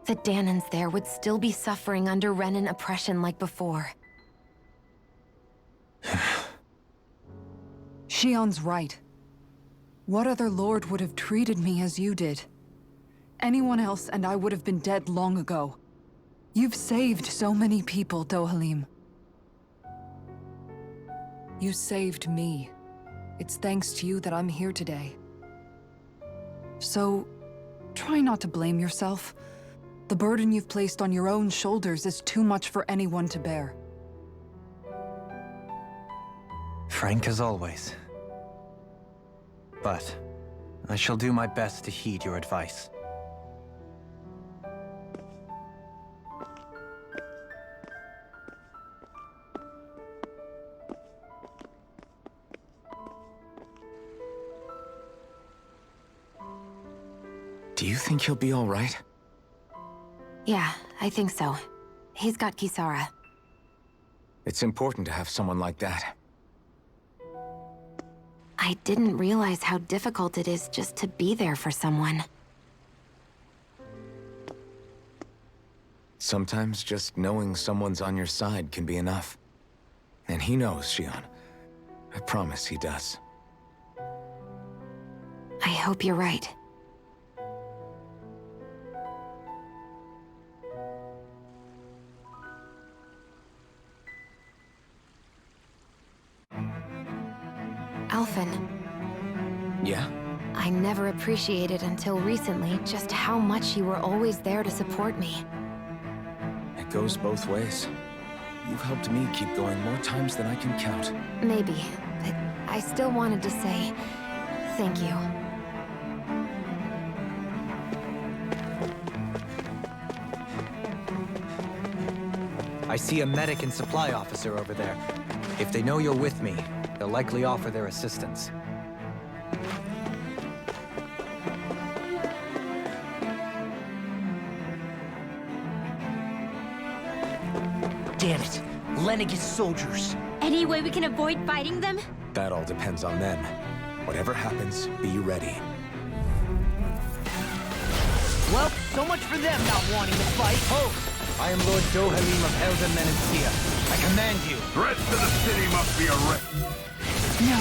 The Danans there would still be suffering under Renan oppression like before. Shion's right. What other lord would have treated me as you did? Anyone else and I would have been dead long ago. You've saved so many people, Dohalim. You saved me. It's thanks to you that I'm here today. So, try not to blame yourself. The burden you've placed on your own shoulders is too much for anyone to bear. Frank as always. But I shall do my best to heed your advice. Do you think he'll be all right? Yeah, I think so. He's got Kisara. It's important to have someone like that. I didn't realize how difficult it is just to be there for someone. Sometimes just knowing someone's on your side can be enough. And he knows, Shion. I promise he does. I hope you're right. Alphen. Yeah? I never appreciated until recently just how much you were always there to support me. It goes both ways. You've helped me keep going more times than I can count. Maybe, but I still wanted to say thank you. I see a medic and supply officer over there. If they know you're with me, they'll likely offer their assistance. Damn it. Lenegis soldiers. Any way we can avoid fighting them? That all depends on them. Whatever happens, be ready. Well, so much for them not wanting to fight. Host, I am Lord Dohalim of Elden Menancia. I command you. Threats to the city must be arrested. No.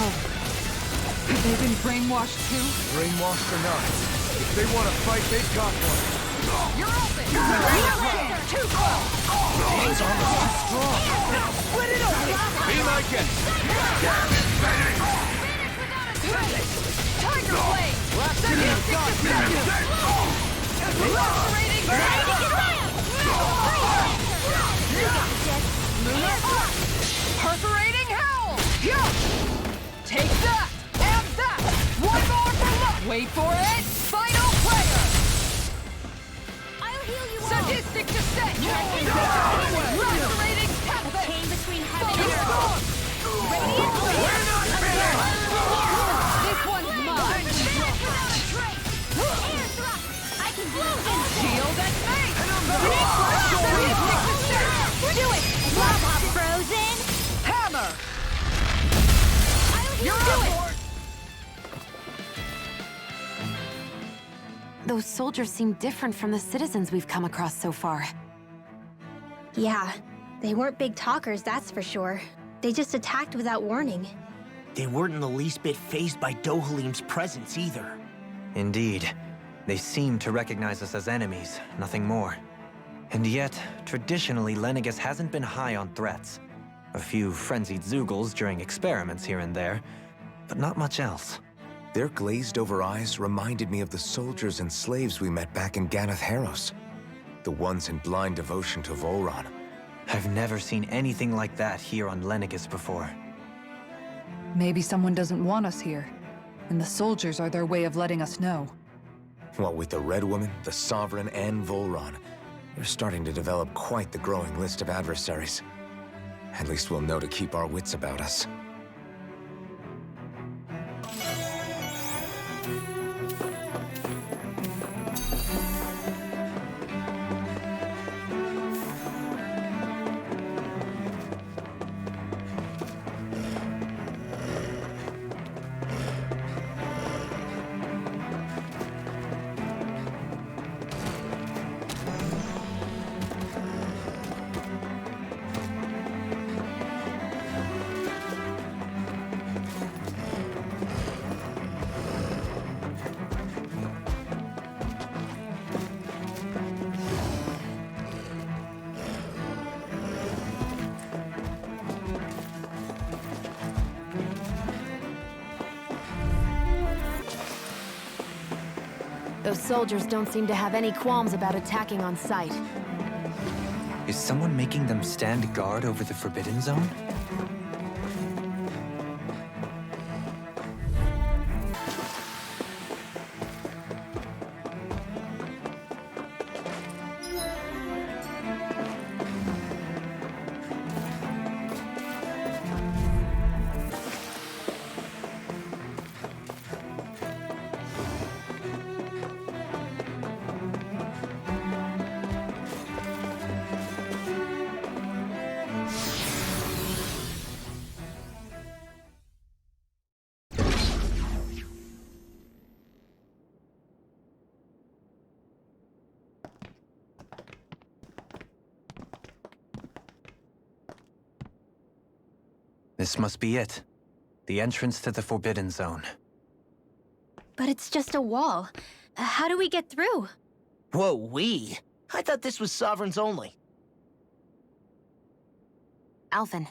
Have they been brainwashed too? Brainwashed or not, if they want to fight, they've got one. You're open! Too close! Things are too strong. Split it open! Be my guest. Tiger Blade! Lacerating Perforating Howl! Take that! And that! One more for luck! Wait for it! Final player! I'll heal you all! Sadistic Descent! Lacerating Tempest! Chain between heaven and Focus earth! on! Radiant We're not finished! This one's mine! Air thrust! I can do it! Shield and face! Sadistic Descent! Do it! Lava frozen! Hammer! You're Do it! Those soldiers seem different from the citizens we've come across so far. Yeah, they weren't big talkers, that's for sure. They just attacked without warning. They weren't in the least bit fazed by Dohalim's presence either. Indeed. They seem to recognize us as enemies, nothing more. And yet, traditionally, Lenegis hasn't been high on threats. A few frenzied Zeugles during experiments here and there, but not much else. Their glazed-over eyes reminded me of the soldiers and slaves we met back in Ganath Haros. The ones in blind devotion to Volron. I've never seen anything like that here on Lenegis before. Maybe someone doesn't want us here, and the soldiers are their way of letting us know. What with the Red Woman, the Sovereign, and Volron, we're starting to develop quite the growing list of adversaries. At least we'll know to keep our wits about us. Those soldiers don't seem to have any qualms about attacking on sight. Is someone making them stand guard over the Forbidden Zone? This must be it. The entrance to the Forbidden Zone. But it's just a wall. How do we get through? Whoa, we? I thought this was Sovereigns only. Alphen.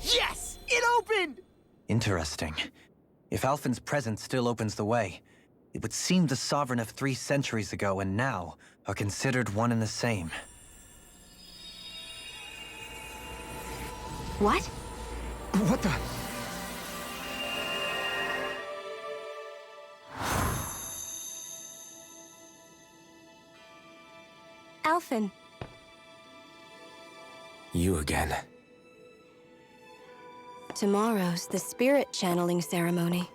Yes! It opened! Interesting. If Alphen's presence still opens the way, it would seem the Sovereign of 3 centuries ago and now are considered one and the same. What? What the? Alphen. You again. Tomorrow's the spirit channeling ceremony.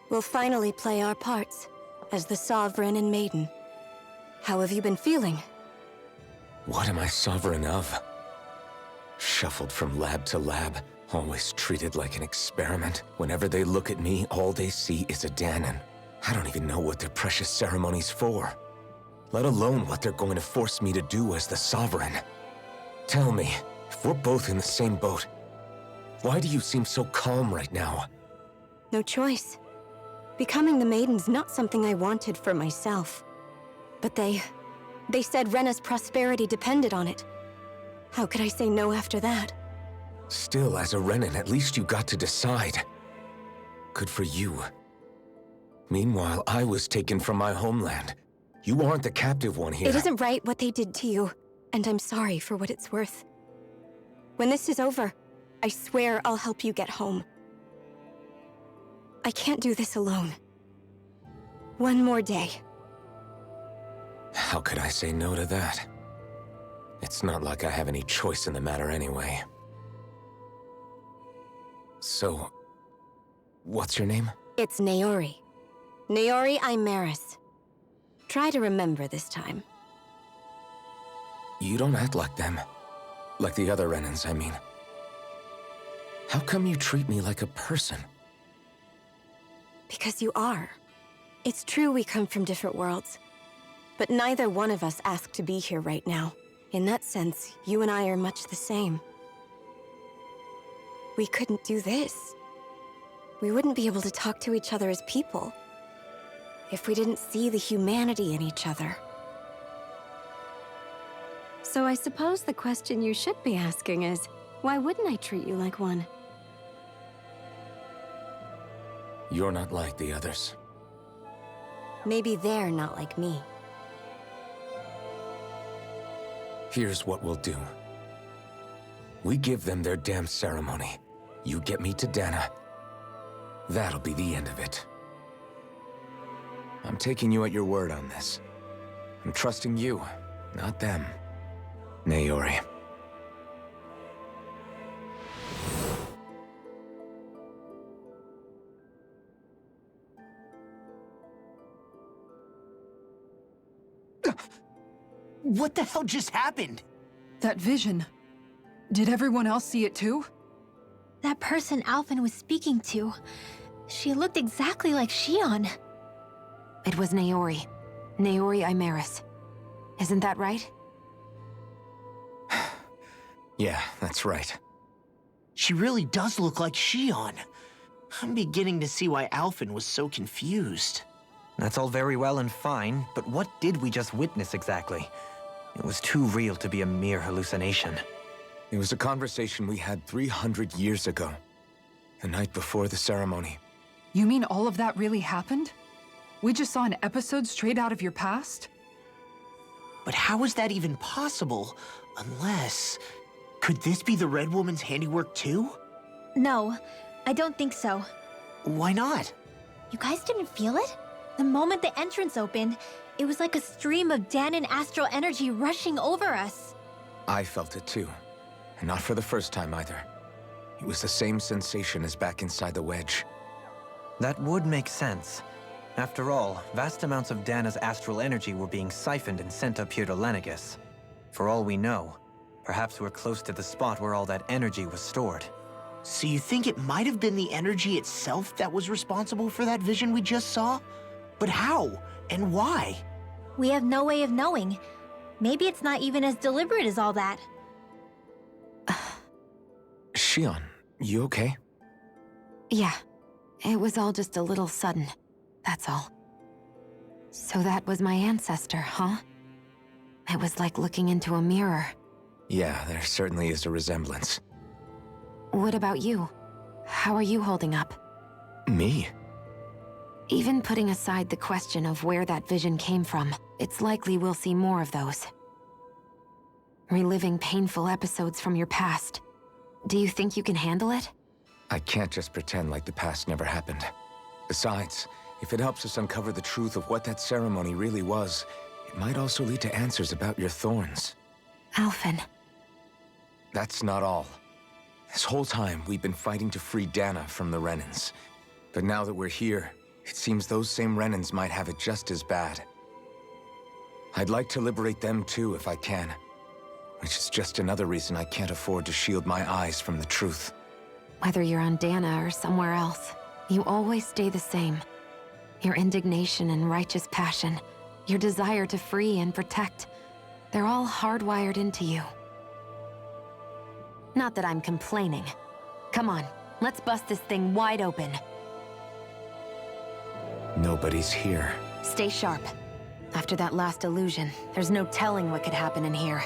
We'll finally play our parts as the Sovereign and Maiden. How have you been feeling? What am I sovereign of? Shuffled from lab to lab, always treated like an experiment. Whenever they look at me, all they see is a Danon. I don't even know what their precious ceremony's for, let alone what they're going to force me to do as the Sovereign. Tell me, if we're both in the same boat, why do you seem so calm right now? No choice. Becoming the Maiden's not something I wanted for myself. But they said Rena's prosperity depended on it. How could I say no after that? Still, as a Renan, at least you got to decide. Good for you. Meanwhile, I was taken from my homeland. You aren't the captive one here. It isn't right what they did to you, and I'm sorry for what it's worth. When this is over, I swear I'll help you get home. I can't do this alone. One more day. How could I say no to that? It's not like I have any choice in the matter anyway. So, what's your name? It's Naori. Naori Imaris. Try to remember this time. You don't act like them. Like the other Renans, I mean. How come you treat me like a person? Because you are. It's true we come from different worlds. But neither one of us asked to be here right now. In that sense, you and I are much the same. We couldn't do this. We wouldn't be able to talk to each other as people if we didn't see the humanity in each other. So I suppose the question you should be asking is, why wouldn't I treat you like one? You're not like the others. Maybe they're not like me. Here's what we'll do. We give them their damn ceremony. You get me to Dana. That'll be the end of it. I'm taking you at your word on this. I'm trusting you, not them. Naori. What the hell just happened? That vision. Did everyone else see it too? That person Alphen was speaking to, she looked exactly like Shion. It was Naori. Naori Imaris. Isn't that right? Yeah, that's right. She really does look like Shion. I'm beginning to see why Alphen was so confused. That's all very well and fine, but what did we just witness exactly? It was too real to be a mere hallucination. It was a conversation we had 300 years ago. The night before the ceremony. You mean all of that really happened? We just saw an episode straight out of your past? But how is that even possible? Unless... Could this be the Red Woman's handiwork too? No, I don't think so. Why not? You guys didn't feel it? The moment the entrance opened, it was like a stream of Danon astral energy rushing over us. I felt it too. And not for the first time either. It was the same sensation as back inside the wedge. That would make sense. After all, vast amounts of Dana's astral energy were being siphoned and sent up here to Lenegus. For all we know, perhaps we're close to the spot where all that energy was stored. So you think it might have been the energy itself that was responsible for that vision we just saw? But how? And why? We have no way of knowing. Maybe it's not even as deliberate as all that. Shion, you okay? Yeah. It was all just a little sudden. That's all. So that was my ancestor, huh? It was like looking into a mirror. Yeah, there certainly is a resemblance. What about you? How are you holding up? Me? Even putting aside the question of where that vision came from, it's likely we'll see more of those. Reliving painful episodes from your past. Do you think you can handle it? I can't just pretend like the past never happened. Besides, if it helps us uncover the truth of what that ceremony really was, it might also lead to answers about your thorns. Alphen. That's not all. This whole time, we've been fighting to free Dana from the Renans. But now that we're here, it seems those same Renans might have it just as bad. I'd like to liberate them too, if I can. Which is just another reason I can't afford to shield my eyes from the truth. Whether you're on Dana or somewhere else, you always stay the same. Your indignation and righteous passion, your desire to free and protect, they're all hardwired into you. Not that I'm complaining. Come on, let's bust this thing wide open. Nobody's here. Stay sharp. After that last illusion, there's no telling what could happen in here.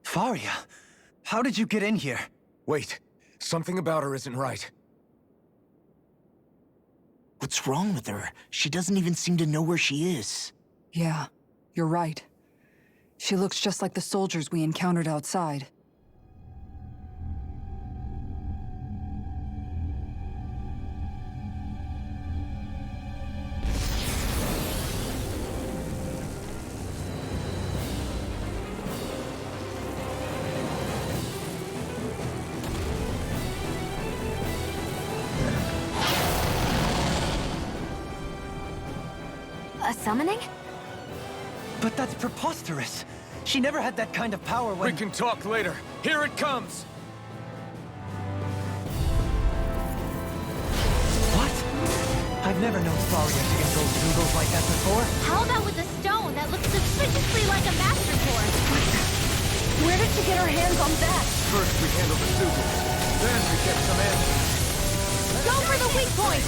Faria, how did you get in here? Wait, something about her isn't right. What's wrong with her? She doesn't even seem to know where she is. Yeah, you're right. She looks just like the soldiers we encountered outside. A summoning? But that's preposterous. She never had that kind of power when— We can talk later. Here it comes! What? I've never known Faria to control Zugos like that before. How about with a stone that looks suspiciously like a Master Sword? Where did she get her hands on that? First we handle the Zugos, then we get some answers. Go for the weak point!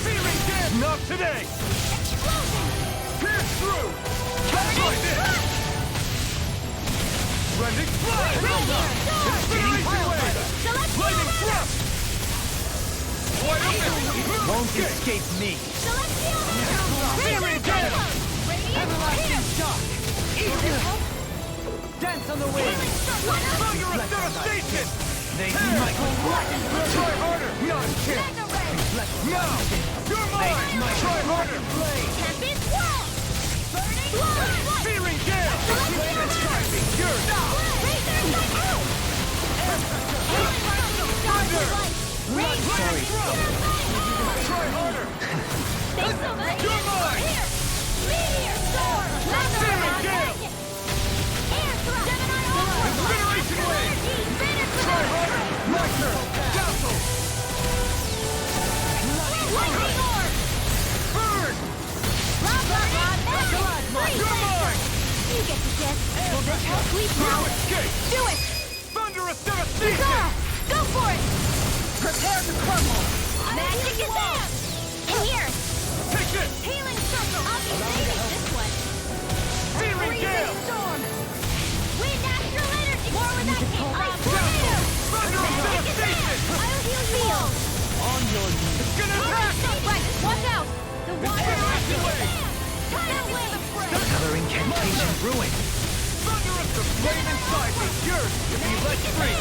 Feeling dead! Not today! Explosion! Pierce through! Catch like this! Rending flash! Incineration wave! Lightning thrust! Wide open! Won't escape me. Feeling dead! Everlasting shock! Dance on the wing! Thunder of devastation! They might Try harder! Not a chance! Now! You're mine! Try harder! Tempest Whirl! Burning Blood! Feeling gale! Striving yours! Thunder! Sorry. Try harder! You're mine! Meteor Storm! Feeling gale! Air Thrust! Gemini Incineration wave! Try harder! My turn! Dazzle! Lightning Orb! Burn! You're mine! You get the gist. Will this help sleep now? You escape! Do it! Thunderous devastation! Zara, go for it! Prepare to crumble. Magic is out! And here! Take this! Healing Circle! I'll be saving this one! Feeling gale! Storm! Wind Astral Energy! More with that Ice Tornado! Thunderous devastation! I'll heal you all! On your knees. It's gonna attack! Right, watch out! The water Incineration wave! Tidal Wave! Another incantation ruined. Thunderous! The flame inside is yours if you let free!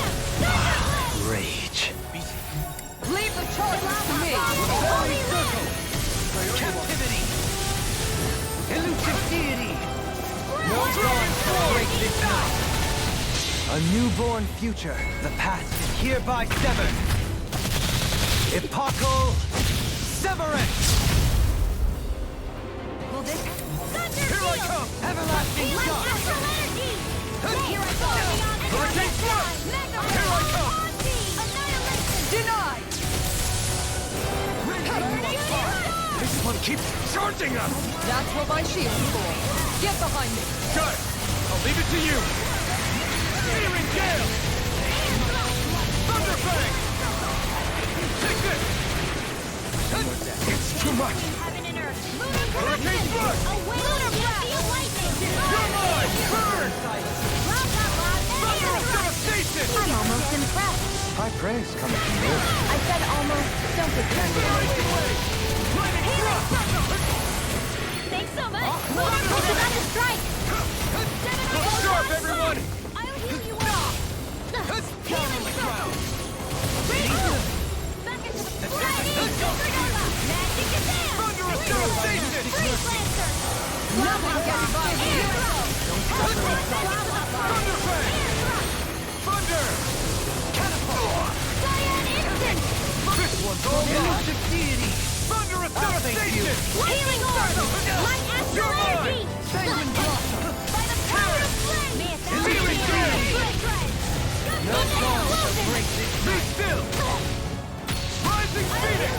Rage. Leave the charge to me. Holy Circle. Captivity. Elusive deity. No dawn can break this night. A newborn future. The past is hereby severed. Epochal severance. Will this... Thunder Here I Field! come! Everlasting Healing shock. Astral Energy! Here I go! Hurricane Thrust! Here I come! Annihilation! Deny. keeps charging us! That's what my shield's for. Get behind me. Good! I'll leave it to you! Searing Gale! Thunderfang! Take this! It's too much! Hurricane Thrust! You're mine! Burn! Thunderous Devastation! I'm almost impressed. High praise coming from you. I said almost. Don't get carried away. Lightning Thrust! Thanks so much. What's about to strike? Look sharp, everyone! I'll heal you all. Healing circle. Back into the supernova. Magic Gazelle. Thunderous Devastation! Freeze Lancer. Nothing gets by me. Thunderfang! Thunder! Cyan Instant. This one's all mine! Thunderous Devastation! Healing Orb. Light Astral You're mine. Energy. Sanguine Blossom! By the power of flame. Searing Gale! No song to break Be still! Rising Phoenix!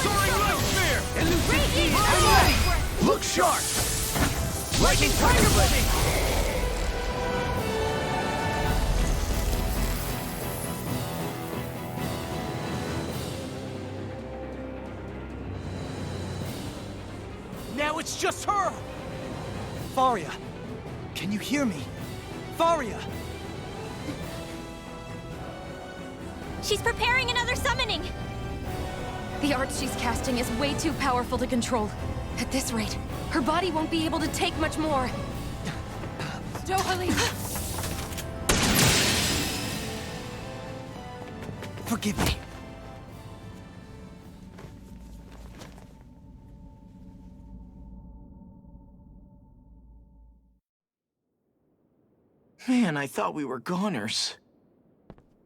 Soaring Light Sphere! I'm ready. Look sharp! Lightning Tiger Blade! Now it's just her! Faria, can you hear me? Faria! She's preparing another summoning. The art she's casting is way too powerful to control. At this rate, her body won't be able to take much more. Dohalim! Forgive me. Man, I thought we were goners.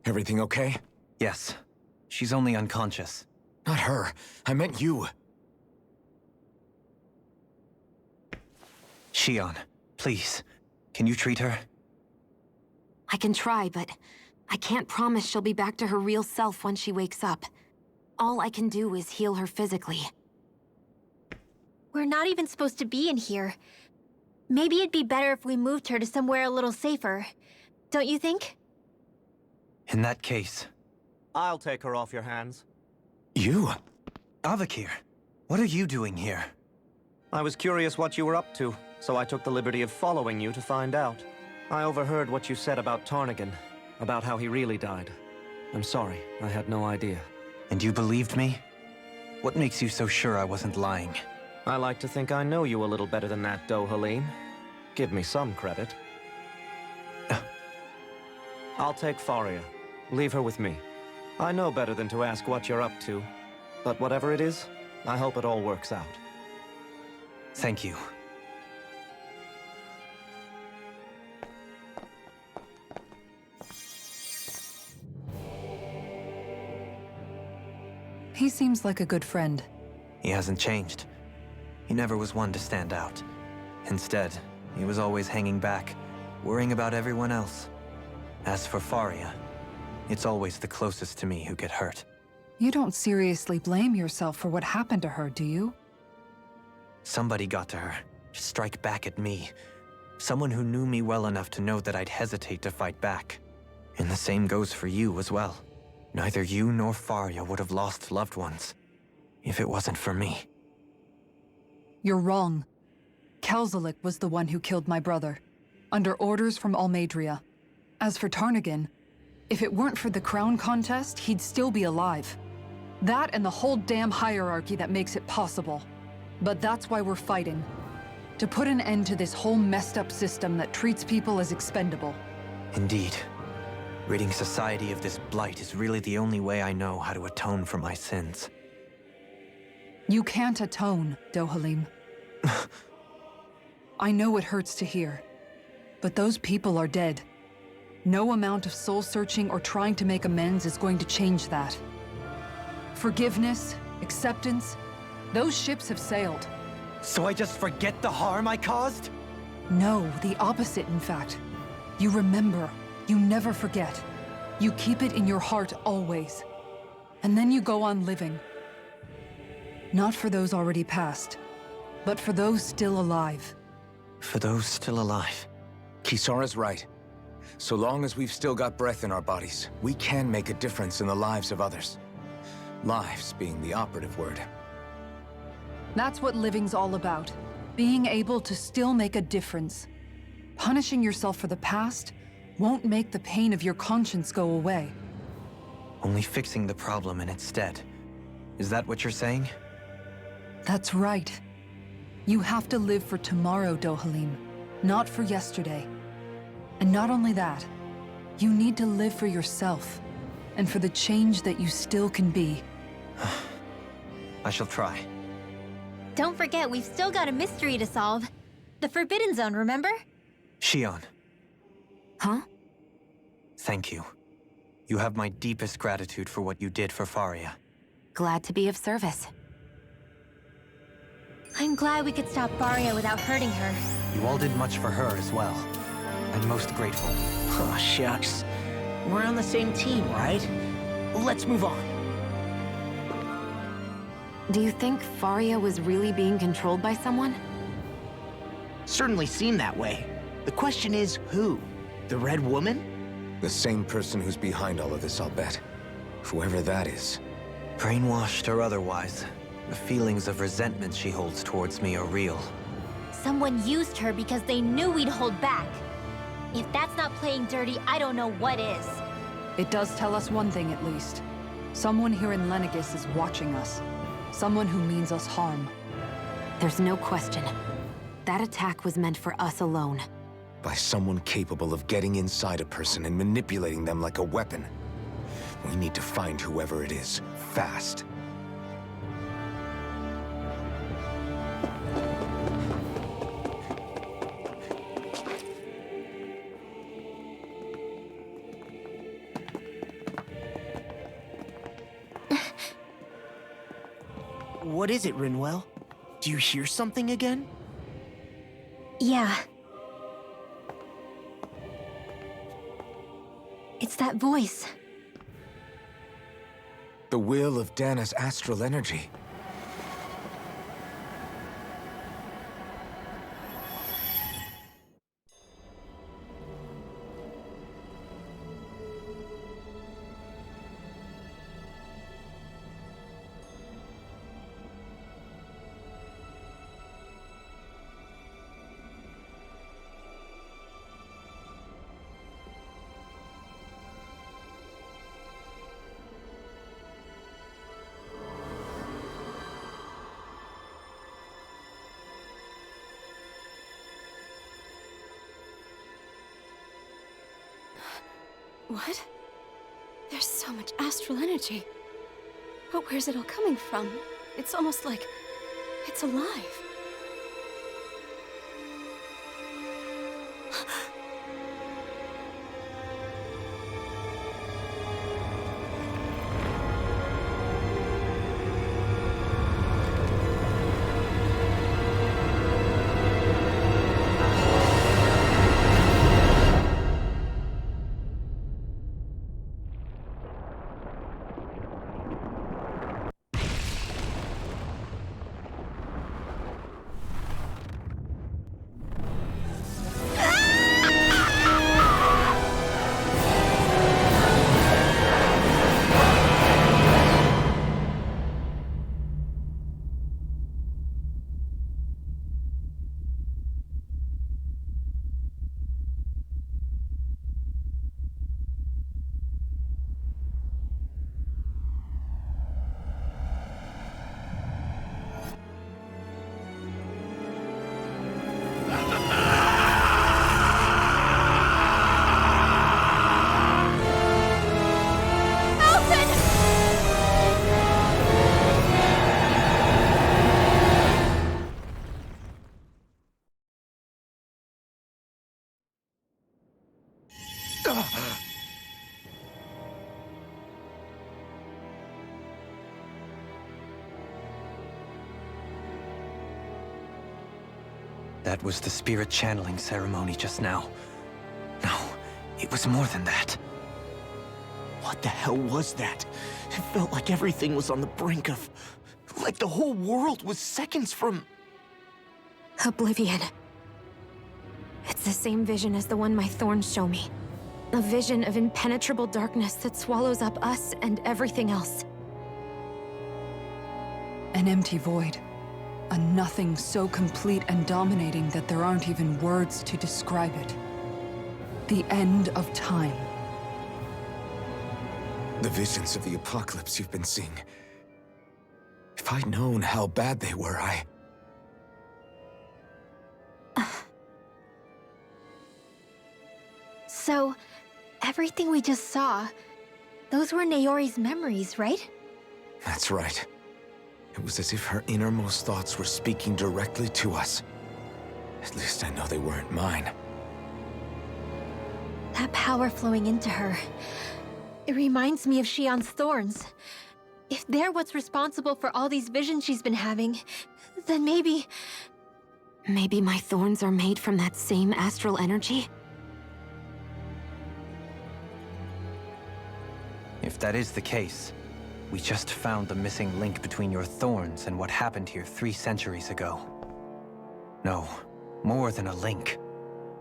Everything okay? Yes. She's only unconscious. Not her. I meant you. Shion, please. Can you treat her? I can try, but I can't promise she'll be back to her real self when she wakes up. All I can do is heal her physically. We're not even supposed to be in here. Maybe it'd be better if we moved her to somewhere a little safer. Don't you think? In that case... I'll take her off your hands. You? Avakir, what are you doing here? I was curious what you were up to, so I took the liberty of following you to find out. I overheard what you said about Tarnigan, about how he really died. I'm sorry, I had no idea. And you believed me? What makes you so sure I wasn't lying? I like to think I know you a little better than that, Dohalim. Give me some credit. I'll take Faria. Leave her with me. I know better than to ask what you're up to. But whatever it is, I hope it all works out. Thank you. He seems like a good friend. He hasn't changed. He never was one to stand out. Instead, he was always hanging back, worrying about everyone else. As for Faria, it's always the closest to me who get hurt. You don't seriously blame yourself for what happened to her, do you? Somebody got to her, to strike back at me. Someone who knew me well enough to know that I'd hesitate to fight back. And the same goes for you as well. Neither you nor Faria would have lost loved ones, if it wasn't for me. You're wrong. Kelzelik was the one who killed my brother, under orders from Almadria. As for Tarnigan, if it weren't for the crown contest, he'd still be alive. That and the whole damn hierarchy that makes it possible. But that's why we're fighting. To put an end to this whole messed up system that treats people as expendable. Indeed. Ridding society of this blight is really the only way I know how to atone for my sins. You can't atone, Dohalim. I know it hurts to hear, but those people are dead. No amount of soul-searching or trying to make amends is going to change that. Forgiveness, acceptance, those ships have sailed. So I just forget the harm I caused? No, the opposite, in fact. You remember. You never forget. You keep it in your heart always. And then you go on living. Not for those already passed, but for those still alive. For those still alive. Kisara's right. So long as we've still got breath in our bodies, we can make a difference in the lives of others. Lives being the operative word. That's what living's all about. Being able to still make a difference. Punishing yourself for the past won't make the pain of your conscience go away. Only fixing the problem in its stead. Is that what you're saying? That's right. You have to live for tomorrow, Dohalim, not for yesterday. And not only that, you need to live for yourself, and for the change that you still can be. I shall try. Don't forget, we've still got a mystery to solve. The Forbidden Zone, remember? Shion, Huh? thank you. You have my deepest gratitude for what you did for Faria. Glad to be of service. I'm glad we could stop Faria without hurting her. You all did much for her as well. I'm most grateful. Oh, shucks. We're on the same team, right? Let's move on. Do you think Faria was really being controlled by someone? Certainly seemed that way. The question is, who? The Red Woman? The same person who's behind all of this, I'll bet. Whoever that is. Brainwashed or otherwise, the feelings of resentment she holds towards me are real. Someone used her because they knew we'd hold back. If that's not playing dirty, I don't know what is. It does tell us one thing at least. Someone here in Lenegis is watching us. Someone who means us harm. There's no question. That attack was meant for us alone. By someone capable of getting inside a person and manipulating them like a weapon. We need to find whoever it is, fast. What is it, Rinwell? Do you hear something again? Yeah. It's that voice. The will of Dana's astral energy. What? There's so much astral energy. But where's it all coming from? It's almost like it's alive. That was the spirit channeling ceremony just now. No, it was more than that. What the hell was that? It felt like everything was on the brink of Like the whole world was seconds from... Oblivion. It's the same vision as the one my thorns show me. A vision of impenetrable darkness that swallows up us and everything else. An empty void. A nothing so complete and dominating that there aren't even words to describe it. The end of time. The visions of the apocalypse you've been seeing. If I'd known how bad they were, So, everything we just saw, those were Naori's memories, right? That's right. It was as if her innermost thoughts were speaking directly to us. At least I know they weren't mine. That power flowing into her. It reminds me of Shion's thorns. If they're what's responsible for all these visions she's been having, then maybe... Maybe my thorns are made from that same astral energy? If that is the case, we just found the missing link between your thorns and what happened here 3 centuries ago. No, more than a link.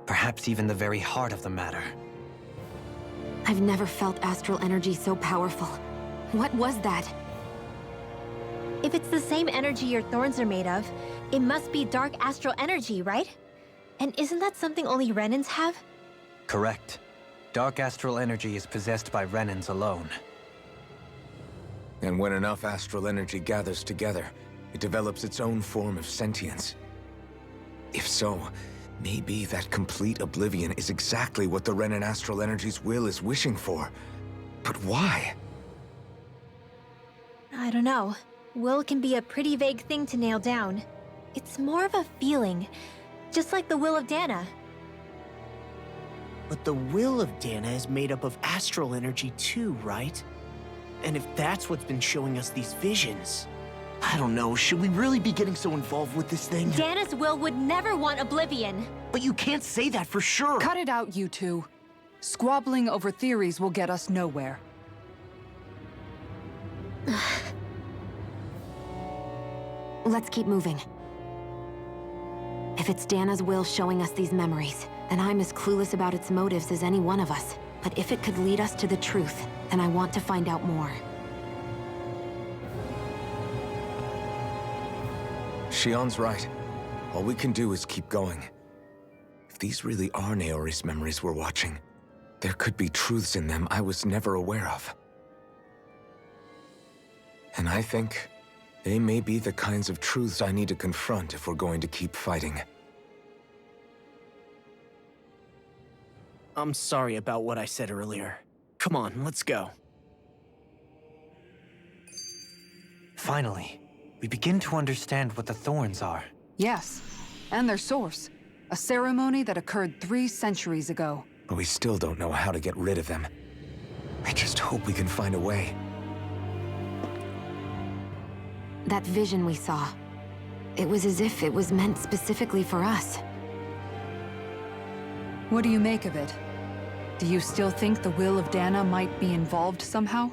Perhaps even the very heart of the matter. I've never felt astral energy so powerful. What was that? If it's the same energy your thorns are made of, it must be dark astral energy, right? And isn't that something only Renans have? Correct. Dark astral energy is possessed by Renans alone. And when enough astral energy gathers together, it develops its own form of sentience. If so, maybe that complete oblivion is exactly what the Renan astral energy's will is wishing for. But why? I don't know. Will can be a pretty vague thing to nail down. It's more of a feeling, just like the will of Dana. But the will of Dana is made up of astral energy too, right? And if that's what's been showing us these visions... I don't know, should we really be getting so involved with this thing? Dana's will would never want oblivion. But you can't say that for sure. Cut it out, you two. Squabbling over theories will get us nowhere. Let's keep moving. If it's Dana's will showing us these memories, then I'm as clueless about its motives as any one of us. But if it could lead us to the truth, then I want to find out more. Shion's right. All we can do is keep going. If these really are Naori's memories we're watching, there could be truths in them I was never aware of. And I think they may be the kinds of truths I need to confront if we're going to keep fighting. I'm sorry about what I said earlier. Come on, let's go. Finally, we begin to understand what the thorns are. Yes, and their source. A ceremony that occurred 3 centuries ago. But we still don't know how to get rid of them. I just hope we can find a way. That vision we saw, it was as if it was meant specifically for us. What do you make of it? Do you still think the will of Dana might be involved somehow?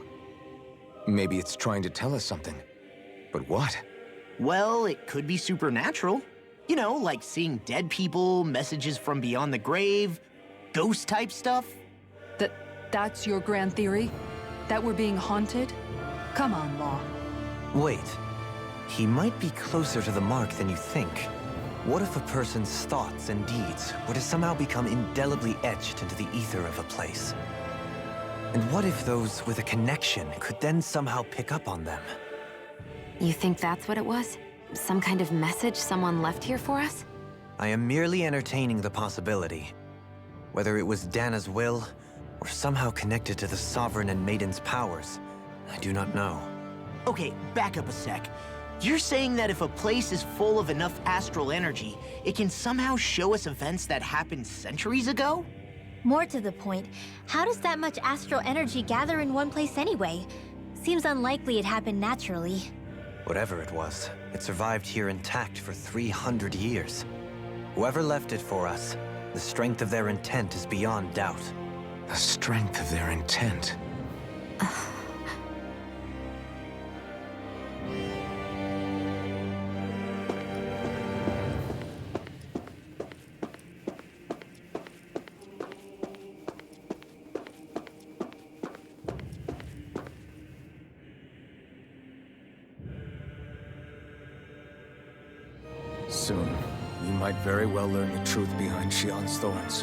Maybe it's trying to tell us something. But what? Well, it could be supernatural. You know, like seeing dead people, messages from beyond the grave, ghost-type stuff. That's your grand theory? That we're being haunted? Come on, Law. Wait. He might be closer to the mark than you think. What if a person's thoughts and deeds were to somehow become indelibly etched into the ether of a place? And what if those with a connection could then somehow pick up on them? You think that's what it was? Some kind of message someone left here for us? I am merely entertaining the possibility. Whether it was Dana's will, or somehow connected to the Sovereign and Maiden's powers, I do not know. Okay, back up a sec. You're saying that if a place is full of enough astral energy, it can somehow show us events that happened centuries ago? More to the point, how does that much astral energy gather in one place anyway? Seems unlikely it happened naturally. Whatever it was, it survived here intact for 300 years. Whoever left it for us, the strength of their intent is beyond doubt. The strength of their intent. Soon, you might very well learn the truth behind Shion's thorns.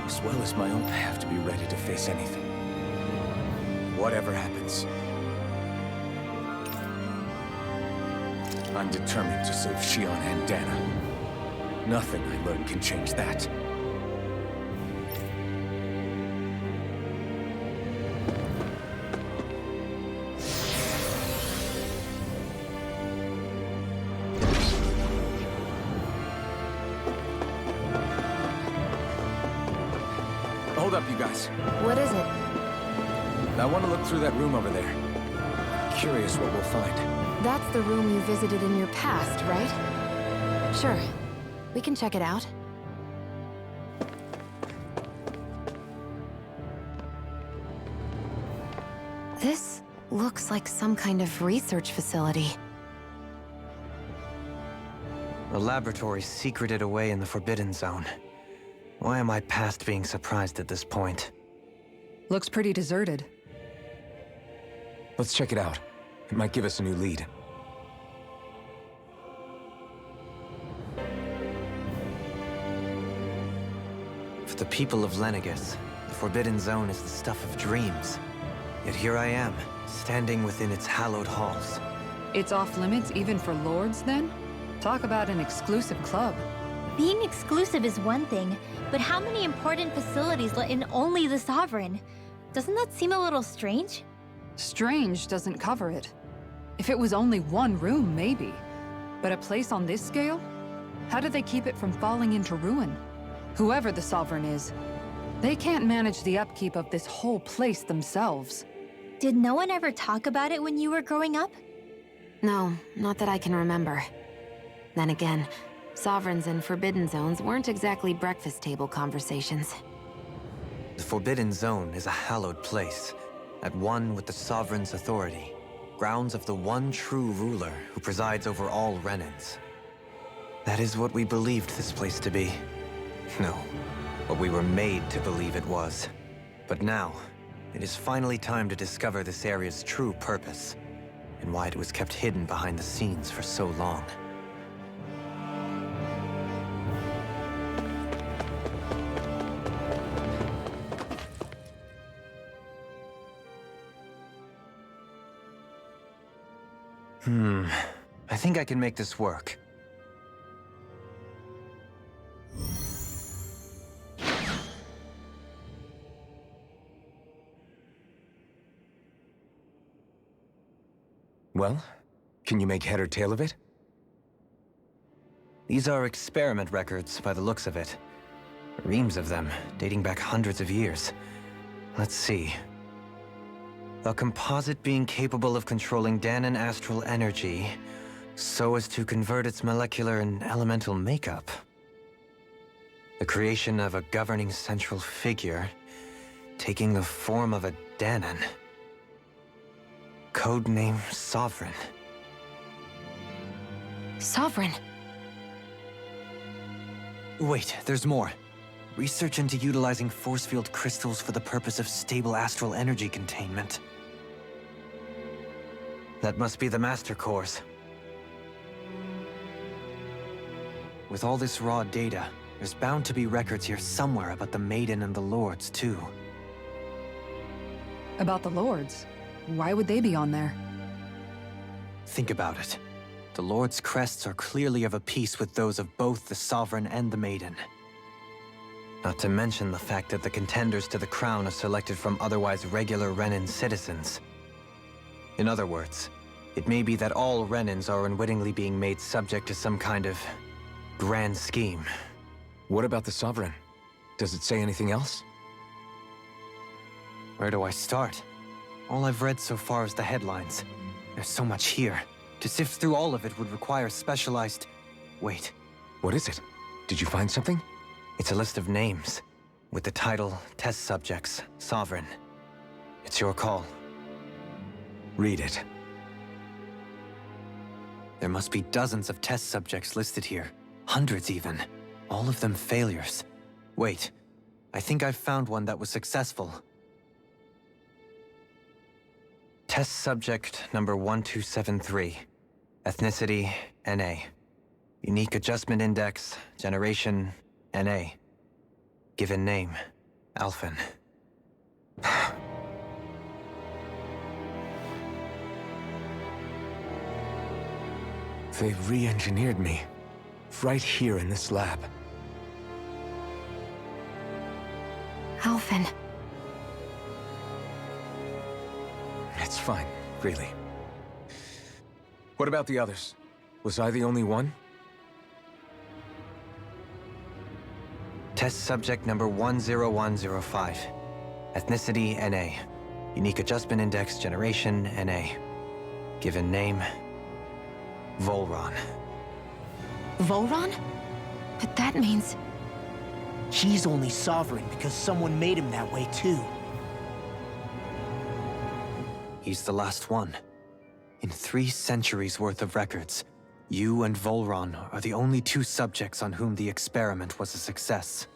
As well as my own, I have to be ready to face anything. Whatever happens. I'm determined to save Shion and Dana. Nothing I learn can change that. Hold up, you guys. What is it? I want to look through that room over there. Curious what we'll find. That's the room you visited in your past, right? Sure. We can check it out. This looks like some kind of research facility. A laboratory secreted away in the Forbidden Zone. Why am I past being surprised at this point? Looks pretty deserted. Let's check it out. It might give us a new lead. For the people of Lenegus, the Forbidden Zone is the stuff of dreams. Yet here I am, standing within its hallowed halls. It's off limits even for lords, then? Talk about an exclusive club. Being exclusive is one thing, but how many important facilities let in only the Sovereign? Doesn't that seem a little strange? Strange doesn't cover it. If it was only one room, maybe. But a place on this scale? How do they keep it from falling into ruin? Whoever the Sovereign is, they can't manage the upkeep of this whole place themselves. Did no one ever talk about it when you were growing up? No, not that I can remember. Then again, Sovereigns and Forbidden Zones weren't exactly breakfast table conversations. The Forbidden Zone is a hallowed place, at one with the Sovereign's authority, grounds of the one true ruler who presides over all Renans. That is what we believed this place to be. No, what we were made to believe it was. But now, it is finally time to discover this area's true purpose, and why it was kept hidden behind the scenes for so long. I think I can make this work. Well, can you make head or tail of it? These are experiment records, by the looks of it. Reams of them, dating back hundreds of years. Let's see. A composite being capable of controlling Danan astral energy, so as to convert its molecular and elemental makeup. The creation of a governing central figure, taking the form of a Danan. Codename Sovereign. Sovereign? Wait, there's more. Research into utilizing force field crystals for the purpose of stable astral energy containment. That must be the Master Cores. With all this raw data, there's bound to be records here somewhere about the Maiden and the Lords, too. About the Lords? Why would they be on there? Think about it. The Lord's crests are clearly of a piece with those of both the Sovereign and the Maiden. Not to mention the fact that the contenders to the crown are selected from otherwise regular Renan citizens. In other words, it may be that all Renans are unwittingly being made subject to some kind of grand scheme. What about the Sovereign? Does it say anything else? Where do I start? All I've read so far is the headlines. There's so much here. To sift through all of it would require specialized... Wait. What is it? Did you find something? It's a list of names, with the title, Test Subjects, Sovereign. It's your call. Read it. There must be dozens of test subjects listed here. Hundreds even. All of them failures. Wait, I think I've found one that was successful. Test subject number 1273. Ethnicity, NA. Unique Adjustment Index, Generation NA. Given name, Alphen. They've re-engineered me. Right here in this lab. Alphen. It's fine, really. What about the others? Was I the only one? Test subject number 10105. Ethnicity NA. Unique Adjustment Index Generation NA. Given name, Volron. Volron? But that means... He's only sovereign because someone made him that way too. He's the last one. In 3 centuries worth of records, you and Volron are the only 2 subjects on whom the experiment was a success.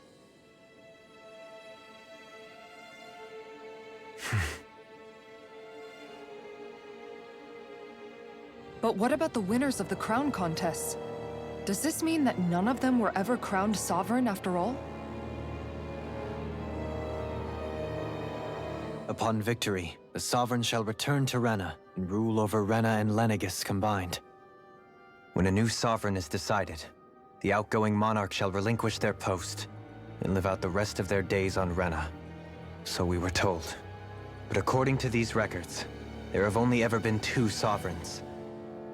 But what about the winners of the crown contests? Does this mean that none of them were ever crowned sovereign after all? Upon victory, the Sovereign shall return to Rena and rule over Rena and Lenegis combined. When a new Sovereign is decided, the outgoing monarch shall relinquish their post and live out the rest of their days on Rena. So we were told. But according to these records, there have only ever been 2 Sovereigns,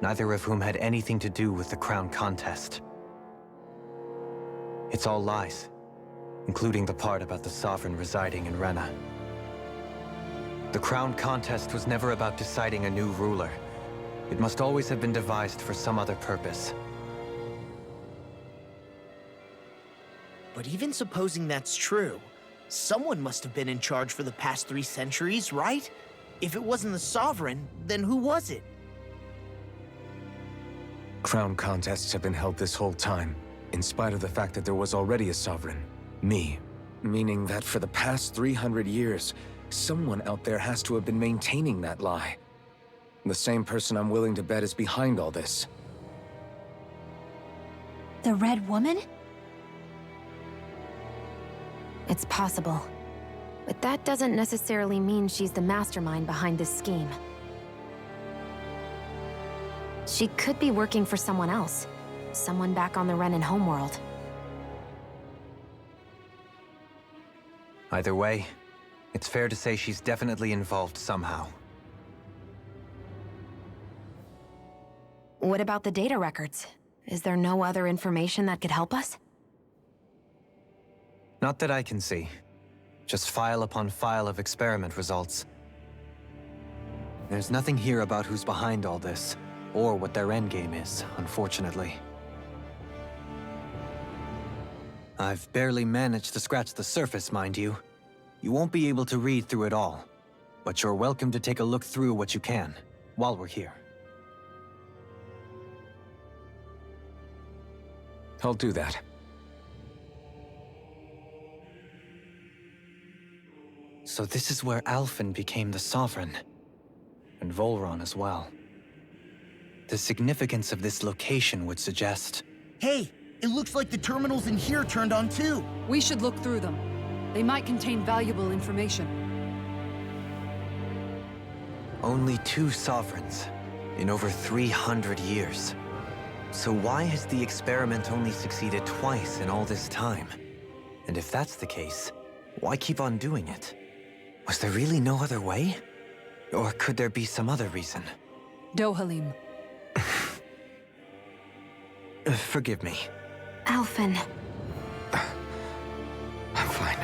neither of whom had anything to do with the crown contest. It's all lies, including the part about the Sovereign residing in Rena. The crown contest was never about deciding a new ruler. It must always have been devised for some other purpose. But even supposing that's true, someone must have been in charge for the past 3 centuries, right? If it wasn't the Sovereign, then who was it? Crown contests have been held this whole time, in spite of the fact that there was already a Sovereign. Me. Meaning that for the past 300 years, someone out there has to have been maintaining that lie. The same person I'm willing to bet is behind all this. The Red Woman? It's possible. But that doesn't necessarily mean she's the mastermind behind this scheme. She could be working for someone else. Someone back on the Renan homeworld. Either way, it's fair to say she's definitely involved somehow. What about the data records? Is there no other information that could help us? Not that I can see. Just file upon file of experiment results. There's nothing here about who's behind all this, or what their endgame is, unfortunately. I've barely managed to scratch the surface, mind you. You won't be able to read through it all, but you're welcome to take a look through what you can, while we're here. I'll do that. So this is where Alphen became the Sovereign, and Volron as well. The significance of this location would suggest... Hey, it looks like the terminals in here turned on too. We should look through them. They might contain valuable information. Only 2 Sovereigns in over 300 years. So why has the experiment only succeeded twice in all this time? And if that's the case, why keep on doing it? Was there really no other way? Or could there be some other reason? Dohalim. Forgive me. Alphen. I'm fine.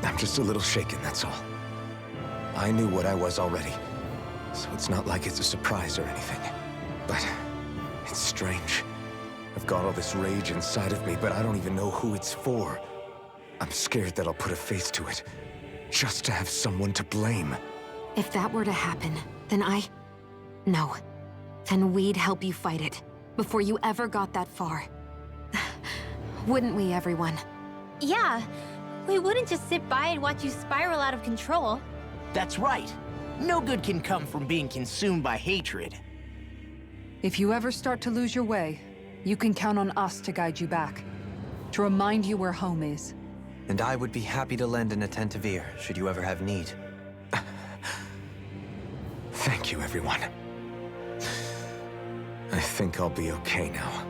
I'm just a little shaken, that's all. I knew what I was already, so it's not like it's a surprise or anything. But it's strange. I've got all this rage inside of me, but I don't even know who it's for. I'm scared that I'll put a face to it, just to have someone to blame. If that were to happen, then No. Then we'd help you fight it, before you ever got that far. Wouldn't we, everyone? Yeah. We wouldn't just sit by and watch you spiral out of control. That's right. No good can come from being consumed by hatred. If you ever start to lose your way, You can count on us to guide you back. To remind you where home is. And I would be happy to lend an attentive ear, should you ever have need. Thank you, everyone. I think I'll be okay now.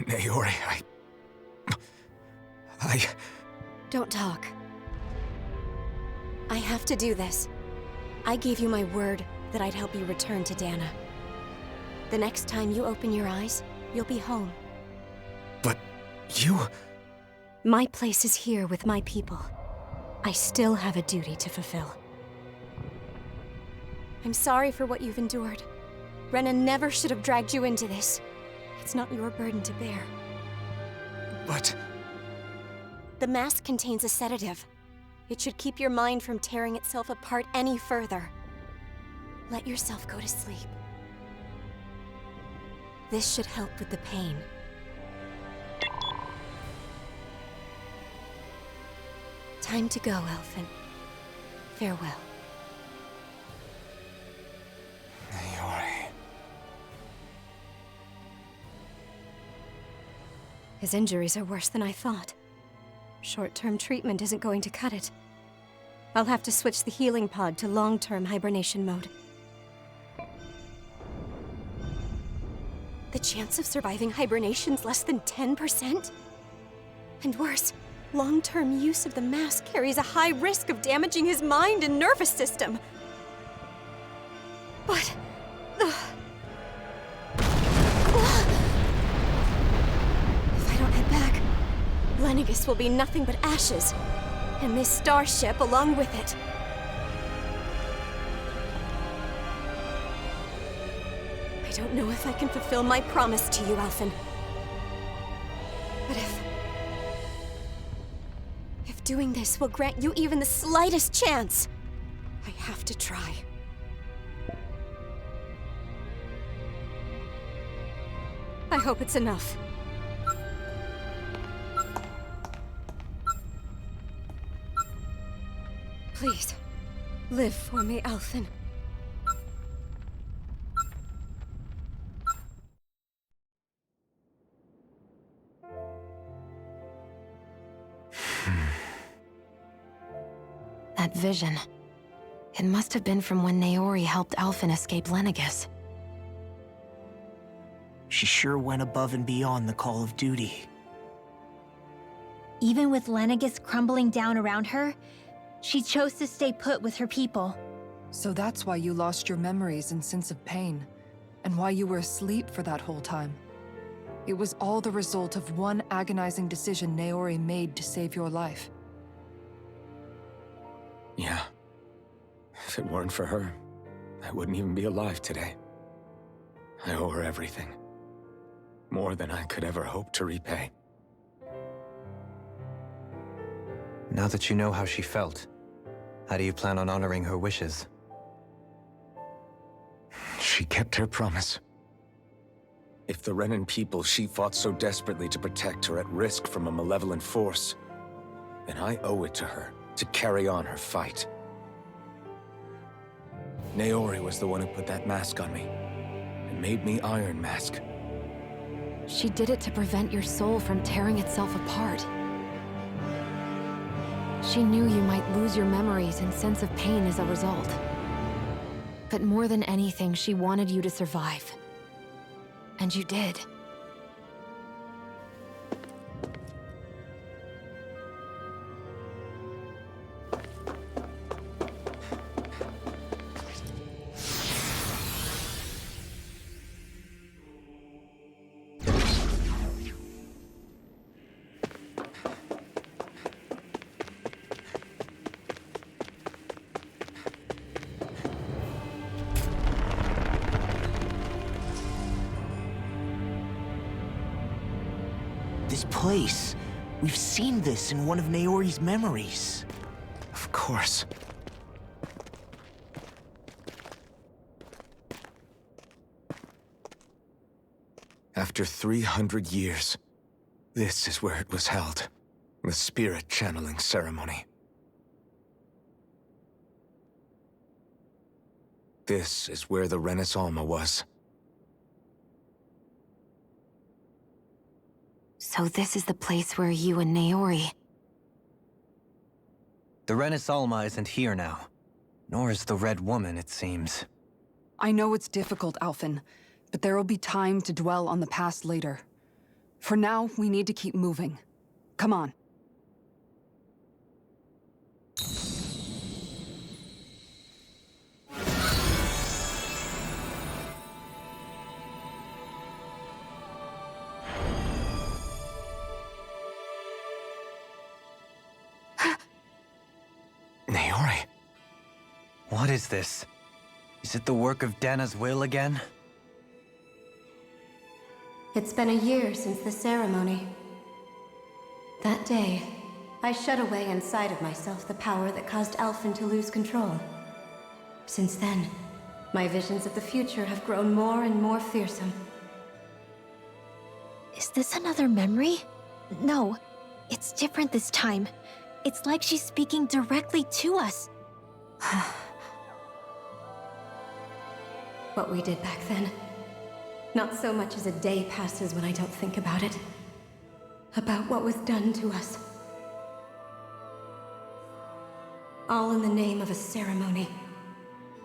Naori, Don't talk. I have to do this. I gave you my word that I'd help you return to Dana. The next time you open your eyes, you'll be home. But you... My place is here with my people. I still have a duty to fulfill. I'm sorry for what you've endured. Renan never should have dragged you into this. It's not your burden to bear. But... The mask contains a sedative. It should keep your mind from tearing itself apart any further. Let yourself go to sleep. This should help with the pain. Time to go, Elfin. Farewell. Naori... His injuries are worse than I thought. Short-term treatment isn't going to cut it. I'll have to switch the healing pod to long-term hibernation mode. The chance of surviving hibernation's less than 10%? And worse, long-term use of the mask carries a high risk of damaging his mind and nervous system. But... If I don't head back, Lenegis will be nothing but ashes, and this starship along with it. I don't know if I can fulfill my promise to you, Alphen. But if doing this will grant you even the slightest chance, I have to try. I hope it's enough. Please, live for me, Alphen. That vision. It must have been from when Naori helped Alphen escape Lenegis. She sure went above and beyond the call of duty. Even with Lenegis crumbling down around her, she chose to stay put with her people. So that's why you lost your memories and sense of pain, and why you were asleep for that whole time. It was all the result of one agonizing decision Naori made to save your life. Yeah. If it weren't for her, I wouldn't even be alive today. I owe her everything. More than I could ever hope to repay. Now that you know how she felt, how do you plan on honoring her wishes? She kept her promise. If the Renan people she fought so desperately to protect are at risk from a malevolent force, then I owe it to her to carry on her fight. Naori was the one who put that mask on me, and made me Iron Mask. She did it to prevent your soul from tearing itself apart. She knew you might lose your memories and sense of pain as a result. But more than anything, she wanted you to survive. And you did. This place. We've seen this in one of Naori's memories. Of course. After 300 years, this is where it was held. The spirit channeling ceremony. This is where the Renaissance was. So this is the place where you and Naori... The Renaissance isn't here now. Nor is the Red Woman, it seems. I know it's difficult, Alphen, but there will be time to dwell on the past later. For now, we need to keep moving. Come on. Naori. What is this? Is it the work of Dana's will again? It's been a year since the ceremony. That day, I shut away inside of myself the power that caused Alphen to lose control. Since then, my visions of the future have grown more and more fearsome. Is this another memory? No, it's different this time. It's like she's speaking directly to us. What we did back then. Not so much as a day passes when I don't think about it. About what was done to us. All in the name of a ceremony.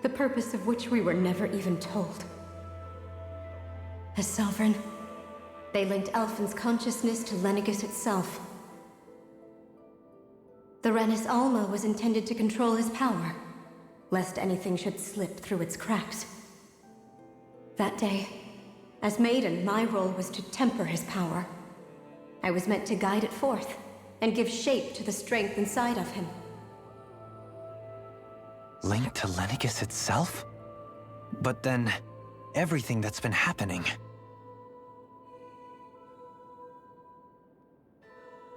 The purpose of which we were never even told. As Sovereign, they linked Alphen's consciousness to Lenegis itself. The Renis Alma was intended to control his power, lest anything should slip through its cracks. That day, as Maiden, my role was to temper his power. I was meant to guide it forth, and give shape to the strength inside of him. Linked to Lenegis itself? But then, everything that's been happening...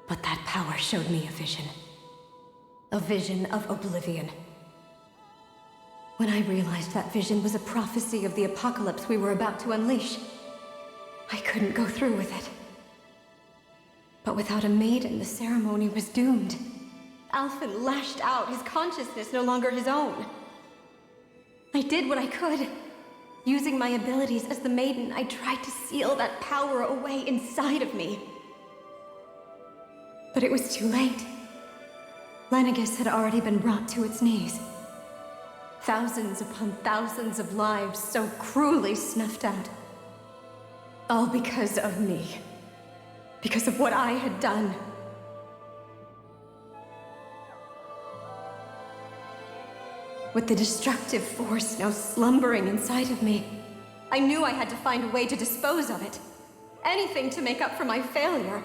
But that power showed me a vision. A vision of oblivion. When I realized that vision was a prophecy of the apocalypse we were about to unleash, I couldn't go through with it. But without a maiden, the ceremony was doomed. Alphen lashed out, his consciousness no longer his own. I did what I could. Using my abilities as the maiden, I tried to seal that power away inside of me. But it was too late. Lenegis had already been brought to its knees. Thousands upon thousands of lives so cruelly snuffed out. All because of me. Because of what I had done. With the destructive force now slumbering inside of me, I knew I had to find a way to dispose of it. Anything to make up for my failure.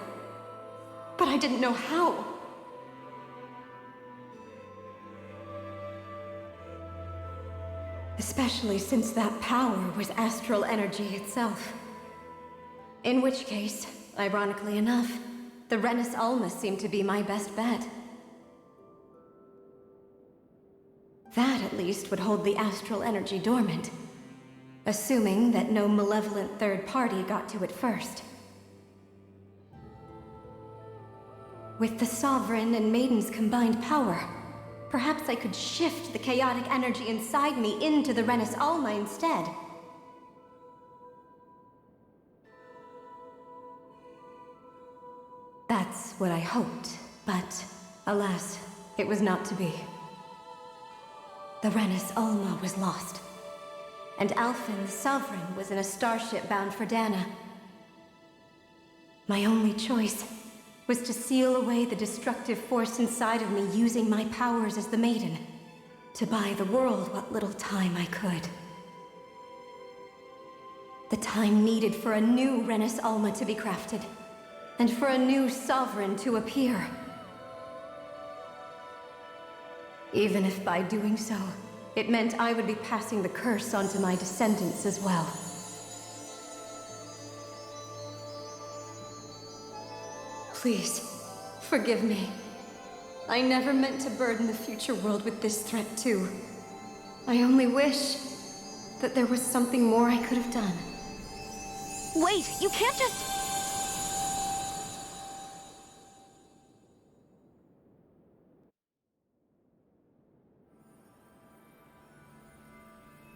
But I didn't know how. Especially since that power was astral energy itself. In which case, ironically enough, the Renis Alma seemed to be my best bet. That, at least, would hold the astral energy dormant. Assuming that no malevolent third party got to it first. With the Sovereign and Maiden's combined power, perhaps I could shift the chaotic energy inside me into the Renis Alma instead. That's what I hoped, but alas, it was not to be. The Renis Alma was lost, and Alphen, the Sovereign, was in a starship bound for Dana. My only choice was to seal away the destructive force inside of me using my powers as the Maiden, to buy the world what little time I could. The time needed for a new Renis Alma to be crafted, and for a new Sovereign to appear. Even if by doing so, it meant I would be passing the curse onto my descendants as well. Please, forgive me. I never meant to burden the future world with this threat too. I only wish that there was something more I could have done. Wait, you can't just...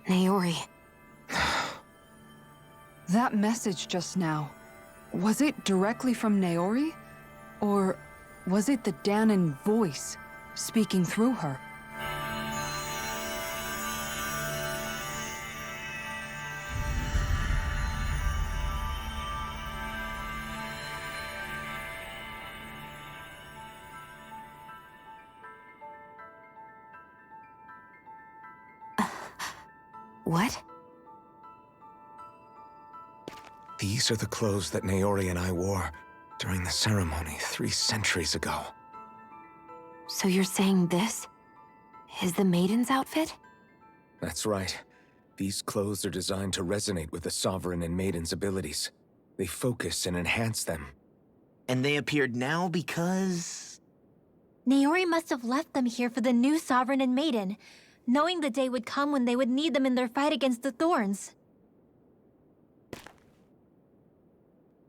Naori. That message just now, was it directly from Naori? Or was it the Danan voice speaking through her? What? These are the clothes that Naori and I wore during the ceremony 3 centuries ago. So you're saying this is the Maiden's outfit? That's right. These clothes are designed to resonate with the Sovereign and Maiden's abilities. They focus and enhance them. And they appeared now because... Naori must have left them here for the new Sovereign and Maiden, knowing the day would come when they would need them in their fight against the Thorns.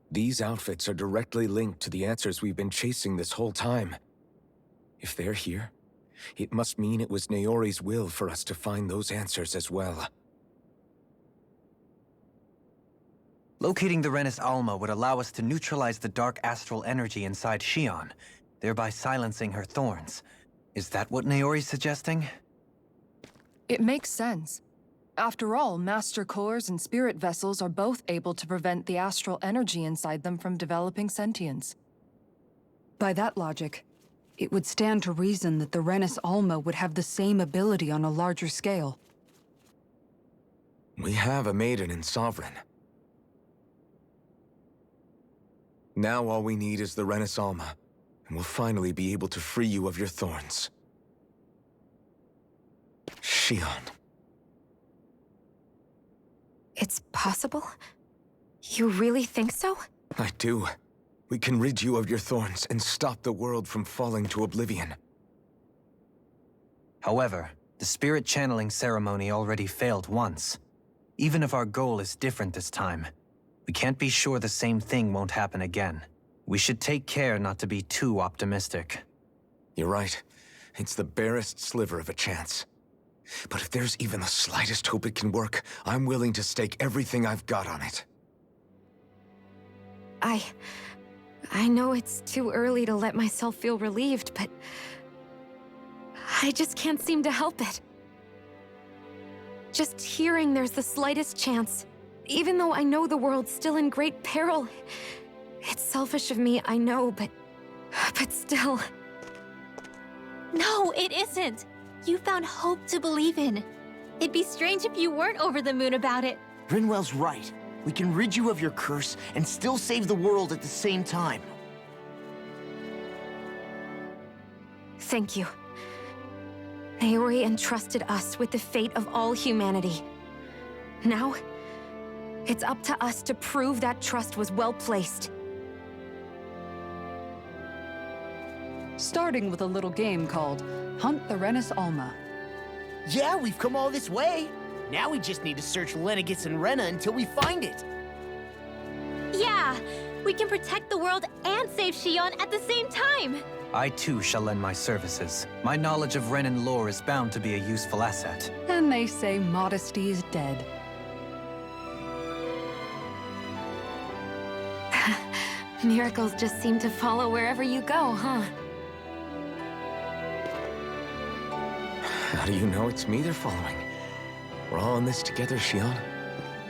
These outfits are directly linked to the answers we've been chasing this whole time. If they're here, it must mean it was Naori's will for us to find those answers as well. Locating the Renis Alma would allow us to neutralize the dark astral energy inside Xion, thereby silencing her thorns. Is that what Naori's suggesting? It makes sense. After all, Master Cores and Spirit Vessels are both able to prevent the astral energy inside them from developing sentience. By that logic, it would stand to reason that the Renis Alma would have the same ability on a larger scale. We have a Maiden and Sovereign. Now all we need is the Renis Alma, and we'll finally be able to free you of your thorns. Xion. It's possible? You really think so? I do. We can rid you of your thorns and stop the world from falling to oblivion. However, the spirit channeling ceremony already failed once. Even if our goal is different this time, we can't be sure the same thing won't happen again. We should take care not to be too optimistic. You're right. It's the barest sliver of a chance. But if there's even the slightest hope it can work, I'm willing to stake everything I've got on it. I know it's too early to let myself feel relieved, but I just can't seem to help it. Just hearing there's the slightest chance, even though I know the world's still in great peril. It's selfish of me, I know, but still. No, it isn't! You found hope to believe in. It'd be strange if you weren't over the moon about it. Rinwell's right. We can rid you of your curse and still save the world at the same time. Thank you. Naori entrusted us with the fate of all humanity. Now, it's up to us to prove that trust was well placed. Starting with a little game called Hunt the Renis Alma. Yeah, we've come all this way. Now we just need to search Lenegis and Rena until we find it. Yeah! We can protect the world and save Xion at the same time! I too shall lend my services. My knowledge of Renan lore is bound to be a useful asset. And they say modesty is dead. Miracles just seem to follow wherever you go, huh? How do you know it's me they're following? We're all in this together, Xion.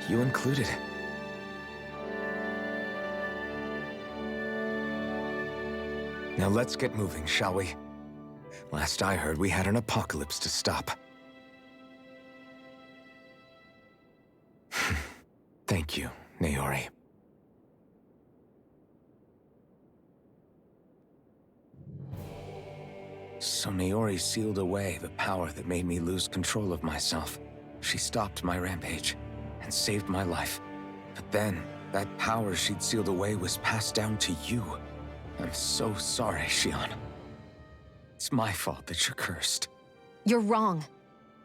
You included. Now let's get moving, shall we? Last I heard, we had an apocalypse to stop. Thank you, Naori. So Naori sealed away the power that made me lose control of myself. She stopped my rampage and saved my life. But then, that power she'd sealed away was passed down to you. I'm so sorry, Xion. It's my fault that you're cursed. You're wrong.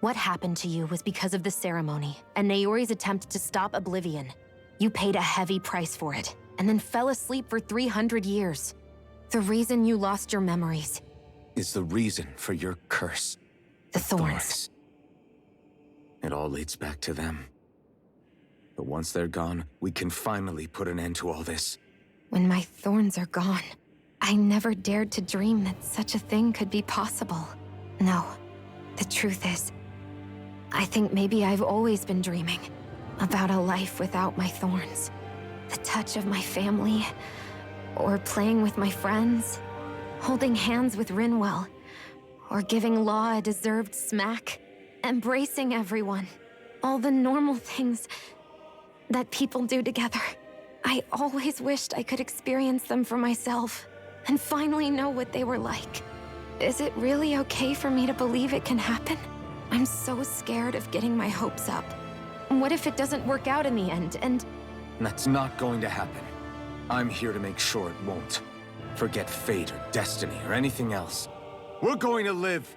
What happened to you was because of the ceremony, and Naori's attempt to stop Oblivion. You paid a heavy price for it, and then fell asleep for 300 years. The reason you lost your memories is the reason for your curse. The thorns. It all leads back to them. But once they're gone, we can finally put an end to all this. When my thorns are gone, I never dared to dream that such a thing could be possible. No, the truth is, I think maybe I've always been dreaming about a life without my thorns. The touch of my family, or playing with my friends, holding hands with Rinwell, or giving Law a deserved smack, embracing everyone. All the normal things that people do together. I always wished I could experience them for myself and finally know what they were like. Is it really okay for me to believe it can happen? I'm so scared of getting my hopes up. What if it doesn't work out in the end, and... That's not going to happen. I'm here to make sure it won't. Forget fate or destiny or anything else. We're going to live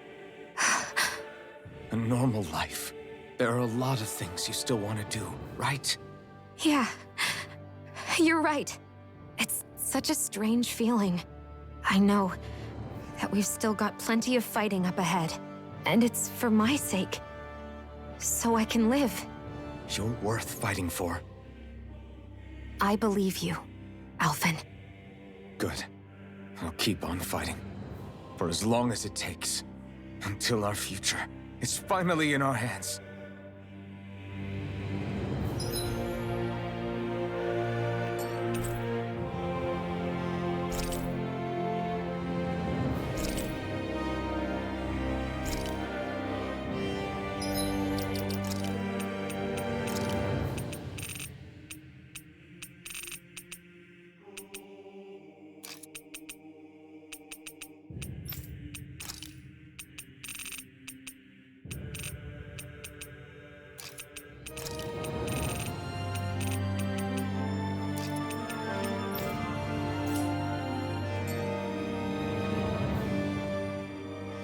a normal life. There are a lot of things you still want to do, right? Yeah, you're right. It's such a strange feeling. I know that we've still got plenty of fighting up ahead, and it's for my sake, so I can live. You're worth fighting for. I believe you, Alphen. Good. I'll keep on fighting. For as long as it takes. Until our future is finally in our hands.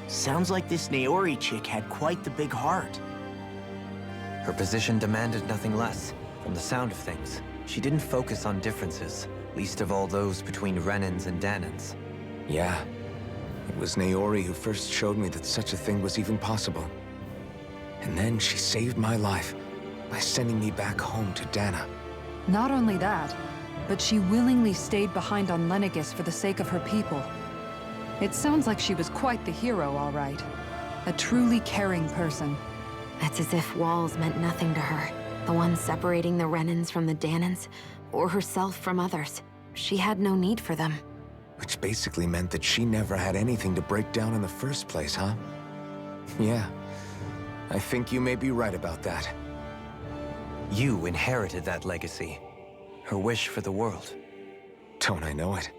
Sounds like this Naori chick had quite the big heart. Her position demanded nothing less. From the sound of things, she didn't focus on differences, least of all those between Renans and Danans. Yeah. It was Naori who first showed me that such a thing was even possible. And then she saved my life by sending me back home to Dana. Not only that, but she willingly stayed behind on Lenegis for the sake of her people. It sounds like she was quite the hero, all right. A truly caring person. It's as if walls meant nothing to her. The ones separating the Renans from the Danans, or herself from others. She had no need for them. Which basically meant that she never had anything to break down in the first place, huh? Yeah. I think you may be right about that. You inherited that legacy. Her wish for the world. Don't I know it?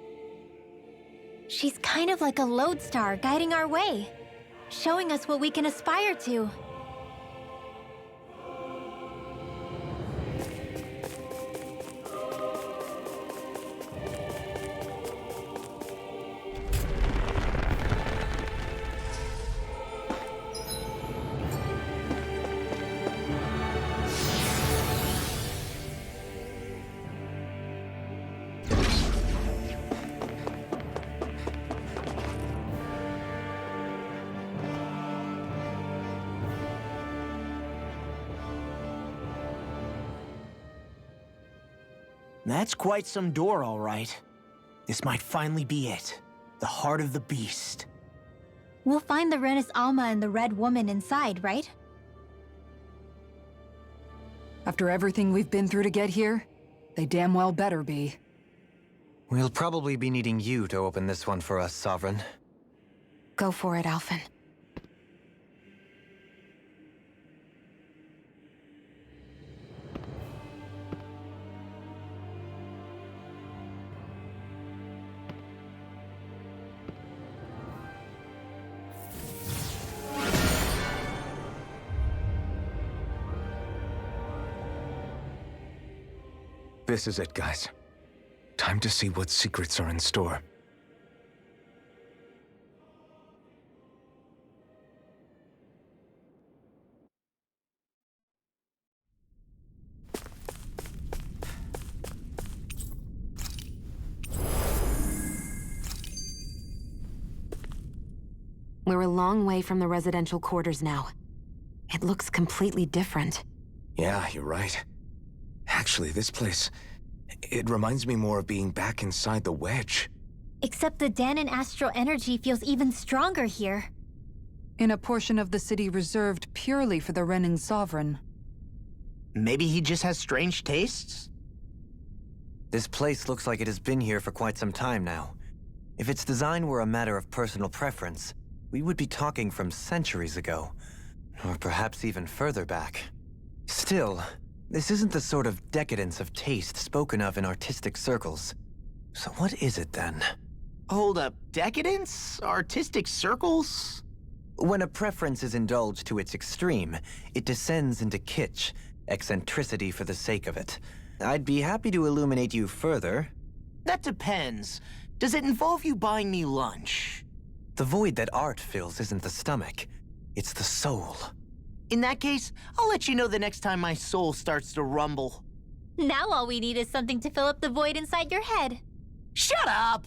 She's kind of like a lodestar guiding our way, showing us what we can aspire to. That's quite some door, all right. This might finally be it. The heart of the beast. We'll find the Renis Alma and the Red Woman inside, right? After everything we've been through to get here, they damn well better be. We'll probably be needing you to open this one for us, Sovereign. Go for it, Alphen. This is it, guys. Time to see what secrets are in store. We're a long way from the residential quarters now. It looks completely different. Yeah, you're right. Actually, this place... it reminds me more of being back inside the Wedge. Except the Danan astral energy feels even stronger here. In a portion of the city reserved purely for the Renin Sovereign. Maybe he just has strange tastes? This place looks like it has been here for quite some time now. If its design were a matter of personal preference, we would be talking from centuries ago. Or perhaps even further back. Still, this isn't the sort of decadence of taste spoken of in artistic circles. So what is it then? Hold up, decadence? Artistic circles? When a preference is indulged to its extreme, it descends into kitsch, eccentricity for the sake of it. I'd be happy to illuminate you further. That depends. Does it involve you buying me lunch? The void that art fills isn't the stomach, it's the soul. In that case, I'll let you know the next time my soul starts to rumble. Now all we need is something to fill up the void inside your head. Shut up!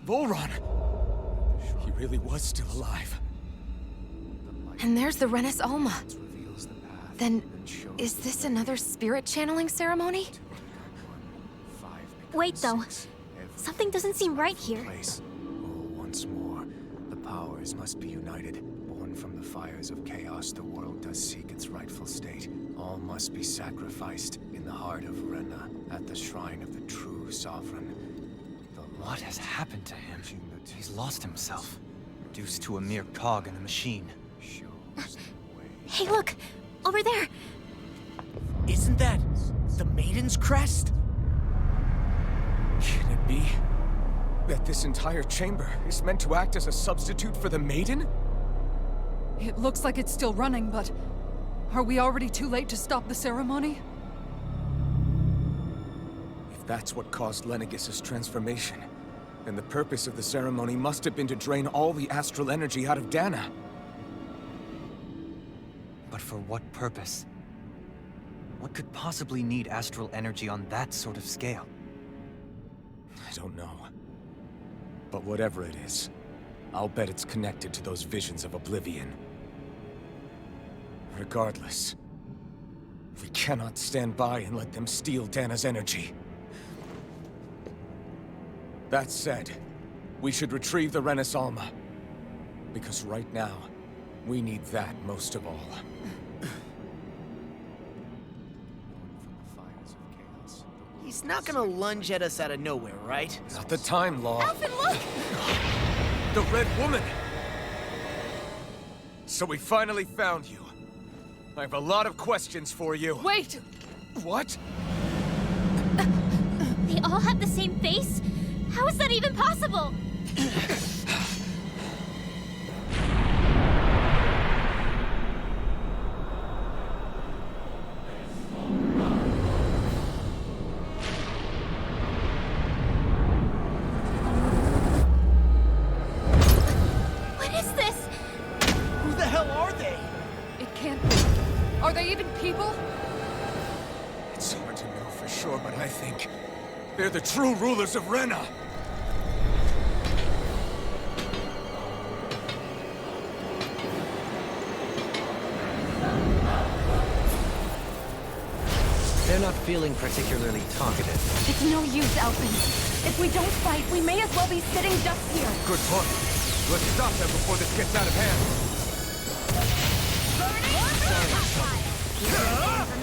Volron! He really was still alive. And there's the Renis Alma. Then, is this another spirit channeling ceremony? Wait, though. Something doesn't seem right here. Once more, the powers must be united. Born from the fires of chaos, the world does seek its rightful state. All must be sacrificed in the heart of Rena, at the shrine of the true sovereign. What has happened to him? He's lost himself, reduced to a mere cog in the machine. Hey, look! Over there! Isn't that the Maiden's crest? Can it be that this entire chamber is meant to act as a substitute for the Maiden? It looks like it's still running, but are we already too late to stop the ceremony? If that's what caused Lenegis' transformation, then the purpose of the ceremony must have been to drain all the astral energy out of Dana. But for what purpose? What could possibly need astral energy on that sort of scale? I don't know. But whatever it is, I'll bet it's connected to those visions of oblivion. Regardless, we cannot stand by and let them steal Dana's energy. That said, we should retrieve the Renis Alma. Because right now, we need that most of all. He's not gonna lunge at us out of nowhere, right? Not the time, Law. Alphen, look! The Red Woman! So we finally found you. I have a lot of questions for you. Wait! What? They all have the same face? How is that even possible? What is this? Who the hell are they? It can't be. Are they even people? It's hard to know for sure, but I think they're the true rulers of Rena. They're not feeling particularly talkative. It's no use, Alphen. If we don't fight, we may as well be sitting ducks here. Good point. Let's stop them before this gets out of hand.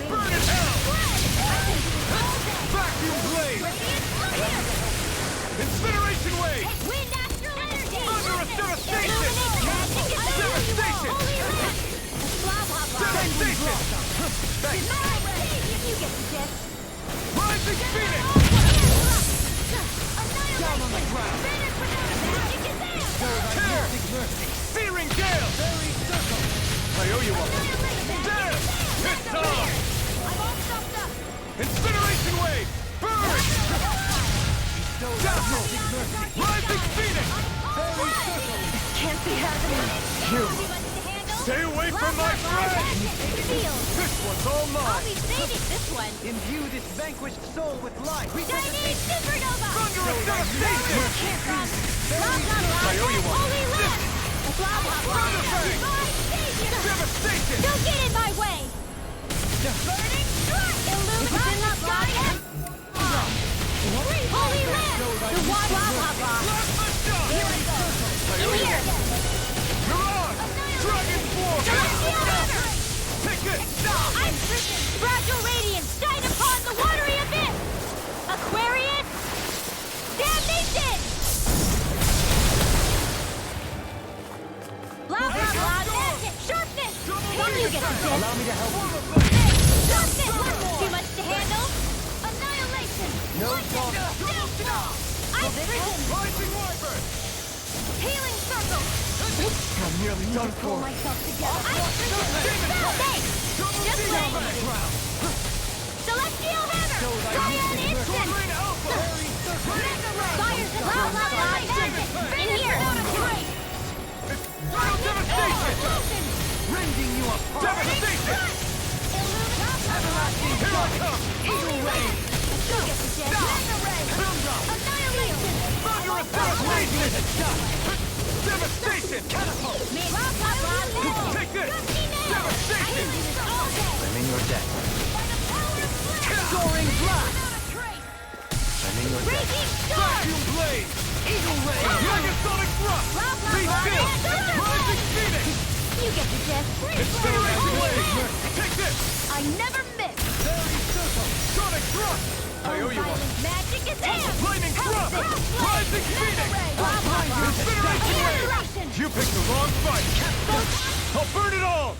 Burn in hell! Vacuum blade! Incineration wave! Wind astral energy! Thunderous devastation! Devastation! Blah, blah, blah. Devastation! You get the gist. Rising Phoenix! Down on the ground. Tear! Searing gale! I owe you one. Damn! It's time! I'm all stuffed up. Incineration wave! Burn! Dazzle! Rising Phoenix! Can't be happening. You! Stay away from my friend! This one's all I'll mine! be saving this one. Imbue this vanquished soul with life! Chinese supernova! Thunderous devastation! Blah, blah, blah. I owe you one. Holy land! Blah, blah, blah. Thunderfang! My savior! Devastation! Don't get in my way! Burning strike! Illuminate the sky! Holy land! The water! Blah, blah, blah. Plasma shot! Here I go. In here! Mirage! Dragon Force! Too much to handle? Annihilation! No Ice Vision! Healing Circle! I'm nearly done Pull for. myself together. Ice Vision! Thanks! Just wait! Celestial Hammer! Triad Instant! Fires and magic! In here! Rending you apart. Devastation! Everlasting. Here I come. Eagle Ray. Mega Ray! Annihilation! Thunderous devastation. Devastation. Catapult. Take this. Devastation. I'm in your debt. Soaring blast. I'm in your debt. Raging Storm! Vacuum blade. Eagle Ray. Megasonic thrust. Be still. Rising Phoenix. You get the gist. Incineration blade. Take this. I never miss! Fairy circle. Sonic thrust. I owe you one. Magic is amped! Lightning thrust. Rising Phoenix. Incineration blade. You picked the wrong fight. I'll burn it all.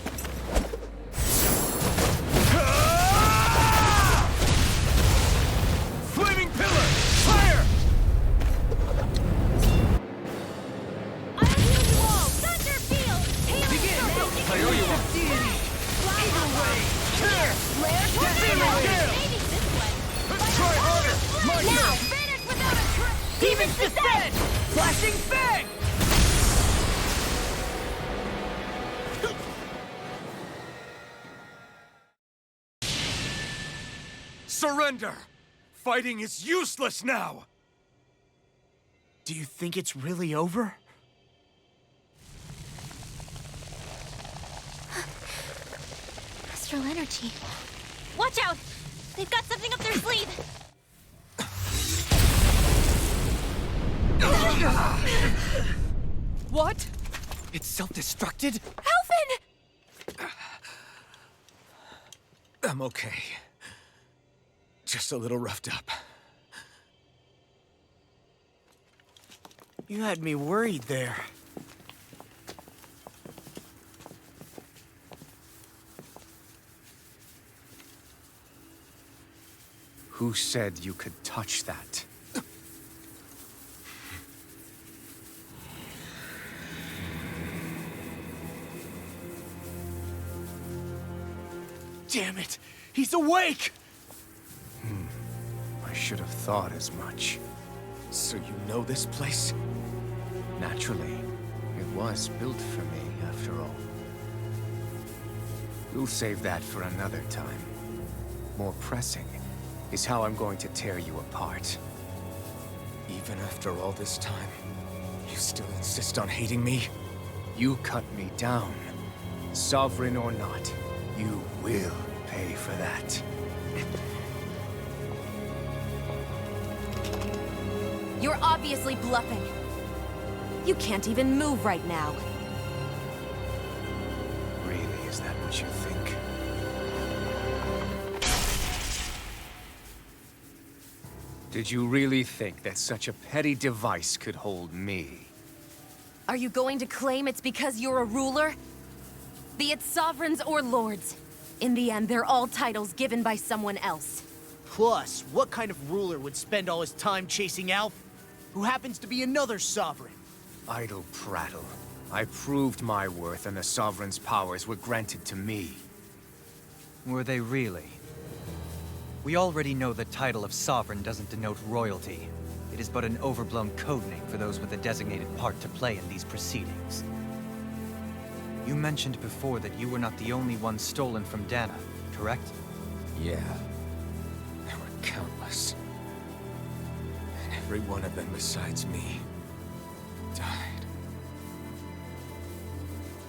Flaming pillar. Fire. I'll heal you all! Thunder field! Healing circle! I owe you one. Eagle Ray. Tear. Flare tornado! Maybe this way! Try harder. My Now! turn. Finish without a trace! Demon's Descent! Flashing fang. Surrender! Fighting is useless now! Do you think it's really over? Astral energy. Watch out! They've got something up their sleeve! What? It's self-destructed? Alphen! I'm okay. Just a little roughed up. You had me worried there. Who said you could touch that? Damn it! He's awake! I should have thought as much. So you know this place? Naturally, it was built for me, after all. We'll save that for another time. More pressing is how I'm going to tear you apart. Even after all this time, you still insist on hating me? You cut me down. Sovereign or not, you will pay for that. You're obviously bluffing. You can't even move right now. Really, is that what you think? Did you really think that such a petty device could hold me? Are you going to claim it's because you're a ruler? Be it sovereigns or lords. In the end, they're all titles given by someone else. Plus, what kind of ruler would spend all his time chasing Alf, who happens to be another sovereign? Idle prattle. I proved my worth and the Sovereign's powers were granted to me. Were they really? We already know the title of Sovereign doesn't denote royalty. It is but an overblown codename for those with a designated part to play in these proceedings. You mentioned before that you were not the only one stolen from Dana, correct? Yeah. There were countless. And every one of them besides me died.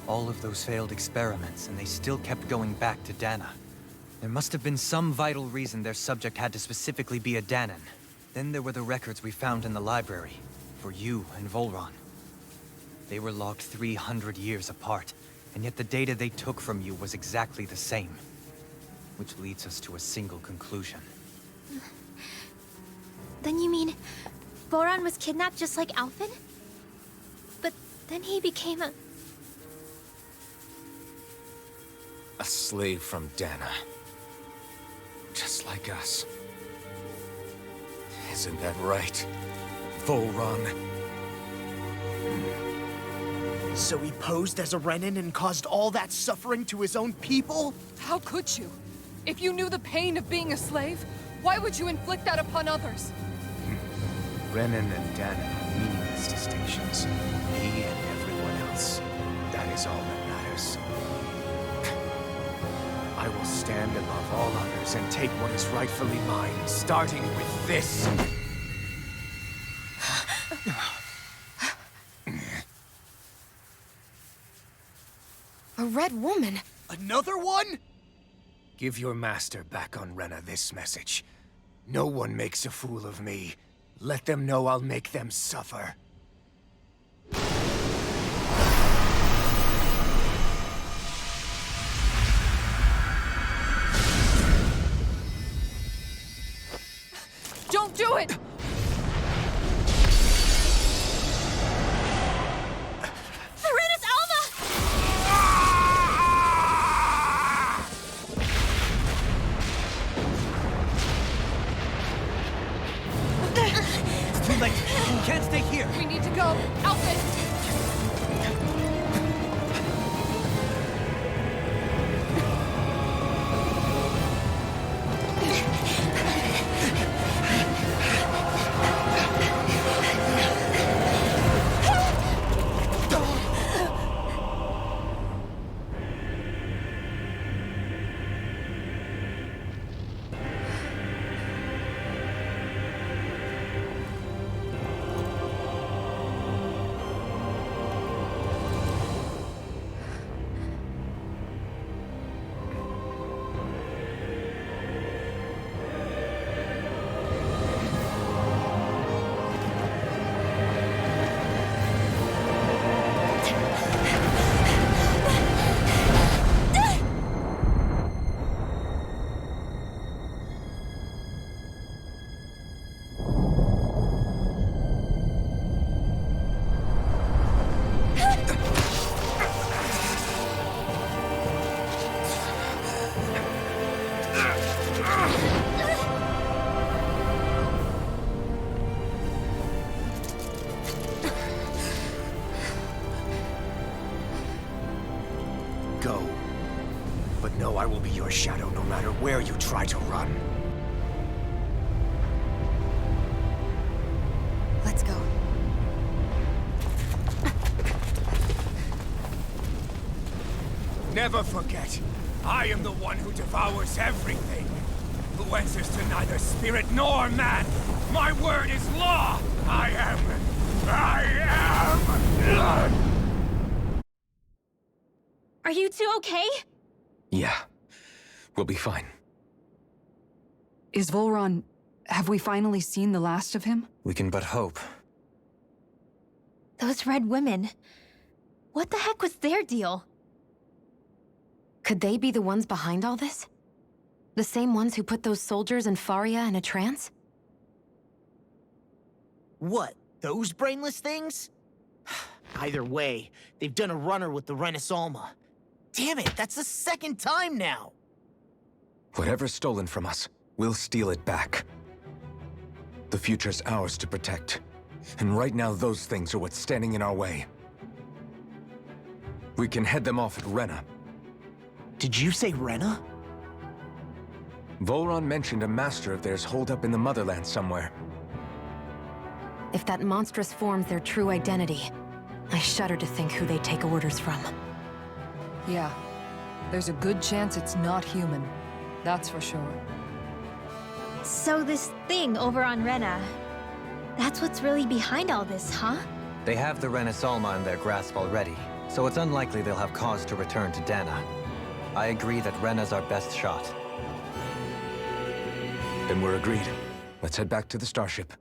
All of those failed experiments, and they still kept going back to Dana. There must have been some vital reason their subject had to specifically be a Danan. Then there were the records we found in the library, for you and Volron. They were logged 300 years apart, and yet the data they took from you was exactly the same. Which leads us to a single conclusion. Then you mean Voron was kidnapped just like Alphen? But then he became a... A slave from Dana. Just like us. Isn't that right, Volron? So he posed as a Renan and caused all that suffering to his own people? How could you? If you knew the pain of being a slave, why would you inflict that upon others? Renan and Dana are meaningless distinctions. He and everyone else. That is all that matters. I will stand above all others and take what is rightfully mine, starting with this. A red woman? Another one? Give your master back on Rena this message. No one makes a fool of me. Let them know I'll make them suffer. Don't do it! Serenus Alma! It's too late. Can't stay here. We need to go. Outfit! Go. But know I will be your shadow no matter where you try to run. Let's go. Never forget, I am the one who devours everything. Who answers to neither spirit nor man. My word is law. I am. Are you two okay? Yeah. We'll be fine. Is Volron... have we finally seen the last of him? We can but hope. Those red women. What the heck was their deal? Could they be the ones behind all this? The same ones who put those soldiers in Faria in a trance? What? Those brainless things? Either way, they've done a runner with the Renus Alma. Damn it, that's the second time now! Whatever's stolen from us, we'll steal it back. The future's ours to protect. And right now, those things are what's standing in our way. We can head them off at Rena. Did you say Rena? Volron mentioned a master of theirs holed up in the motherland somewhere. If that monstrous form's their true identity, I shudder to think who they take orders from. Yeah. There's a good chance it's not human. That's for sure. So this thing over on Rena, that's what's really behind all this, huh? They have the Renus Alma in their grasp already, so it's unlikely they'll have cause to return to Dana. I agree that Rena's our best shot. Then we're agreed. Let's head back to the starship.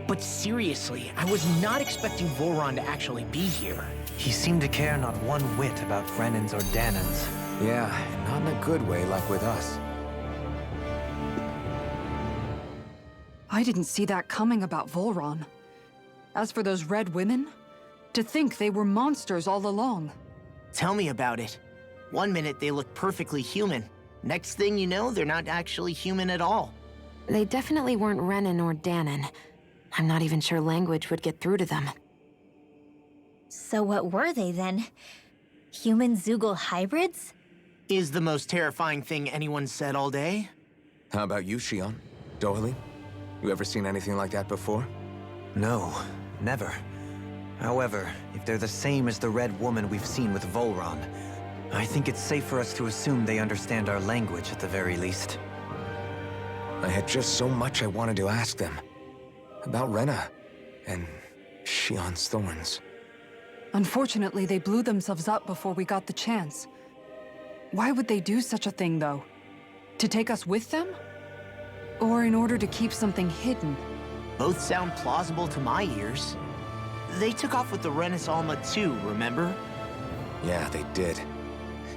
But seriously, I was not expecting Volron to actually be here. He seemed to care not one whit about Renans or Danans. Yeah, not in a good way like with us. I didn't see that coming about Volron. As for those red women, to think they were monsters all along. Tell me about it. One minute they look perfectly human. Next thing you know, they're not actually human at all. They definitely weren't Renan or Danon. I'm not even sure language would get through to them. So what were they then? Human Zoogle hybrids? Is the most terrifying thing anyone said all day. How about you, Shion? Dohalim? You ever seen anything like that before? No, never. However, if they're the same as the Red Woman we've seen with Volron, I think it's safe for us to assume they understand our language at the very least. I had just so much I wanted to ask them. About Rena, and Shion's thorns. Unfortunately, they blew themselves up before we got the chance. Why would they do such a thing, though? To take us with them? Or in order to keep something hidden? Both sound plausible to my ears. They took off with the Renis Alma too, remember? Yeah, they did.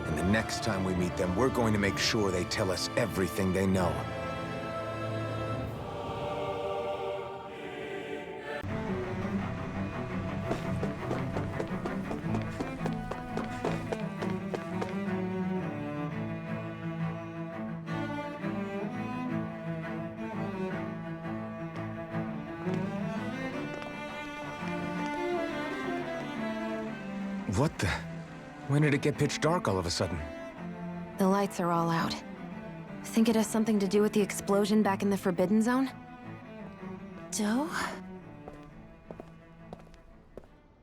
And the next time we meet them, we're going to make sure they tell us everything they know. What the? When did it get pitch dark all of a sudden? The lights are all out. Think it has something to do with the explosion back in the Forbidden Zone? Doe?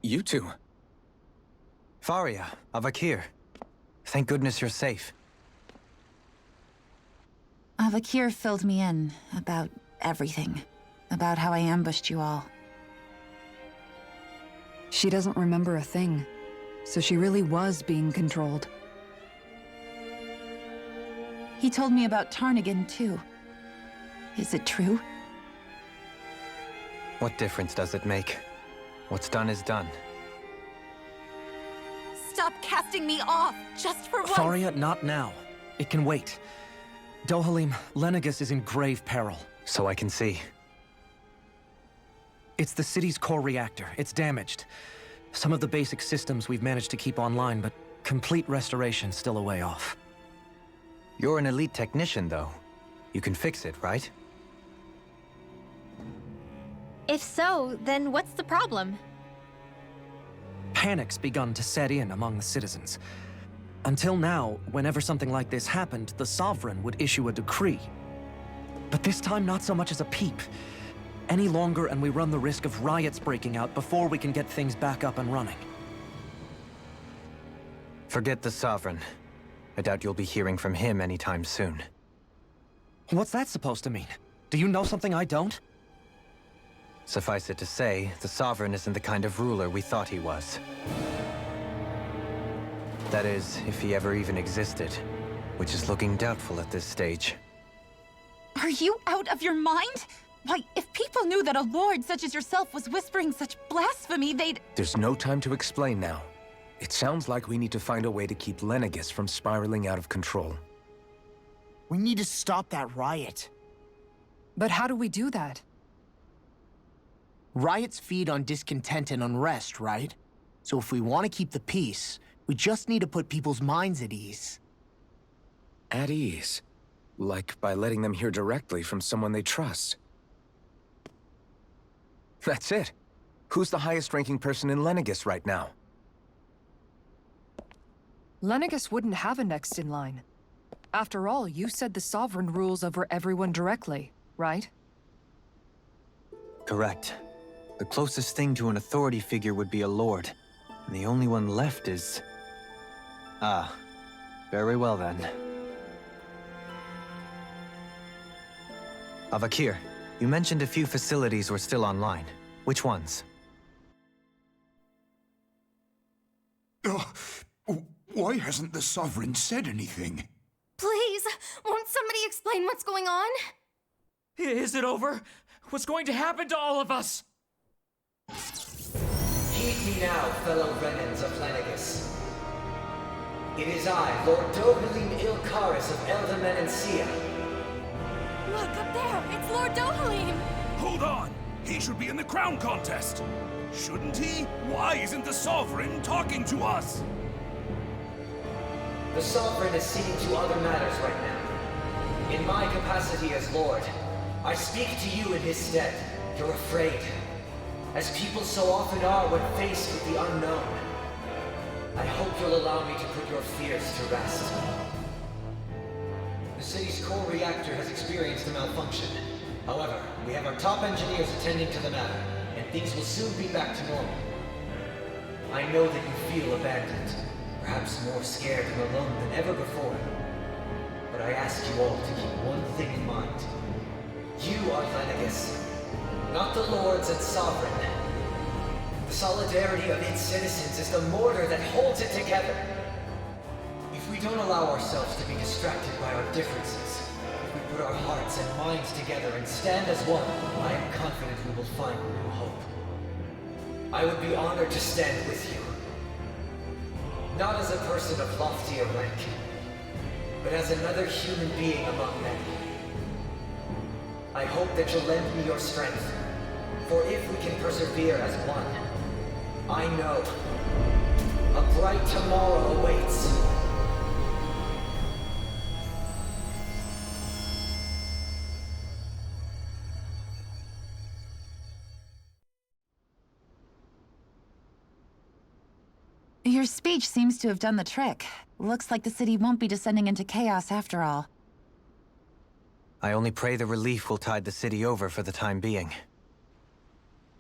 You two. Faria, Avakir. Thank goodness you're safe. Avakir filled me in about everything. About how I ambushed you all. She doesn't remember a thing. So she really was being controlled. He told me about Tarnigan, too. Is it true? What difference does it make? What's done is done. Stop casting me off, just for once! Faria, not now. It can wait. Dohalim, Lenegus is in grave peril. So I can see. It's the city's core reactor. It's damaged. Some of the basic systems we've managed to keep online, but complete restoration's still a way off. You're an elite technician, though. You can fix it, right? If so, then what's the problem? Panic's begun to set in among the citizens. Until now, whenever something like this happened, the Sovereign would issue a decree. But this time, not so much as a peep. Any longer and we run the risk of riots breaking out before we can get things back up and running. Forget the Sovereign. I doubt you'll be hearing from him anytime soon. What's that supposed to mean? Do you know something I don't? Suffice it to say, the Sovereign isn't the kind of ruler we thought he was. That is, if he ever even existed, which is looking doubtful at this stage. Are you out of your mind? Why, if people knew that a lord such as yourself was whispering such blasphemy, they'd— There's no time to explain now. It sounds like we need to find a way to keep Lenegus from spiraling out of control. We need to stop that riot. But how do we do that? Riots feed on discontent and unrest, right? So if we want to keep the peace, we just need to put people's minds at ease. At ease? Like by letting them hear directly from someone they trust. That's it. Who's the highest-ranking person in Lenegus right now? Lenegus wouldn't have a next in line. After all, you said the Sovereign rules over everyone directly, right? Correct. The closest thing to an authority figure would be a lord. And the only one left is... Ah. Very well then. Avakir, you mentioned a few facilities were still online. Which ones? Why hasn't the Sovereign said anything? Please, won't somebody explain what's going on? Is it over? What's going to happen to all of us? Heed me now, fellow Renans of Lenegus. It is I, Lord Dohalim Ilkaris of Eldamen and Sia. Look, up there! It's Lord Dohalim! Hold on! He should be in the crown contest! Shouldn't he? Why isn't the Sovereign talking to us? The Sovereign is seeing to other matters right now. In my capacity as Lord, I speak to you in his stead. You're afraid, as people so often are when faced with the unknown. I hope you'll allow me to put your fears to rest. The city's core reactor has experienced a malfunction. However, we have our top engineers attending to the matter, and things will soon be back to normal. I know that you feel abandoned, perhaps more scared and alone than ever before. But I ask you all to keep one thing in mind. You are Lenegus, not the Lords and Sovereign. The solidarity of its citizens is the mortar that holds it together. If we don't allow ourselves to be distracted by our differences, if we put our hearts and minds together and stand as one, I am confident we will find new hope. I would be honored to stand with you. Not as a person of loftier rank, but as another human being among many. I hope that you'll lend me your strength, for if we can persevere as one, I know a bright tomorrow awaits. Your speech seems to have done the trick. Looks like the city won't be descending into chaos after all. I only pray the relief will tide the city over for the time being.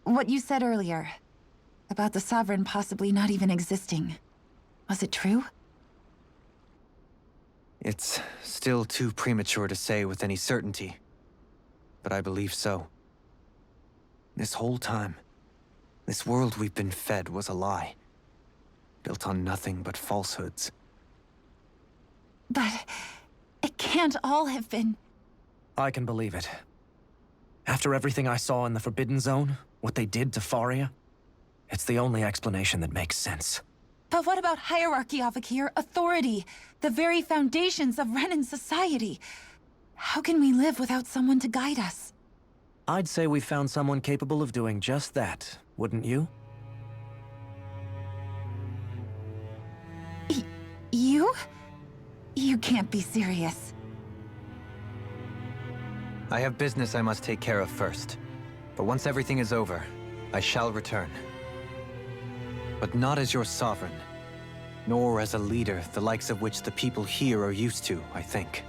What you said earlier, about the Sovereign possibly not even existing, was it true? It's still too premature to say with any certainty, but I believe so. This whole time, this world we've been fed was a lie, built on nothing but falsehoods. But it can't all have been... I can believe it. After everything I saw in the Forbidden Zone, what they did to Faria, it's the only explanation that makes sense. But what about hierarchy, Avakir? Authority? The very foundations of Renan society? How can we live without someone to guide us? I'd say we found someone capable of doing just that, wouldn't you? You? You can't be serious. I have business I must take care of first. But once everything is over, I shall return. But not as your sovereign, nor as a leader the likes of which the people here are used to, I think.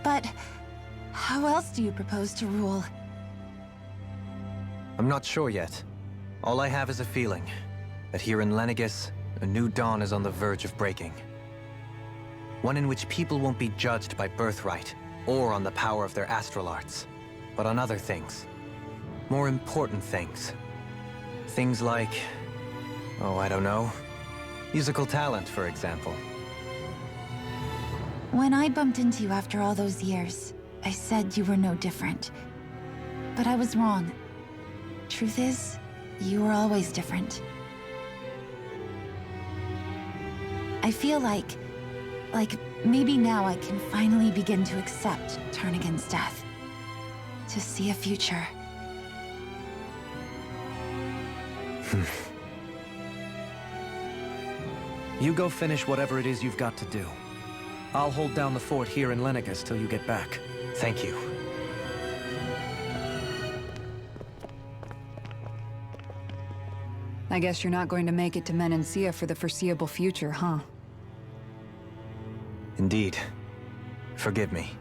But how else do you propose to rule? I'm not sure yet. All I have is a feeling that here in Lenegus, a new dawn is on the verge of breaking. One in which people won't be judged by birthright, or on the power of their astral arts, but on other things. More important things. Things like, oh, I don't know, musical talent, for example. When I bumped into you after all those years, I said you were no different. But I was wrong. Truth is, you were always different. I feel like maybe now I can finally begin to accept turn against death. To see a future. You go finish whatever it is you've got to do. I'll hold down the fort here in Lenegus till you get back. Thank you. I guess you're not going to make it to Menancia for the foreseeable future, huh? Indeed. Forgive me.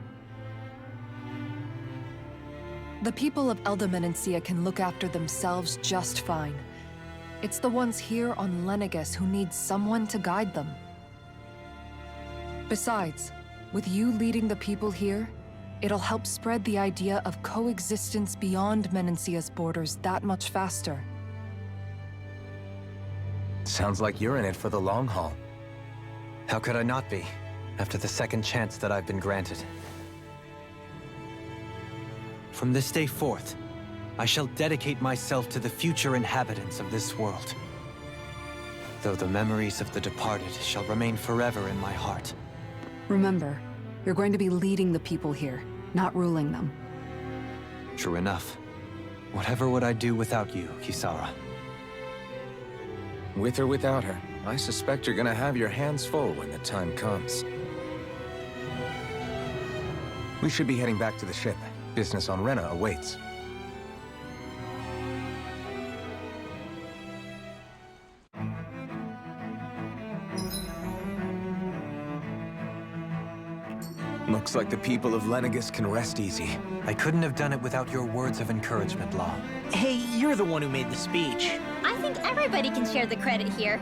The people of Elda Menancia can look after themselves just fine. It's the ones here on Lenegus who need someone to guide them. Besides, with you leading the people here, it'll help spread the idea of coexistence beyond Menancia's borders that much faster. Sounds like you're in it for the long haul. How could I not be, after the second chance that I've been granted? From this day forth, I shall dedicate myself to the future inhabitants of this world. Though the memories of the departed shall remain forever in my heart. Remember, you're going to be leading the people here, not ruling them. True enough. Whatever would I do without you, Kisara? With or without her, I suspect you're gonna have your hands full when the time comes. We should be heading back to the ship. Business on Renna awaits. Looks like the people of Lenegis can rest easy. I couldn't have done it without your words of encouragement, Law. Hey, you're the one who made the speech. I think everybody can share the credit here.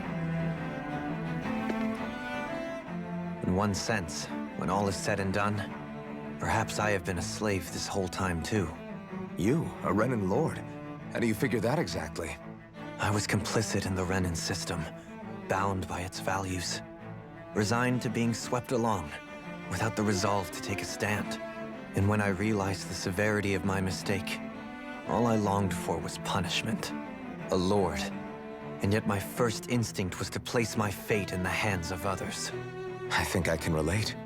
In one sense, when all is said and done, perhaps I have been a slave this whole time too. You, a Renan Lord? How do you figure that exactly? I was complicit in the Renan system, bound by its values, resigned to being swept along, without the resolve to take a stand. And when I realized the severity of my mistake, all I longed for was punishment. A lord. And yet my first instinct was to place my fate in the hands of others. I think I can relate.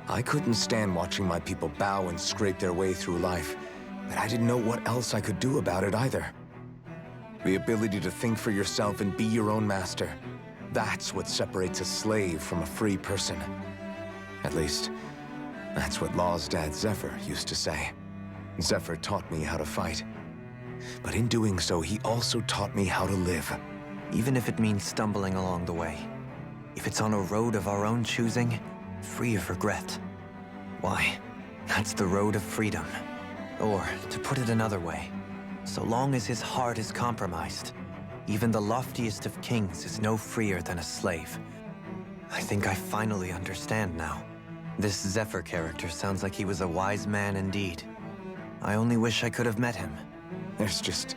I couldn't stand watching my people bow and scrape their way through life, but I didn't know what else I could do about it either. The ability to think for yourself and be your own master. That's what separates a slave from a free person. At least, that's what Law's dad Zephyr used to say. Zephyr taught me how to fight. But in doing so, he also taught me how to live. Even if it means stumbling along the way. If it's on a road of our own choosing, free of regret. Why, that's the road of freedom. Or, to put it another way, so long as his heart is compromised, even the loftiest of kings is no freer than a slave. I think I finally understand now. This Zephyr character sounds like he was a wise man indeed. I only wish I could have met him. There's just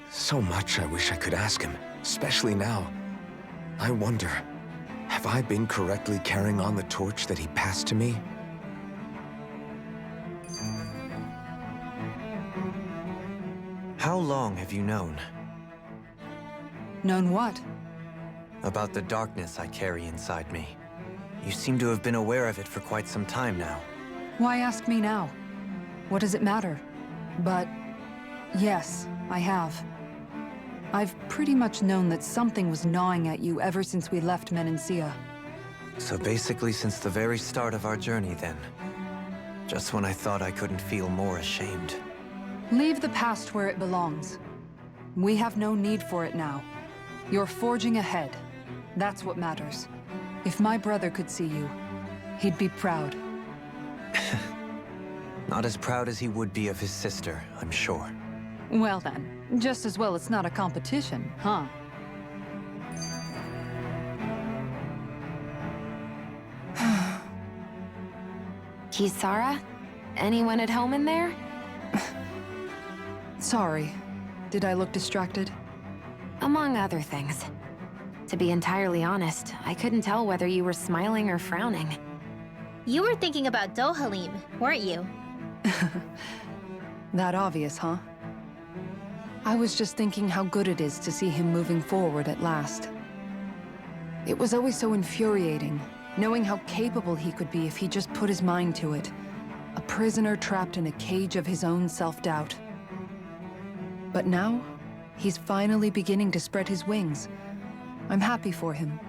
so much I wish I could ask him, especially now. I wonder, have I been correctly carrying on the torch that he passed to me? How long have you known? Known what? About the darkness I carry inside me. You seem to have been aware of it for quite some time now. Why ask me now? What does it matter? But yes, I have. I've pretty much known that something was gnawing at you ever since we left Menancia. So basically since the very start of our journey then. Just when I thought I couldn't feel more ashamed. Leave the past where it belongs. We have no need for it now. You're forging ahead. That's what matters. If my brother could see you, he'd be proud. Not as proud as he would be of his sister, I'm sure. Well then, just as well it's not a competition, huh? Kisara? Anyone at home in there? Sorry. Did I look distracted? Among other things. To be entirely honest, I couldn't tell whether you were smiling or frowning. You were thinking about Dohalim, weren't you? That obvious, huh? I was just thinking how good it is to see him moving forward at last. It was always so infuriating, knowing how capable he could be if he just put his mind to it. A prisoner trapped in a cage of his own self-doubt. But now, he's finally beginning to spread his wings. I'm happy for him.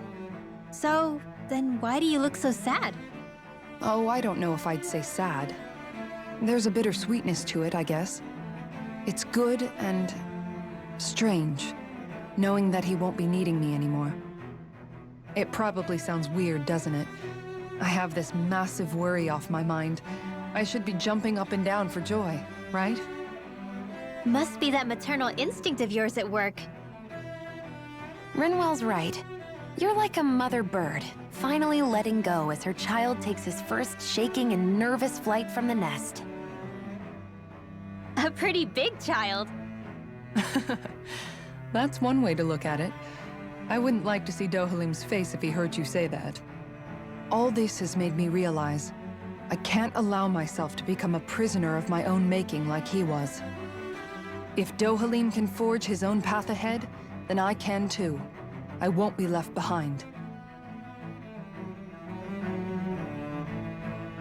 So, then why do you look so sad? Oh, I don't know if I'd say sad. There's a bittersweetness to it, I guess. It's good and strange, knowing that he won't be needing me anymore. It probably sounds weird, doesn't it? I have this massive worry off my mind. I should be jumping up and down for joy, right? Must be that maternal instinct of yours at work. Rinwell's right. You're like a mother bird, finally letting go as her child takes his first shaking and nervous flight from the nest. A pretty big child. That's one way to look at it. I wouldn't like to see Dohalim's face if he heard you say that. All this has made me realize I can't allow myself to become a prisoner of my own making like he was. If Dohalim can forge his own path ahead, then I can too. I won't be left behind.